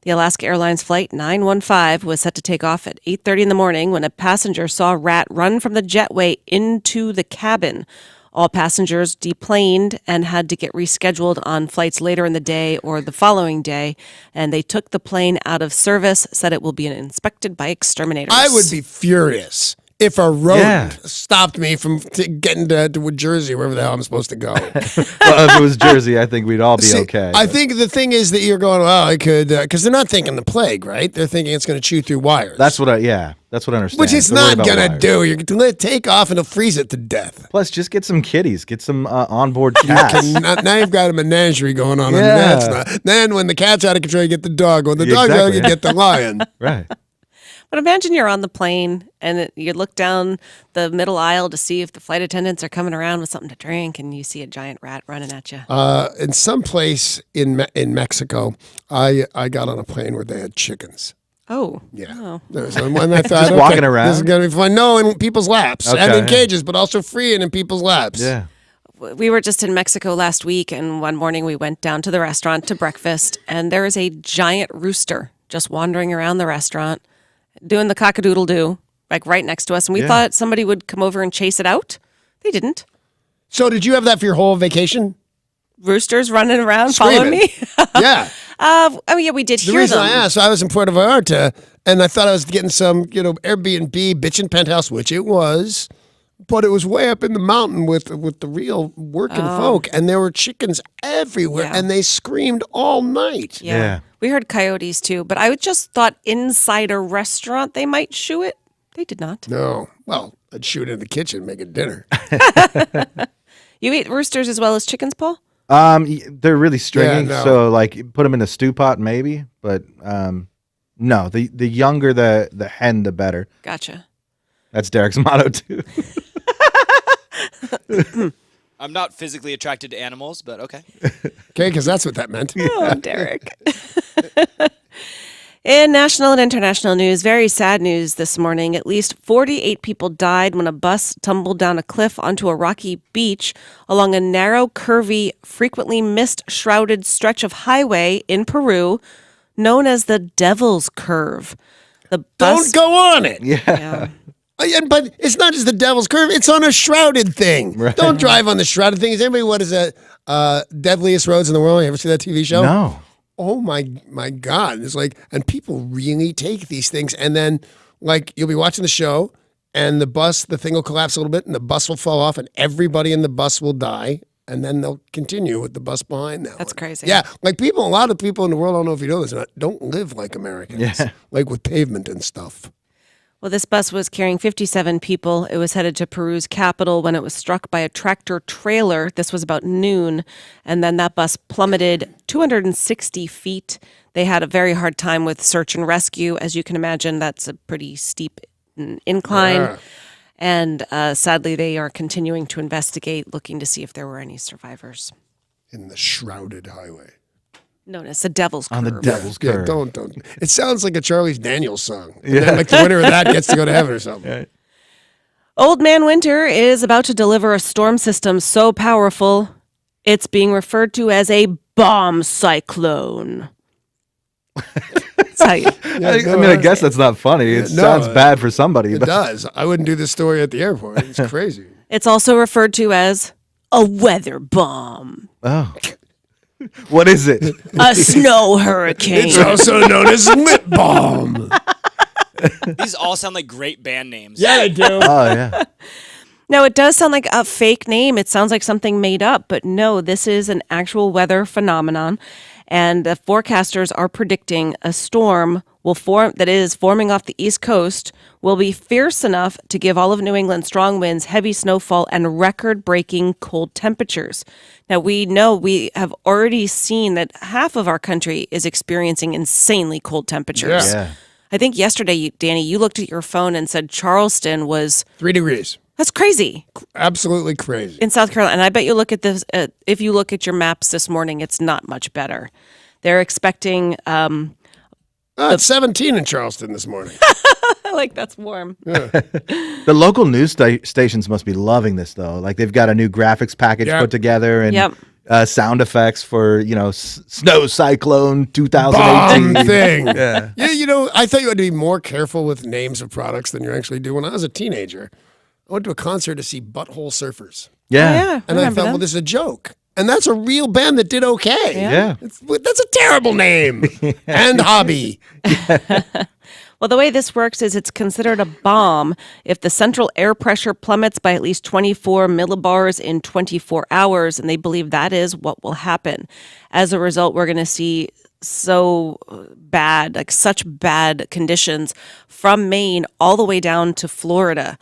The Alaska Airlines Flight 915 was set to take off at 8:30 in the morning when a passenger saw a rat run from the jetway into the cabin. All passengers deplaned and had to get rescheduled on flights later in the day or the following day, and they took the plane out of service, said it will be inspected by exterminators. I would be furious if a rodent stopped me from getting to Jersey, wherever the hell I'm supposed to go. Well, if it was Jersey, I think we'd all be okay. I think the thing is that you're going, well, I could, because they're not thinking the plague, right? They're thinking it's going to chew through wires. That's what I understand. Which it's They're worried not about going to wires. do. You're going to let it take off and it'll freeze it to death. Plus, just get some kitties. Get some onboard cats. Now you've got a menagerie going on. Yeah. And that's not, then when the cat's out of control, you get the dog. When the dog's out, you get the lion. Right. But imagine you're on the plane and you look down the middle aisle to see if the flight attendants are coming around with something to drink, and you see a giant rat running at you. In some place in Mexico, I got on a plane where they had chickens. Oh. Yeah. Oh. When I thought, Just walking around? This is going to be fun. No, in people's laps. Okay, and in yeah. cages, but also free and in people's laps. Yeah. We were just in Mexico last week, and one morning we went down to the restaurant to breakfast, and there is a giant rooster just wandering around the restaurant, doing the cock-a-doodle-doo, like right next to us, and we Yeah. thought somebody would come over and chase it out. They didn't. So did you have that for your whole vacation? Roosters running around following me. Yeah. Yeah, we did The hear reason them. I asked, I was in Puerto Vallarta, and I thought I was getting some, Airbnb bitchin' penthouse, which it was, but it was way up in the mountain with the real working folk, and there were chickens everywhere, and they screamed all night. Yeah. We heard coyotes too, but I just thought inside a restaurant they might shoo it. They did not. No. Well, I'd shoot in the kitchen, make it dinner. You eat roosters as well as chickens, Paul? They're really stringy, Yeah, no. so like put them in a stew pot maybe, but no, the younger the hen, the better. Gotcha. That's Derek's motto too. I'm not physically attracted to animals, but okay. Okay, because that's what that meant. Oh, Derek. In national and international news, very sad news this morning. At least 48 people died when a bus tumbled down a cliff onto a rocky beach along a narrow, curvy, frequently mist-shrouded stretch of highway in Peru known as the Devil's Curve. The bus, Don't go on it. Yeah. But it's not just the Devil's Curve; it's on a shrouded thing. Right. Don't drive on the shrouded thing. Is anybody what is that? Deadliest roads in the world? You ever see that TV show? No. Oh my God! It's like, and people really take these things, and then like you'll be watching the show, and the thing will collapse a little bit, and the bus will fall off, and everybody in the bus will die, and then they'll continue with the bus behind them. That's crazy. Yeah, like a lot of people in the world, I don't know if you know this or not, don't live like Americans. Yeah. Like with pavement and stuff. Well, this bus was carrying 57 people. It was headed to Peru's capital when it was struck by a tractor trailer. This was about noon. And then that bus plummeted 260 feet. They had a very hard time with search and rescue. As you can imagine, that's a pretty steep incline. Yeah. And sadly, they are continuing to investigate, looking to see if there were any survivors. In the shrouded highway. Known as the Devil's Curve. On the Devil's Yeah, Curve. don't. It sounds like a Charlie's Daniels song. And Yeah. then, like the winner of that gets to go to heaven or something. Right. Old Man Winter is about to deliver a storm system so powerful, it's being referred to as a bomb cyclone. That's how you- I guess that's not funny. It No, sounds bad for somebody. It but does. I wouldn't do this story at the airport. It's crazy. It's also referred to as a weather bomb, Oh. What is it? a snow hurricane. It's also known as lip balm. These all sound like great band names. Yeah, I do. Oh, yeah. No, it does sound like a fake name. It sounds like something made up, but no, this is an actual weather phenomenon. And the forecasters are predicting a storm that is forming off the East Coast will be fierce enough to give all of New England strong winds, heavy snowfall, and record-breaking cold temperatures. Now, we know we have already seen that half of our country is experiencing insanely cold temperatures. Yeah. I think yesterday, Danny, you looked at your phone and said Charleston was 3 degrees. That's crazy. Absolutely crazy. In South Carolina. And I bet you look at this, if you look at your maps this morning, it's not much better. They're expecting, It's 17 in Charleston this morning. like that's warm. The local news stations must be loving this, though. Like they've got a new graphics package Yep. put together and Yep. sound effects for, snow cyclone Bomb 2018. thing. Yeah. Yeah, I thought you had to be more careful with names of products than you actually do. When I was a teenager, I went to a concert to see Butthole Surfers. Yeah. Oh, yeah. And I remember thought, them. well, this is a joke. And that's a real band that did okay. Yeah. That's a terrible name and hobby. Well, the way this works is it's considered a bomb if the central air pressure plummets by at least 24 millibars in 24 hours, and they believe that is what will happen. As a result, we're going to see so bad, like such bad conditions from Maine all the way down to Florida.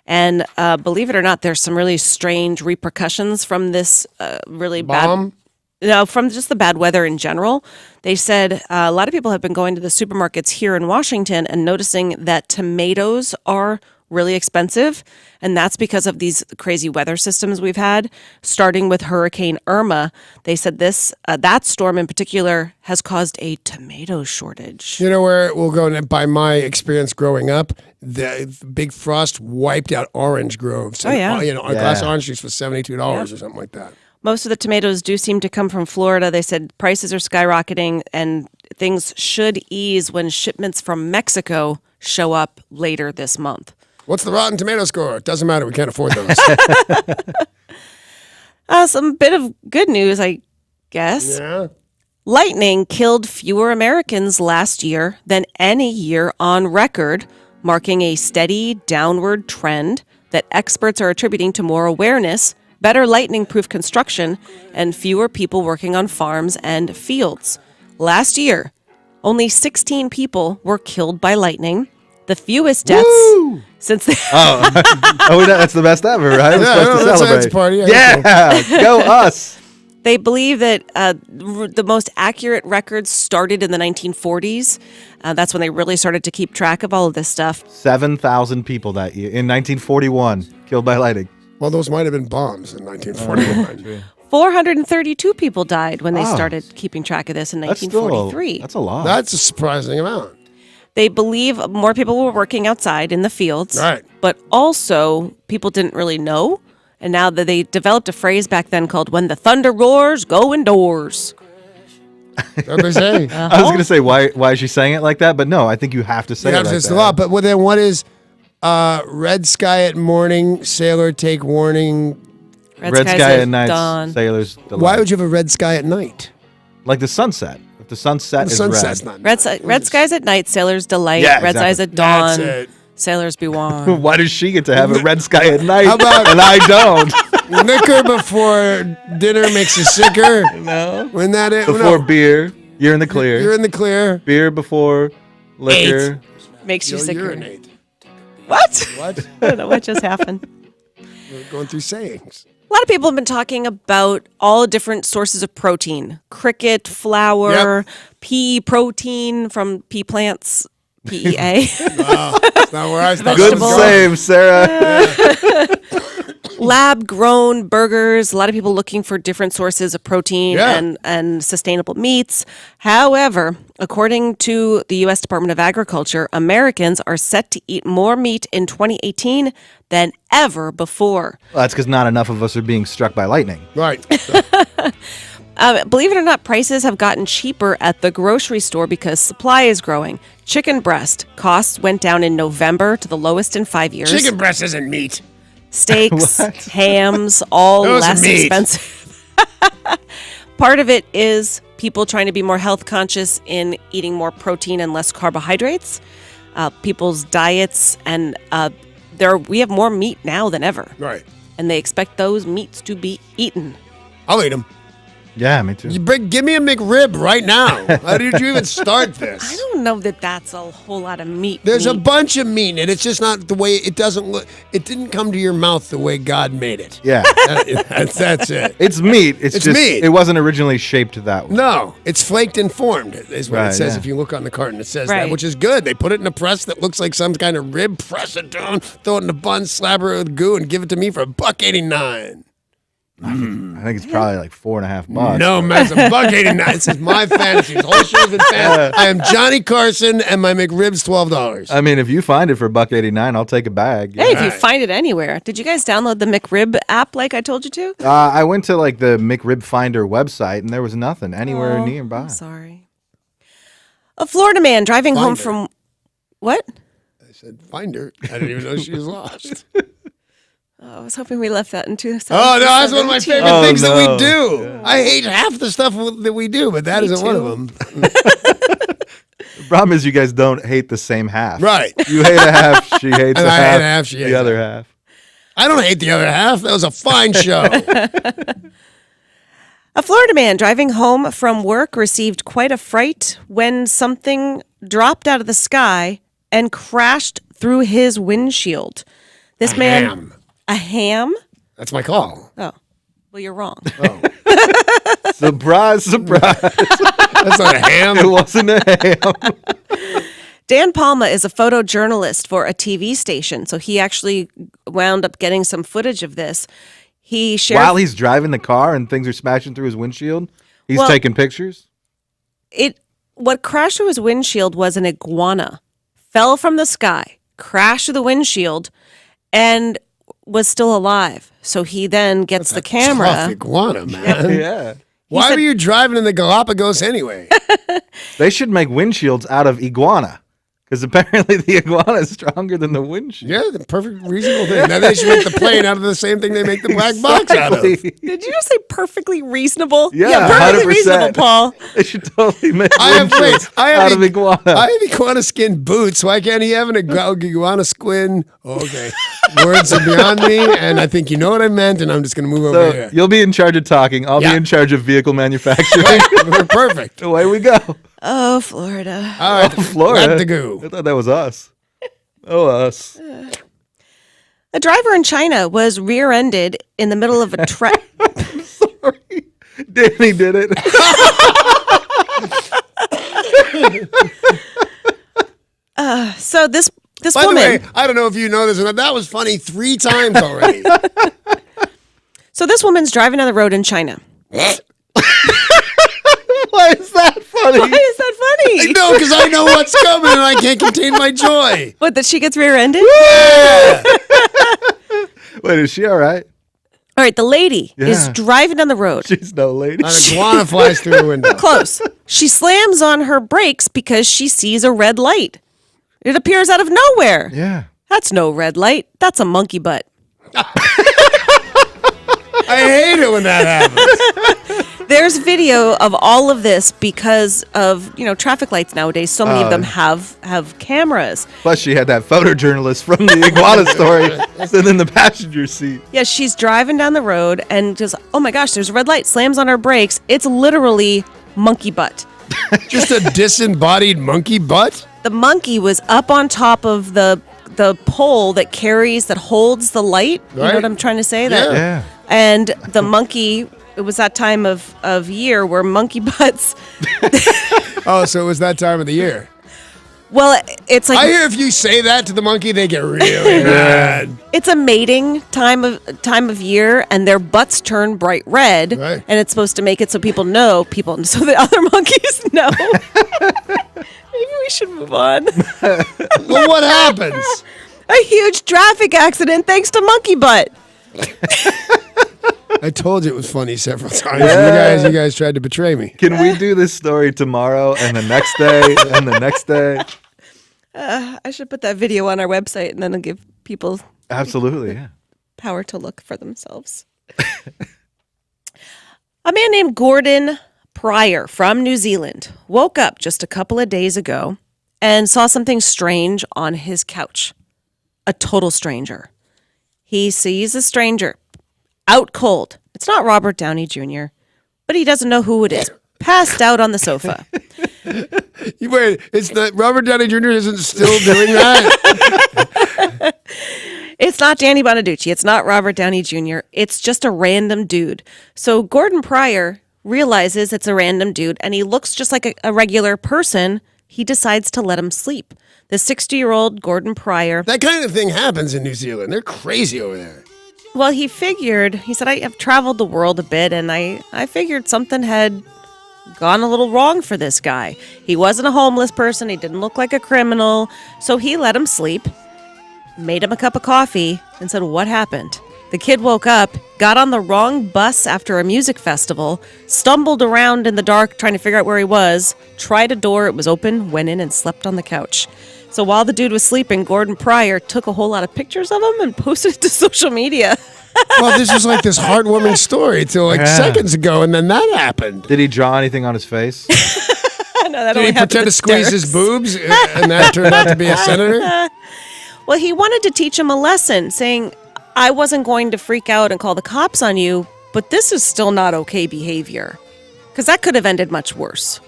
And believe it or not, there's some really strange repercussions from this really Bomb? bad. No, from just the bad weather in general. They said a lot of people have been going to the supermarkets here in Washington and noticing that tomatoes are really expensive. And that's because of these crazy weather systems we've had, starting with Hurricane Irma. They said that storm in particular has caused a tomato shortage. You know where it will go? And by my experience growing up, the big frost wiped out orange groves. Oh, yeah. A glass of orange juice was $72 or something like that. Most of the tomatoes do seem to come from Florida. They said prices are skyrocketing and things should ease when shipments from Mexico show up later this month. What's the Rotten Tomato score? It doesn't matter. We can't afford those. Some bit of good news, I guess. Yeah. Lightning killed fewer Americans last year than any year on record, marking a steady downward trend that experts are attributing to more awareness, better lightning-proof construction, and fewer people working on farms and fields. Last year, only 16 people were killed by lightning, the fewest deaths since the that's the best ever, right? We're supposed to celebrate. That's a party. Yeah, go us. They believe that the most accurate records started in the 1940s. That's when they really started to keep track of all of this stuff. 7,000 people that year in 1941 killed by lightning. Well, those might have been bombs in 1941. 432 people died when they started keeping track of this in 1943. That's a lot. That's a surprising amount. They believe more people were working outside in the fields. Right. But also, people didn't really know. And now that they developed a phrase back then called "When the thunder roars, go indoors." That's what they say. I was going to say, why is she saying it like that? But no, I think you have to say it like it's that. a lot. But then what is red sky at morning, sailor take warning? Red sky at night, sailors delight. Why would you have a red sky at night? Like the sunset. If the sunset is sunset's red. not Red skies at night, sailors delight. Yeah, red skies at dawn, That's it. sailors be warm. Why does she get to have a red sky at night How about- and I don't? Liquor before dinner makes you sicker. No. When that is Before beer, you're in the clear. You're in the clear. Beer before liquor. Makes you You'll sicker. urinate. What? What? I don't know what just happened. We're going through sayings. A lot of people have been talking about all different sources of protein. Cricket, flour, pea protein from pea plants, PEA. Wow. That's not where I thought Good that was save, Sarah. Lab-grown burgers. A lot of people looking for different sources of protein and sustainable meats. However, according to the U.S. Department of Agriculture, Americans are set to eat more meat in 2018 than ever before. Well, that's because not enough of us are being struck by lightning. Right. Believe it or not, prices have gotten cheaper at the grocery store because supply is growing. Chicken breast costs went down in November to the lowest in 5 years. Chicken breast isn't meat. Steaks, hams, all Those are less meat. expensive. Part of it is people trying to be more health conscious in eating more protein and less carbohydrates. People's diets, and we have more meat now than ever. Right. And they expect those meats to be eaten. I'll eat them. Yeah, me too. Give me a McRib right now. How did you even start this? I don't know that that's a whole lot of meat. There's a bunch of meat in it. It's just not the way it doesn't look. It didn't come to your mouth the way God made it. Yeah. That's it. It's meat. It's just meat. It wasn't originally shaped that way. No, it's flaked and formed, is what Right, it says. yeah. If you look on the carton, it says Right. that, which is good. They put it in a press that looks like some kind of rib, press it down, throw it in a bun, slabber it with goo, and give it to me for $1.89. I think it's probably like $4.50. No, man, it's $1.89. This is my fantasy. This whole show's been fantasy. I am Johnny Carson, and my McRib's $12. I mean, if you find it for $1.89, I'll take a bag. Hey, if you find it anywhere. Did you guys download the McRib app like I told you to? I went to like the McRib Finder website, and there was nothing anywhere nearby. I'm sorry. A Florida man driving home from... What? I said, find her. I didn't even know she was lost. Oh, I was hoping we left that in 2017. Oh, no, that's one of my favorite things that we do. Yeah. I hate half the stuff that we do, but that isn't one of them. The problem is you guys don't hate the same half. Right. You hate a half, she hates And a I half, hate a half, she hates the other a half. I don't hate the other half. That was a fine show. A Florida man driving home from work received quite a fright when something dropped out of the sky and crashed through his windshield. This man... Ham. A ham? That's my call. Oh. Well, you're wrong. Oh. Surprise, surprise. That's not a ham. It wasn't a ham. Dan Palma is a photojournalist for a TV station, so he actually wound up getting some footage of this. He shared While he's driving the car and things are smashing through his windshield, he's taking pictures? What crashed through his windshield was an iguana. Fell from the sky, crashed through the windshield, and was still alive. So he then gets the camera. Tough iguana, man. Yeah. Why were you driving in the Galapagos anyway? They should make windshields out of iguana Because apparently the iguana is stronger than the windshield. Yeah, the perfect reasonable thing. Now they should make the plane out of the same thing they make the black box out of. Exactly. Did you just say perfectly reasonable? Yeah, perfectly 100%. reasonable, Paul. They should totally make I have out of iguana. I have iguana skin boots. Why can't he have an iguana skin? Okay. Words are beyond me, and I think you know what I meant, and I'm just going to move over So here. you'll be in charge of talking. I'll be in charge of vehicle manufacturing. We're perfect. Away we go. Oh, Florida. All right, Florida. Let the goo. I thought that was us. Oh, us. A driver in China was rear-ended in the middle of a track. Sorry. Danny did it. So this By woman. the way, I don't know if you know this or not. That was funny 3 times already. So this woman's driving down the road in China. Why is that funny? Why is that funny? No, because I know what's coming and I can't contain my joy. What, that she gets rear-ended? Yeah. Wait, is she all right? All right, the lady is Yeah. driving down the road. She's no lady. An iguana flies through the window. Close. She slams on her brakes because she sees a red light. It appears out of nowhere. Yeah. That's no red light. That's a monkey butt. I hate it when that happens. There's video of all of this because of, traffic lights nowadays. So many of them have cameras. Plus, she had that photojournalist from the iguana story sitting in the passenger seat. Yeah, she's driving down the road and just, oh my gosh, there's a red light, slams on her brakes. It's literally monkey butt. Just a disembodied monkey butt? The monkey was up on top of the pole that holds the light. You know Right. what I'm trying to say? Yeah. And the monkey, it was that time of year where monkey butts. Oh, so it was that time of the year. Well, it's like I hear if you say that to the monkey, they get really mad. it's a mating time of year, and their butts turn bright red, Right. and it's supposed to make it so people so the other monkeys know. Maybe we should move on. Well, what happens? A huge traffic accident thanks to monkey butt. I told you it was funny several times. You guys tried to betray me. Can we do this story tomorrow and the next day and the next day? I should put that video on our website, and then it'll give people Absolutely, yeah. power to look for themselves. A man named Gordon Pryor from New Zealand woke up just a couple of days ago and saw something strange on his couch. A total stranger. He sees a stranger out cold. It's not Robert Downey Jr., but he doesn't know who it is. Passed out on the sofa. Wait, it's not Robert Downey Jr. isn't still doing that? It's not Danny Bonaducci. It's not Robert Downey Jr. It's just a random dude. So Gordon Pryor realizes it's a random dude, and he looks just like a regular person. He decides to let him sleep. The 60-year-old Gordon Pryor. That kind of thing happens in New Zealand. They're crazy over there. Well, he said, I have traveled the world a bit, and I figured something had gone a little wrong for this guy. He wasn't a homeless person. He didn't look like a criminal. So he let him sleep, made him a cup of coffee, and said, what happened? The kid woke up, got on the wrong bus after a music festival, stumbled around in the dark trying to figure out where he was, tried a door, it was open, went in and slept on the couch. So while the dude was sleeping, Gordon Pryor took a whole lot of pictures of him and posted it to social media. Well, this was like this heartwarming story till seconds ago, and then that happened. Did he draw anything on his face? No, that Did only he happened pretend to squeeze his boobs, and that turned out to be a senator? Well, he wanted to teach him a lesson, saying, I wasn't going to freak out and call the cops on you, but this is still not okay behavior. Because that could have ended much worse.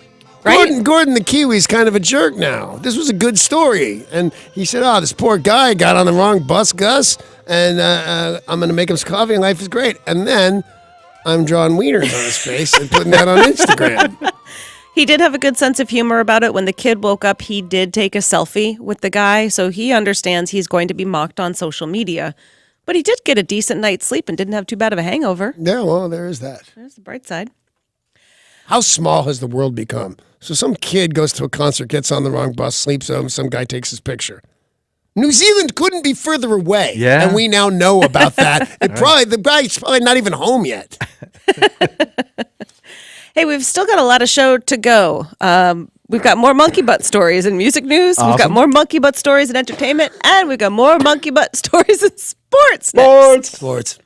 Right? Gordon the Kiwi's kind of a jerk now. This was a good story. And he said, this poor guy got on the wrong bus, Gus, and I'm going to make him some coffee, and life is great. And then I'm drawing wieners on his face and putting that on Instagram. He did have a good sense of humor about it. When the kid woke up, he did take a selfie with the guy, so he understands he's going to be mocked on social media. But he did get a decent night's sleep and didn't have too bad of a hangover. Yeah, well, there is that. There's the bright side. How small has the world become? So some kid goes to a concert, gets on the wrong bus, sleeps home, some guy takes his picture. New Zealand couldn't be further away. Yeah. And we now know about that. The guy's probably not even home yet. Hey, we've still got a lot of show to go. We've got more monkey butt stories in music news. We've got Awesome. more monkey butt stories in entertainment, and we've got more monkey butt stories in sports. Sports.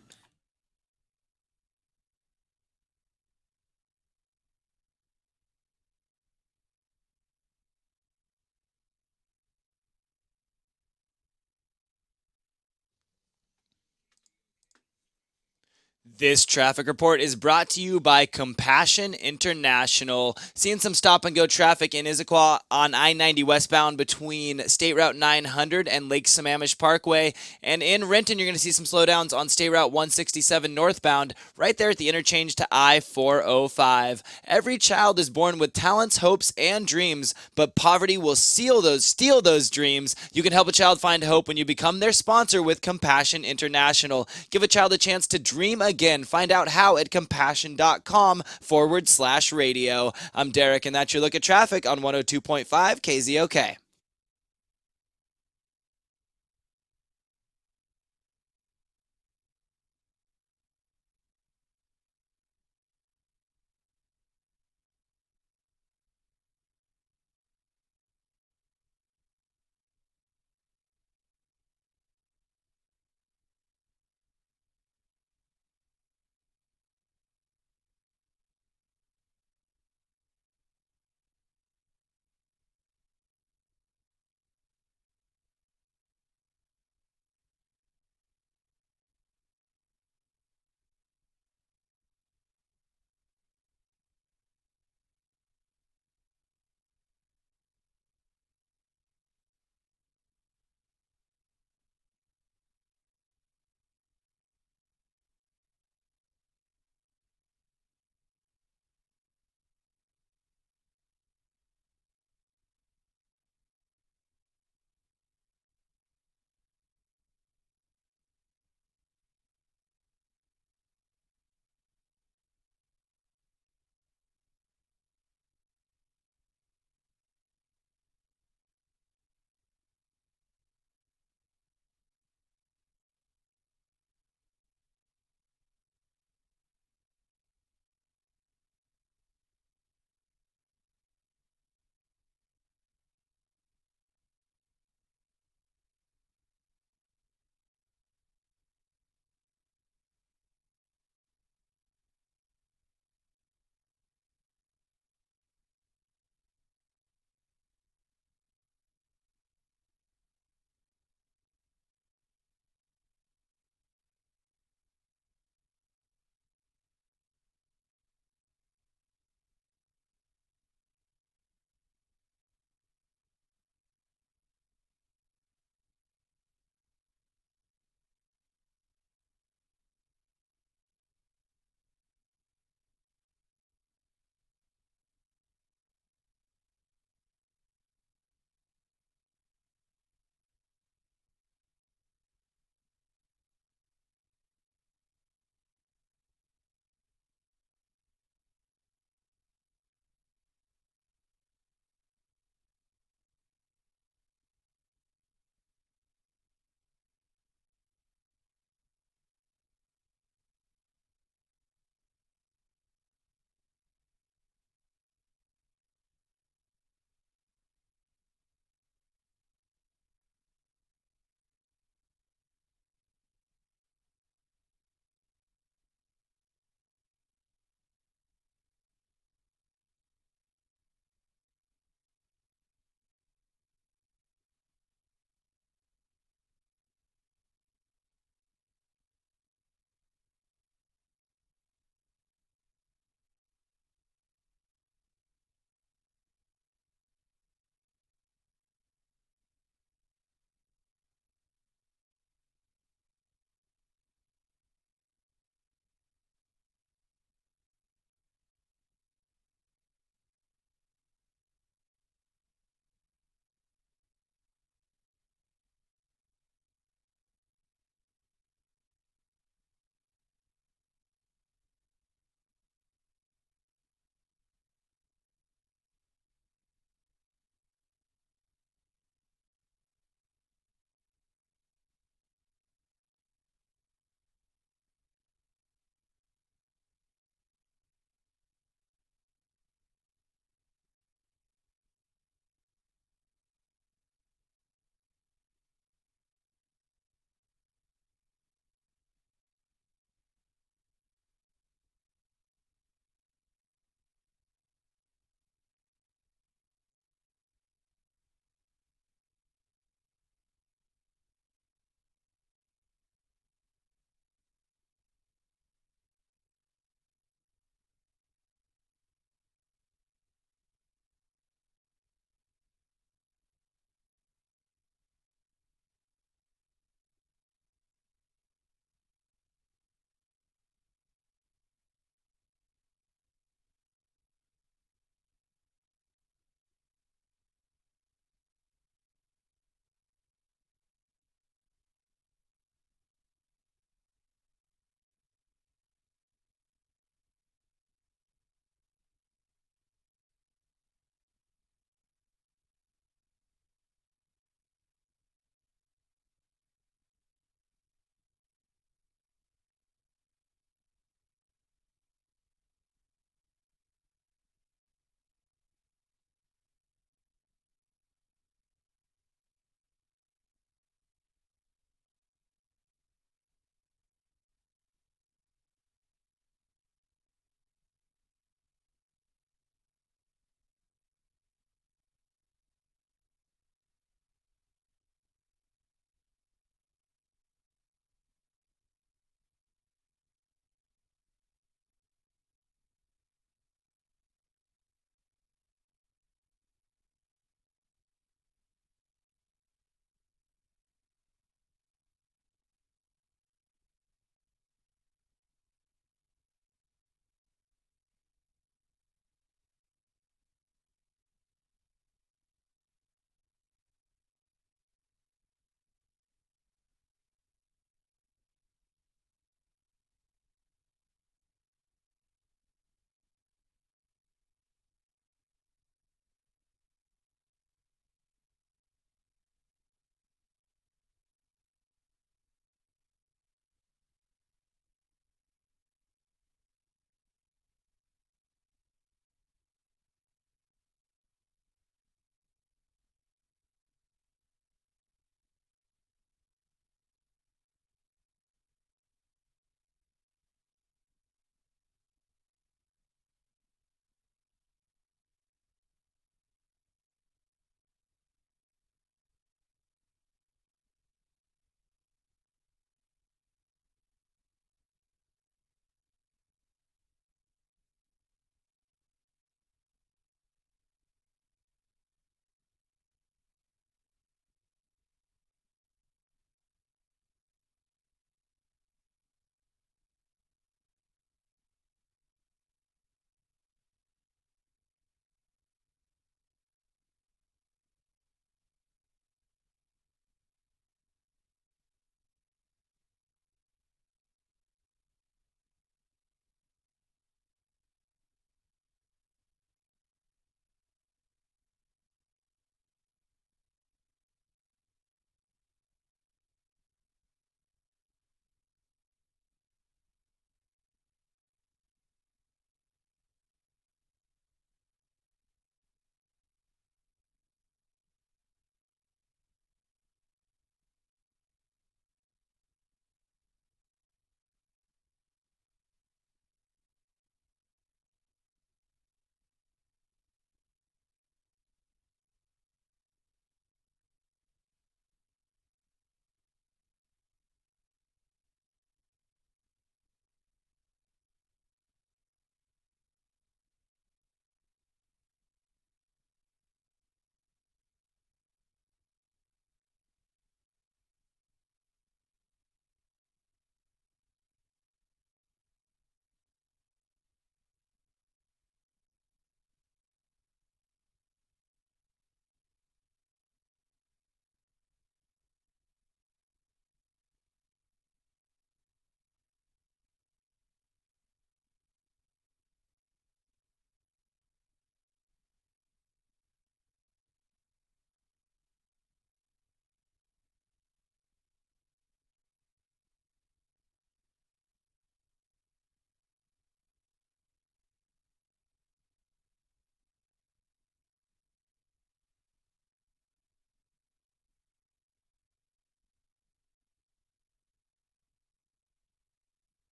This traffic report is brought to you by Compassion International. Seeing some stop and go traffic in Issaquah on I-90 westbound between State Route 900 and Lake Sammamish Parkway. And in Renton, you're going to see some slowdowns on State Route 167 northbound, right there at the interchange to I-405. Every child is born with talents, hopes, and dreams, but poverty will steal those dreams. You can help a child find hope when you become their sponsor with Compassion International. Give a child a chance to dream again. Find out how at compassion.com/radio. I'm Derek, and that's your look at traffic on 102.5 KZOK.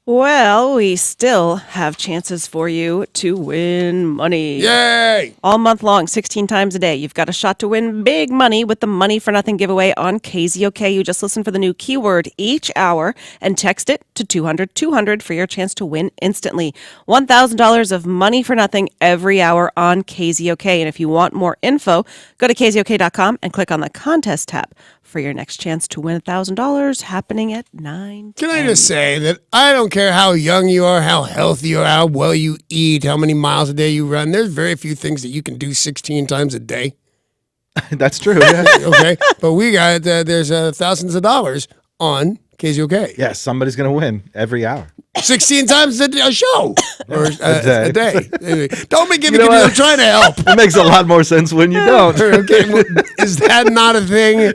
Well, we still have chances for you to win money. Yay! All month long, 16 times a day. You've got a shot to win big money with the Money for Nothing giveaway on KZOK. You just listen for the new keyword each hour and text it to 200-200 for your chance to win instantly. $1,000 of Money for Nothing every hour on KZOK. And if you want more info, go to KZOK.com and click on the contest tab for your next chance to win $1,000 happening at 9. Can I just say that I don't care how young you are, how healthy you are, how well you eat, how many miles a day you run. There's very few things that you can do 16 times a day. That's true. Yeah. Okay, but we got there's thousands of dollars on KZOK. Yes, somebody's going to win every hour. 16 times a show or a day. Don't be giving You know me. I'm what? trying to help. It makes a lot more sense when you don't. Okay, well, is that not a thing?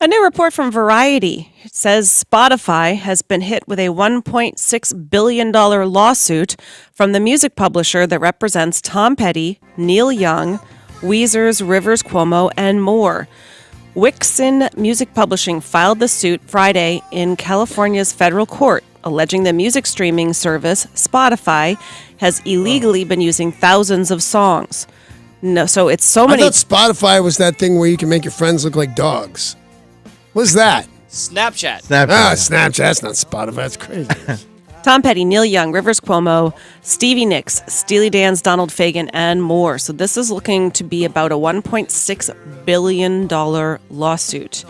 A new report from Variety says Spotify has been hit with a $1.6 billion lawsuit from the music publisher that represents Tom Petty, Neil Young, Weezer's Rivers Cuomo, and more. Wixen Music Publishing filed the suit Friday in California's federal court, alleging the music streaming service Spotify has illegally been using thousands of songs. No, so it's so many. I thought Spotify was that thing where you can make your friends look like dogs. What's that? Snapchat. Snapchat. That's not Spotify. That's crazy. Tom Petty, Neil Young, Rivers Cuomo, Stevie Nicks, Steely Dan's Donald Fagen, and more. So this is looking to be about a $1.6 billion lawsuit,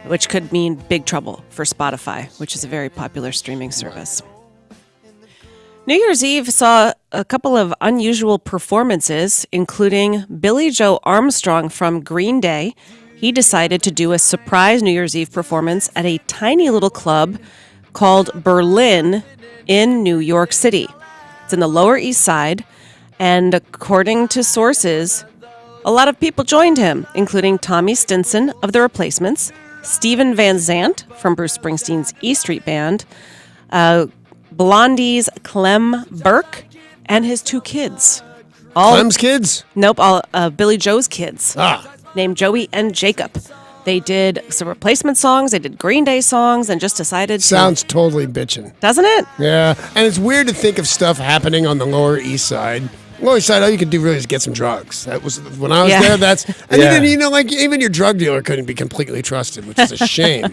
which could mean big trouble for Spotify, which is a very popular streaming service. New Year's Eve saw a couple of unusual performances, including Billy Joe Armstrong from Green Day. He decided to do a surprise New Year's Eve performance at a tiny little club called Berlin in New York City. It's in the Lower East Side, and according to sources, a lot of people joined him, including Tommy Stinson of The Replacements, Steven Van Zandt from Bruce Springsteen's E Street Band, Blondie's Clem Burke, and his 2 kids. Clem's kids? Nope, Billy Joe's kids. Named Joey and Jacob. They did some replacement songs, they did Green Day songs, and just decided Sounds totally bitchin'. Doesn't it? Yeah, and it's weird to think of stuff happening on the Lower East Side. Lower East Side, all you could do really is get some drugs. That was when I was there. That's and even like even your drug dealer couldn't be completely trusted, which is a shame.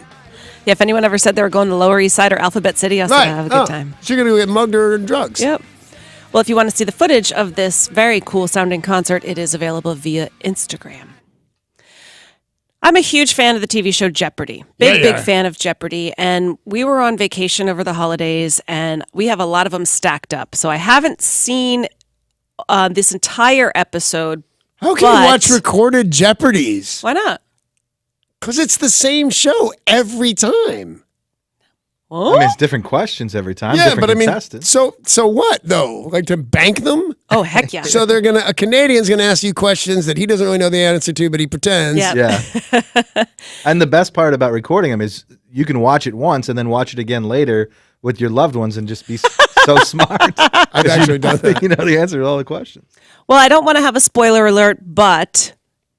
Yeah, if anyone ever said they were going to the Lower East Side or Alphabet City, I was going to have a good time. So you're going to get mugged or drugs. Yep. Well, if you want to see the footage of this very cool sounding concert, it is available via Instagram. I'm a huge fan of the TV show Jeopardy. Big fan of Jeopardy. And we were on vacation over the holidays, and we have a lot of them stacked up. So I haven't seen this entire episode. How can you watch recorded Jeopardies? Why not? Because it's the same show every time. I mean, it's different questions every time. Yeah, but I mean, contestants. so what though? Like to bank them? Oh heck yeah! So a Canadian's gonna ask you questions that he doesn't really know the answer to, but he pretends. Yeah. And the best part about recording them is you can watch it once and then watch it again later with your loved ones and just be so smart. I've actually done that. You know the answer to all the questions. Well, I don't want to have a spoiler alert, but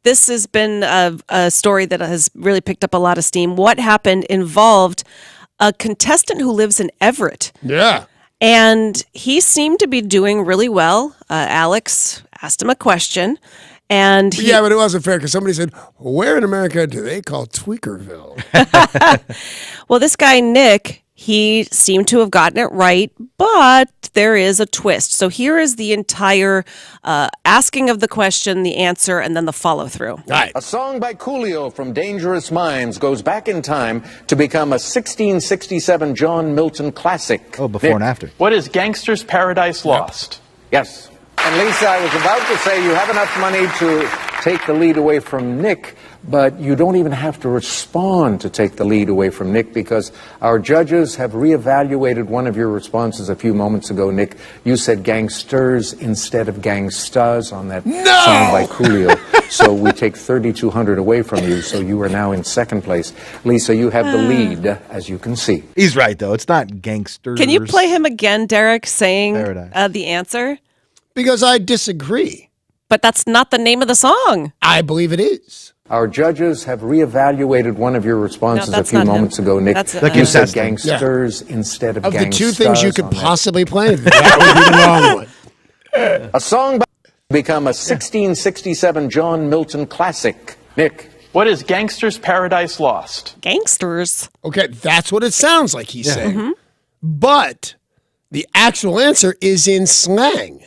this has been a story that has really picked up a lot of steam. What happened involved a contestant who lives in Everett. Yeah. And he seemed to be doing really well. Alex asked him a question. And but it wasn't fair because somebody said, where in America do they call Tweakerville? Well, this guy, Nick, he seemed to have gotten it right, but there is a twist. So here is the entire asking of the question, the answer, and then the follow-through. Right. A song by Coolio from Dangerous Minds goes back in time to become a 1667 John Milton classic. Oh, before and after. What is Gangster's Paradise Lost? Yes. And Lisa, I was about to say you have enough money to take the lead away from Nick, but you don't even have to respond to take the lead away from Nick because our judges have reevaluated one of your responses a few moments ago, Nick. You said gangsters instead of gangstas on that song by Coolio. So we take $3,200 away from you, so you are now in second place. Lisa, you have the lead, as you can see. He's right, though. It's not gangsters. Can you play him again, Derek, saying the answer? Because I disagree. But that's not the name of the song. I believe it is. Our judges have reevaluated one of your responses a few moments ago, Nick. That's, You said gangsters instead of Of the gangsters. two things you could on that. possibly play, that would be the wrong one. A song become a 1667 John Milton classic. Nick. What is Gangster's Paradise Lost? Gangsters. Okay, that's what it sounds like he's saying. Mm-hmm. But the actual answer is in slang.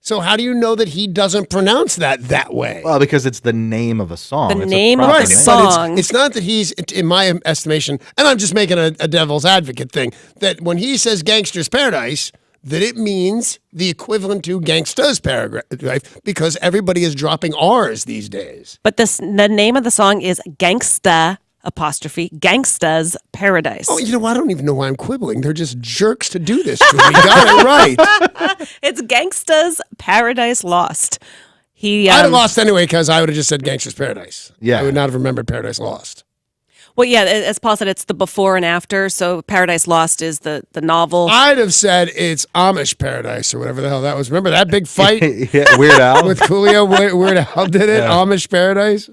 So how do you know that he doesn't pronounce that way? Well, because it's the name of a song. The It's a name of proper the name. song. But it's not that he's, in my estimation, and I'm just making a devil's advocate thing, that when he says Gangster's Paradise, that it means the equivalent to Gangsta's Paradise, because everybody is dropping R's these days. But the name of the song is Gangsta apostrophe Gangsta's Paradise. Oh, you know, I don't even know why I'm quibbling. They're just jerks to do this to me. Got it right. It's Gangsta's Paradise Lost. I'd have lost anyway because I would have just said Gangster's Paradise. Yeah. I would not have remembered Paradise Lost. Well, yeah, as Paul said, it's the before and after. So Paradise Lost is the novel. I'd have said it's Amish Paradise or whatever the hell that was. Remember that big fight? Yeah, Weird Al. With Coolio? Weird Al did it? Yeah. Amish Paradise?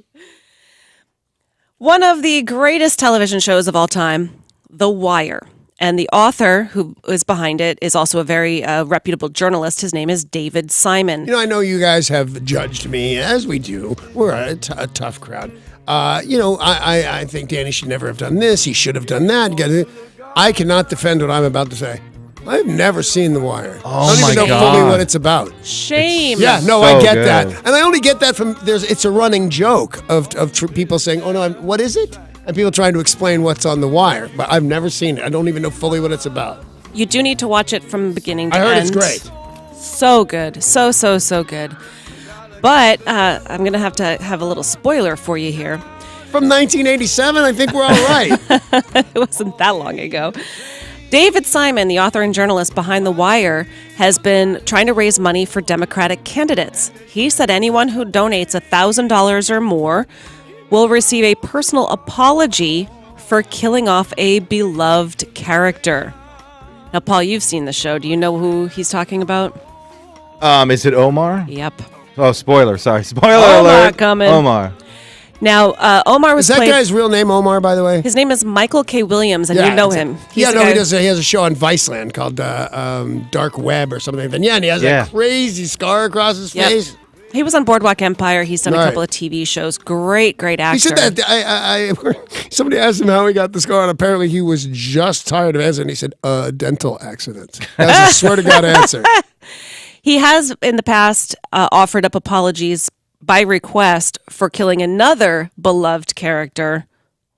One of the greatest television shows of all time, The Wire. And the author who is behind it is also a very reputable journalist. His name is David Simon. You know, I know you guys have judged me, as we do. We're a tough crowd. I think Danny should never have done this. He should have done that. I cannot defend what I'm about to say. I've never seen The Wire. Oh, I don't even my know God. fully what it's about. Shame. Yeah, no, so I get good. that. And I only get that from, it's a running joke of people saying, oh no, what is it? And people trying to explain what's on The Wire. But I've never seen it. I don't even know fully what it's about. You do need to watch it from beginning to I heard end. it's great. So good. So good. But I'm going to have a little spoiler for you here. From 1987, I think we're all right. It wasn't that long ago. David Simon, the author and journalist behind The Wire, has been trying to raise money for Democratic candidates. He said anyone who donates $1,000 or more will receive a personal apology for killing off a beloved character. Now, Paul, you've seen the show. Do you know who he's talking about? Is it Omar? Yep. Oh, spoiler. Sorry. Spoiler Omar alert. coming. Omar. Now, Omar was Is that played... guy's real name Omar, by the way? His name is Michael K. Williams, and you know him. He's the guy- he does. He has a show on Viceland called Dark Web or something. And and he has that crazy scar across his Yep. face. He was on Boardwalk Empire. He's done a Right. couple of TV shows. Great actor. He said that. Somebody asked him how he got the scar, and apparently he was just tired of answering. He said, dental accident. That's a swear to God answer. He has, in the past, offered up apologies by request for killing another beloved character,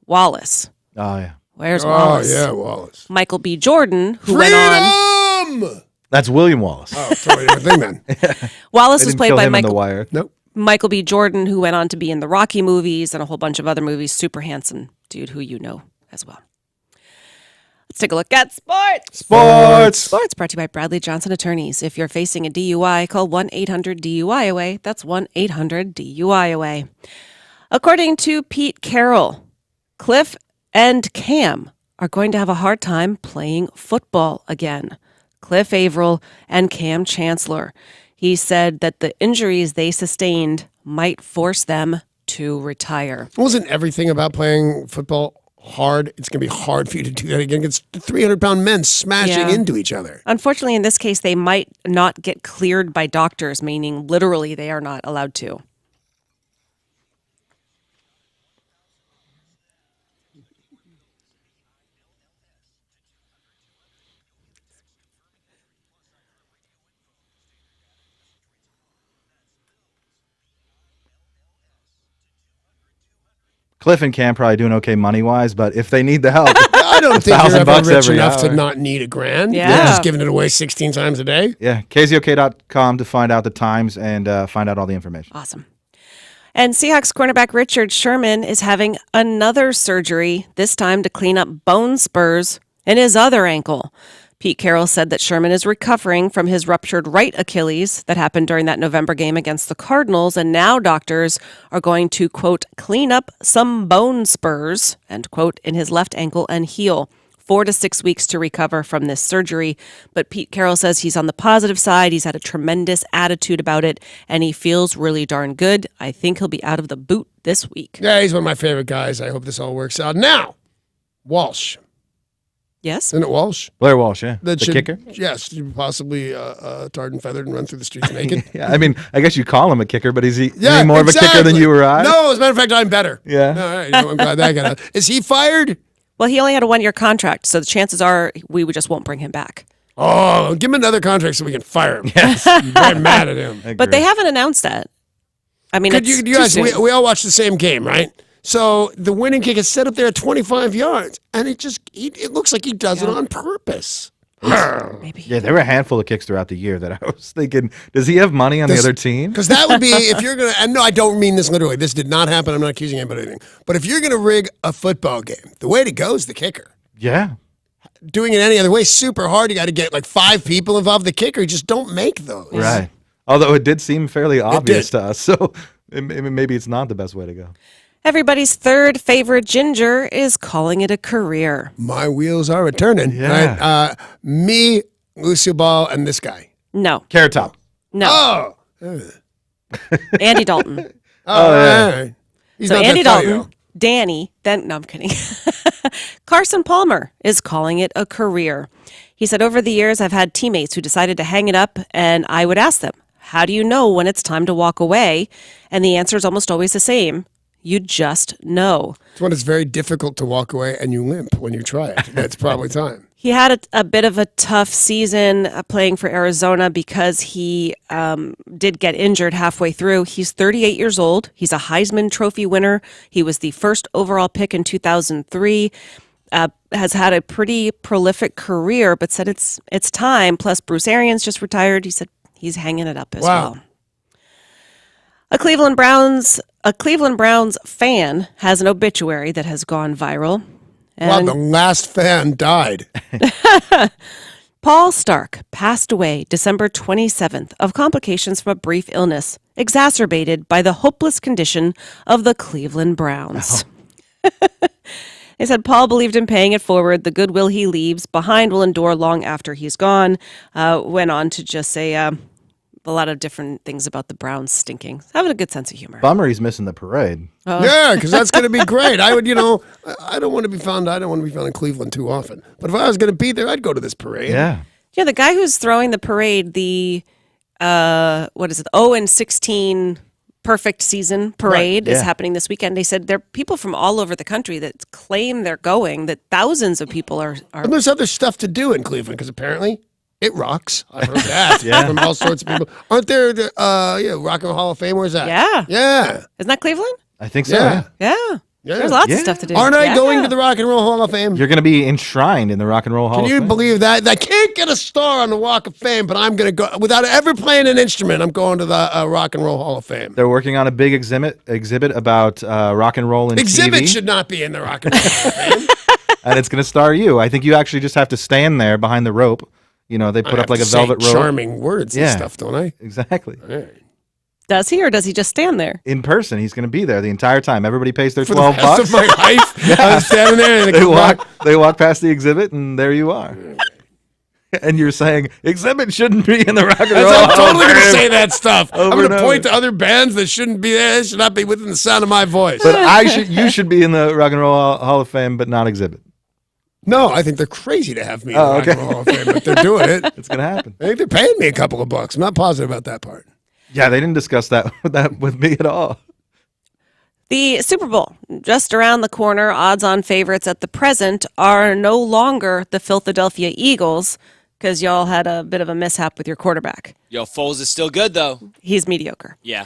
Wallace. Oh, yeah. Where's Wallace? Oh, yeah, Wallace. Michael B. Jordan, who went on... Freedom! That's William Wallace. Oh, totally different thing then. Wallace They was didn't played kill by him in The Michael... Wire. Nope. Michael B. Jordan, who went on to be in the Rocky movies and a whole bunch of other movies. Super handsome dude who you know as well. Let's take a look at sports. Sports brought to you by Bradley Johnson Attorneys. If you're facing a DUI, call 1-800-DUI-AWAY. That's 1-800-DUI-AWAY. According to Pete Carroll, Cliff and Cam are going to have a hard time playing football again. Cliff Averill and Cam Chancellor. He said that the injuries they sustained might force them to retire. Wasn't everything about playing football hard? It's going to be hard for you to do that again. It's 300-pound men smashing into each other. Unfortunately, in this case, they might not get cleared by doctors, meaning literally they are not allowed to. Cliff and Cam probably doing okay money-wise, but if they need the help, I don't think you're ever $1,000 rich every enough to hour. not need a grand. Yeah. You're just giving it away 16 times a day. Yeah, KZOK.com to find out the times and find out all the information. Awesome. And Seahawks cornerback Richard Sherman is having another surgery, this time to clean up bone spurs in his other ankle. Pete Carroll said that Sherman is recovering from his ruptured right Achilles that happened during that November game against the Cardinals, and now doctors are going to, quote, clean up some bone spurs, end quote, in his left ankle and heel. 4 to 6 weeks to recover from this surgery. But Pete Carroll says he's on the positive side. He's had a tremendous attitude about it, and he feels really darn good. I think he'll be out of the boot this week. Yeah, he's one of my favorite guys. I hope this all works out. Now, Walsh. Yes? Isn't it Walsh? Blair Walsh, yeah. That the should, kicker? Yes, possibly tarred and feathered and run through the streets naked. Yeah, I mean, I guess you call him a kicker, but is he Yeah, any more of a kicker than you or I? No, as a matter of fact, I'm better. Yeah. All right, I'm glad that got out. Is he fired? Well, he only had a 1-year contract, so the chances are we just won't bring him back. Oh, give him another contract so we can fire him. Yes. I'm very mad at him. But they haven't announced that. I mean, Could it's you too guys, soon. we all watched the same game, right? So the winning kick is set up there at 25 yards, and it looks like he does it on purpose. Maybe. Yeah, there were a handful of kicks throughout the year that I was thinking, does he have money on the other team? Because that would be, if you're going to, and no, I don't mean this literally. This did not happen. I'm not accusing anybody of anything. But if you're going to rig a football game, the way to go is the kicker. Yeah. Doing it any other way, super hard. You got to get like 5 people involved. The kicker, you just don't make those. Right. Although it did seem fairly obvious to us, so maybe it's not the best way to go. Everybody's third favorite ginger is calling it a career. My wheels are returning. Yeah. Right? Me, Lucio Ball, and this guy. No. Carrot Top. No. Oh. Andy Dalton. Oh, yeah. all right. He's So not Andy that funny, Dalton, Danny, no, I'm kidding. Carson Palmer is calling it a career. He said, over the years, I've had teammates who decided to hang it up, and I would ask them, how do you know when it's time to walk away? And the answer is almost always the same. You just know. It's when it's very difficult to walk away and you limp when you try it. That's probably time. He had a bit of a tough season playing for Arizona because he did get injured halfway through. He's 38 years old. He's a Heisman Trophy winner. He was the first overall pick in 2003. Has had a pretty prolific career, but said it's time. Plus, Bruce Arians just retired. He said he's hanging it up as well. A Cleveland Browns fan has an obituary that has gone viral. Wow, the last fan died. Paul Stark passed away December 27th of complications from a brief illness, exacerbated by the hopeless condition of the Cleveland Browns. They said Paul believed in paying it forward. The goodwill he leaves behind will endure long after he's gone. Went on to just say a lot of different things about the Browns stinking. Having a good sense of humor. Bummer he's missing the parade. Yeah, because that's going to be great. I would, I don't want to be found in Cleveland too often. But if I was going to be there, I'd go to this parade. Yeah. Yeah, the guy who's throwing the parade, the 0-16 perfect season parade is happening this weekend. They said there are people from all over the country that claim they're going, that thousands of people are. And there's other stuff to do in Cleveland because apparently it rocks. I've heard that from all sorts of people. Aren't there the Rock and Roll Hall of Fame? Where's that? Yeah. Yeah. Isn't that Cleveland? I think so. Yeah. Yeah. There's lots of stuff to do. Aren't I going to the Rock and Roll Hall of Fame? You're going to be enshrined in the Rock and Roll Hall Can of you Fame. believe that? I can't get a star on the Walk of Fame, but I'm going to go, without ever playing an instrument, I'm going to the Rock and Roll Hall of Fame. They're working on a big exhibit about rock and roll and Exhibit TV. should not be in the Rock and Roll Hall of Fame. And it's going to star you. I think you actually just have to stand there behind the rope. They put up like a velvet rope. Charming words and stuff, don't I? Exactly. Does he, or does he just stand there? In person, he's going to be there the entire time. Everybody pays their For $12. the rest of my life, I'm standing there. And They walk past the exhibit, and there you are. And you're saying exhibit shouldn't be in the Rock and Roll. I'm Hall totally of going to Fame. say that stuff. I'm Over going and to over. point to other bands that shouldn't be there. It should not be within the sound of my voice. But you should be in the Rock and Roll Hall of Fame, but not exhibit. No, I think they're crazy to have me in the Rock and Roll Hall of Fame, but they're doing it. It's going to happen. I think they're paying me a couple of bucks. I'm not positive about that part. Yeah, they didn't discuss that with me at all. The Super Bowl, just around the corner, odds-on favorites at the present are no longer the Philadelphia Eagles because y'all had a bit of a mishap with your quarterback. Yo, Foles is still good, though. He's mediocre. Yeah.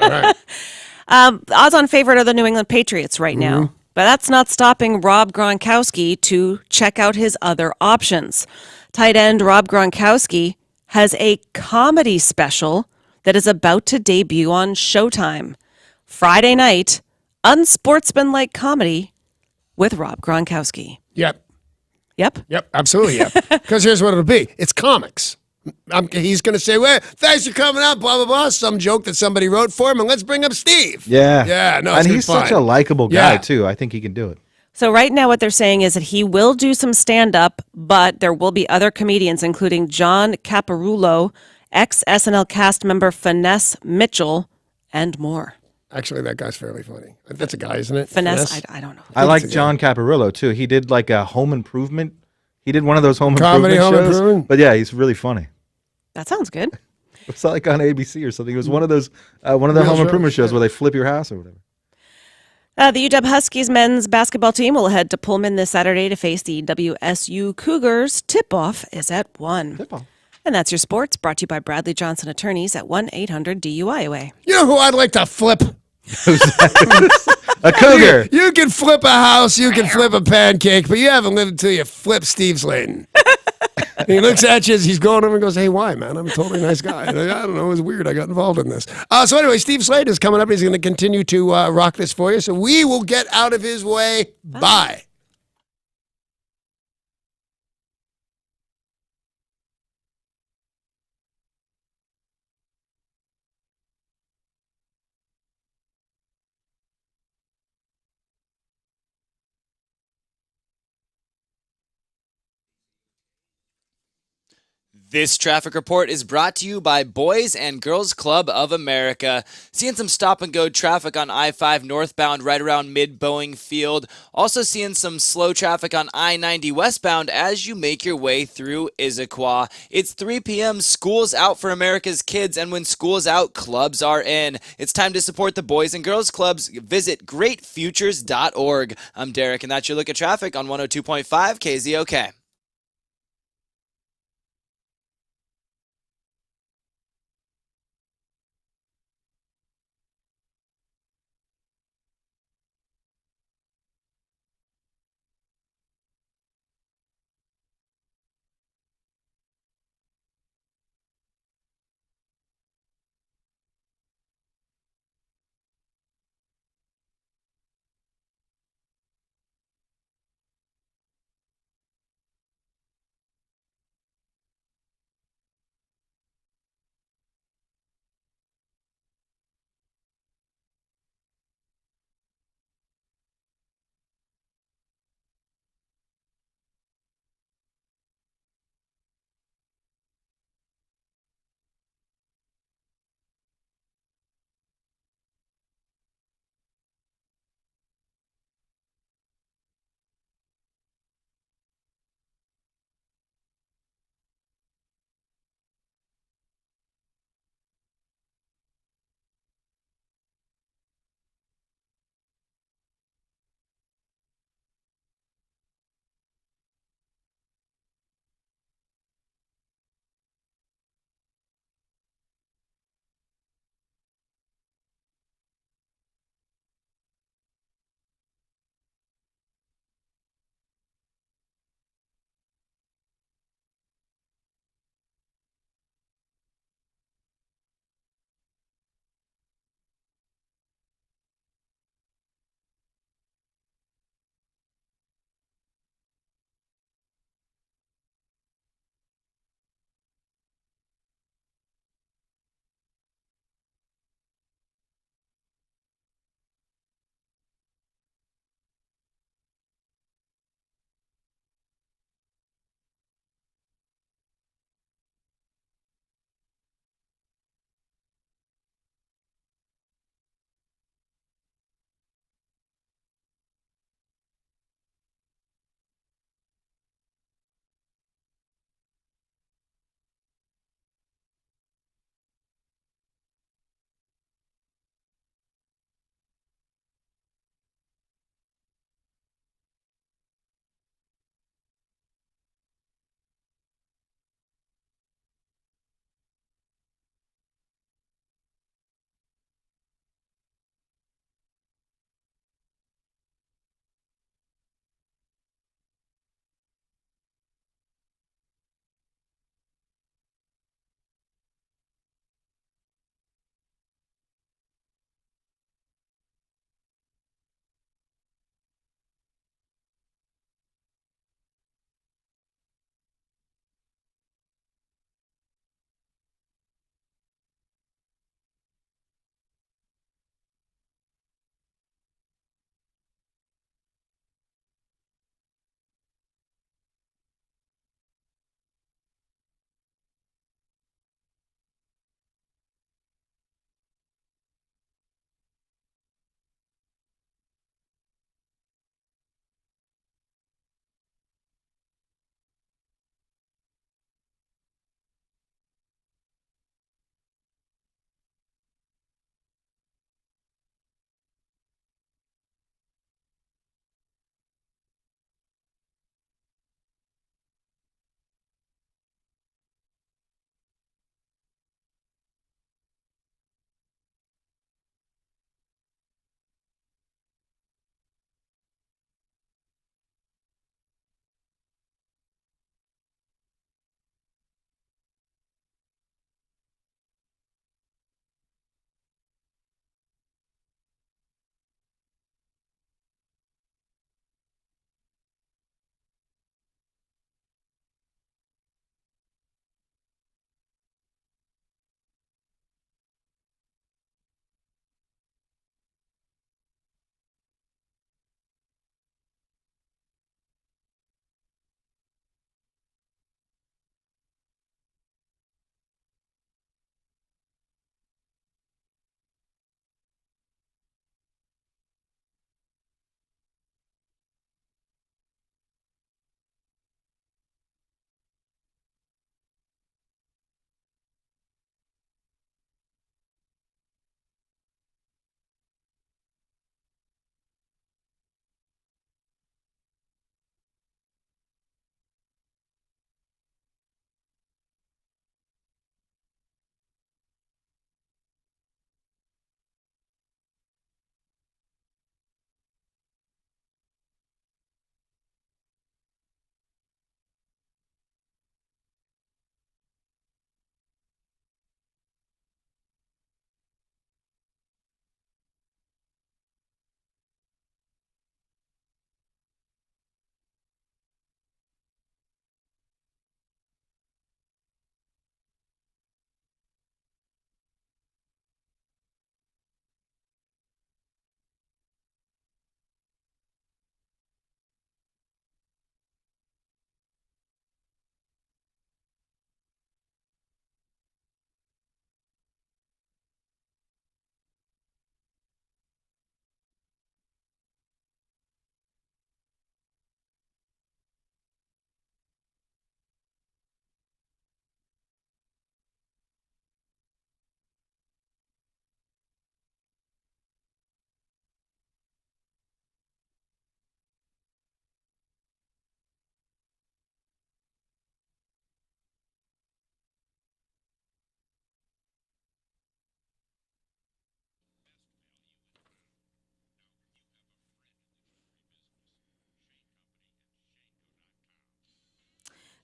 All right. Odds-on favorite are the New England Patriots right now. But that's not stopping Rob Gronkowski to check out his other options. Tight end Rob Gronkowski has a comedy special that is about to debut on Showtime. Friday night, unsportsmanlike comedy with Rob Gronkowski. Yep. Yep. Yep. Absolutely. Yep. Because here's what it'll be. It's comics. He's going to say, well, thanks for coming out, blah, blah, blah. Some joke that somebody wrote for him, and let's bring up Steve. Yeah. Yeah. No, and it's he's gonna be such a fine. likable guy, Yeah. too. I think he can do it. So right now what they're saying is that he will do some stand-up, but there will be other comedians, including John Caparulo, ex-SNL cast member Finesse Mitchell, and more. Actually, that guy's fairly funny. That's a guy, isn't it? Finesse? I don't know. I like John Caparillo too. He did like a Home Improvement. He did one of those Home Comedy Improvement Home shows. Improvement? But yeah, he's really funny. That sounds good. It's like on ABC or something. It was one of those one of the Real Home Improvement shows, shows where they flip your house or whatever. The UW Huskies men's basketball team will head to Pullman this Saturday to face the WSU Cougars. Tip-off is at 1. Tip-off. And that's your sports, brought to you by Bradley Johnson Attorneys at 1-800-DUI-AWAY. You know who I'd like to flip? A cougar. You can flip a house, you can flip a pancake, but you haven't lived until you flip Steve Slayton. And he looks at you as he's going over and goes, "Hey, why, man? I'm a totally nice guy." And I don't know. It was weird. I got involved in this. So anyway, Steve Slayton is coming up. He's going to continue to rock this for you. So we will get out of his way. Bye. This traffic report is brought to you by Boys and Girls Club of America. Seeing some stop-and-go traffic on I-5 northbound right around mid-Boeing Field. Also seeing some slow traffic on I-90 westbound as you make your way through Issaquah. It's 3 p.m. School's out for America's kids, and when school's out, clubs are in. It's time to support the Boys and Girls Clubs. Visit greatfutures.org. I'm Derek, and that's your look at traffic on 102.5 KZOK.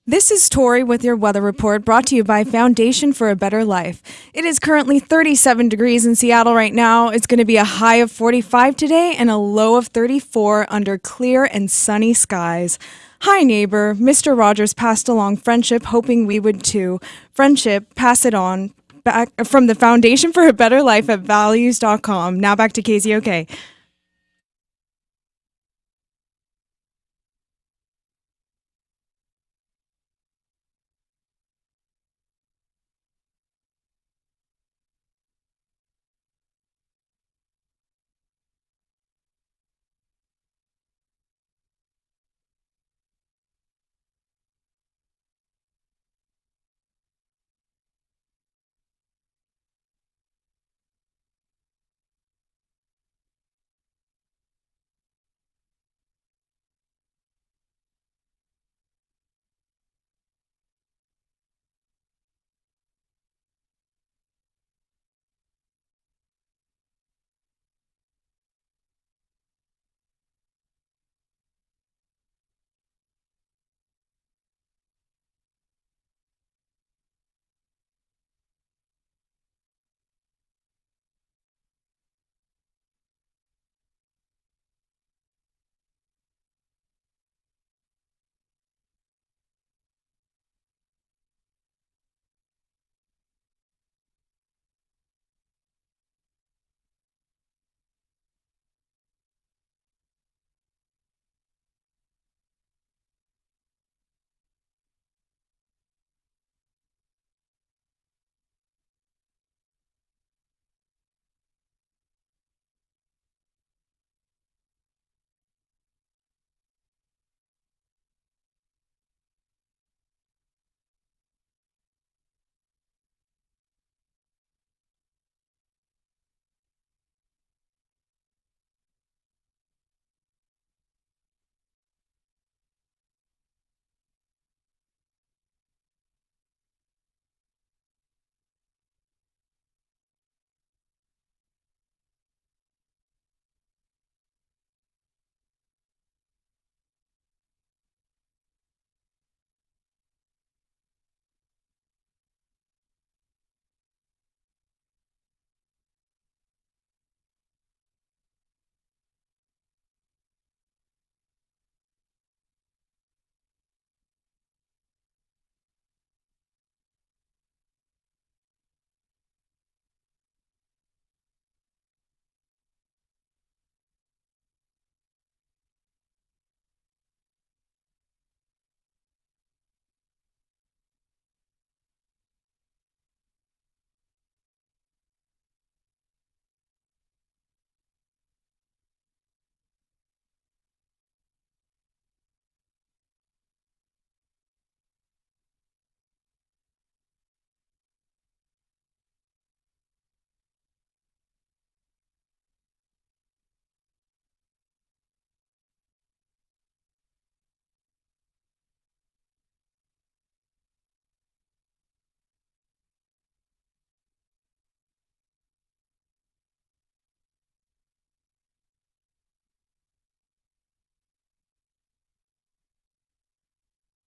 This is Tori with your weather report brought to you by Foundation for a Better Life. It is currently 37 degrees in Seattle right now. It's going to be a high of 45 today and a low of 34 under clear and sunny skies. Hi, neighbor. Mr. Rogers passed along friendship, hoping we would too. Friendship, pass it on. Back from the Foundation for a Better Life at values.com. Now back to KZOK.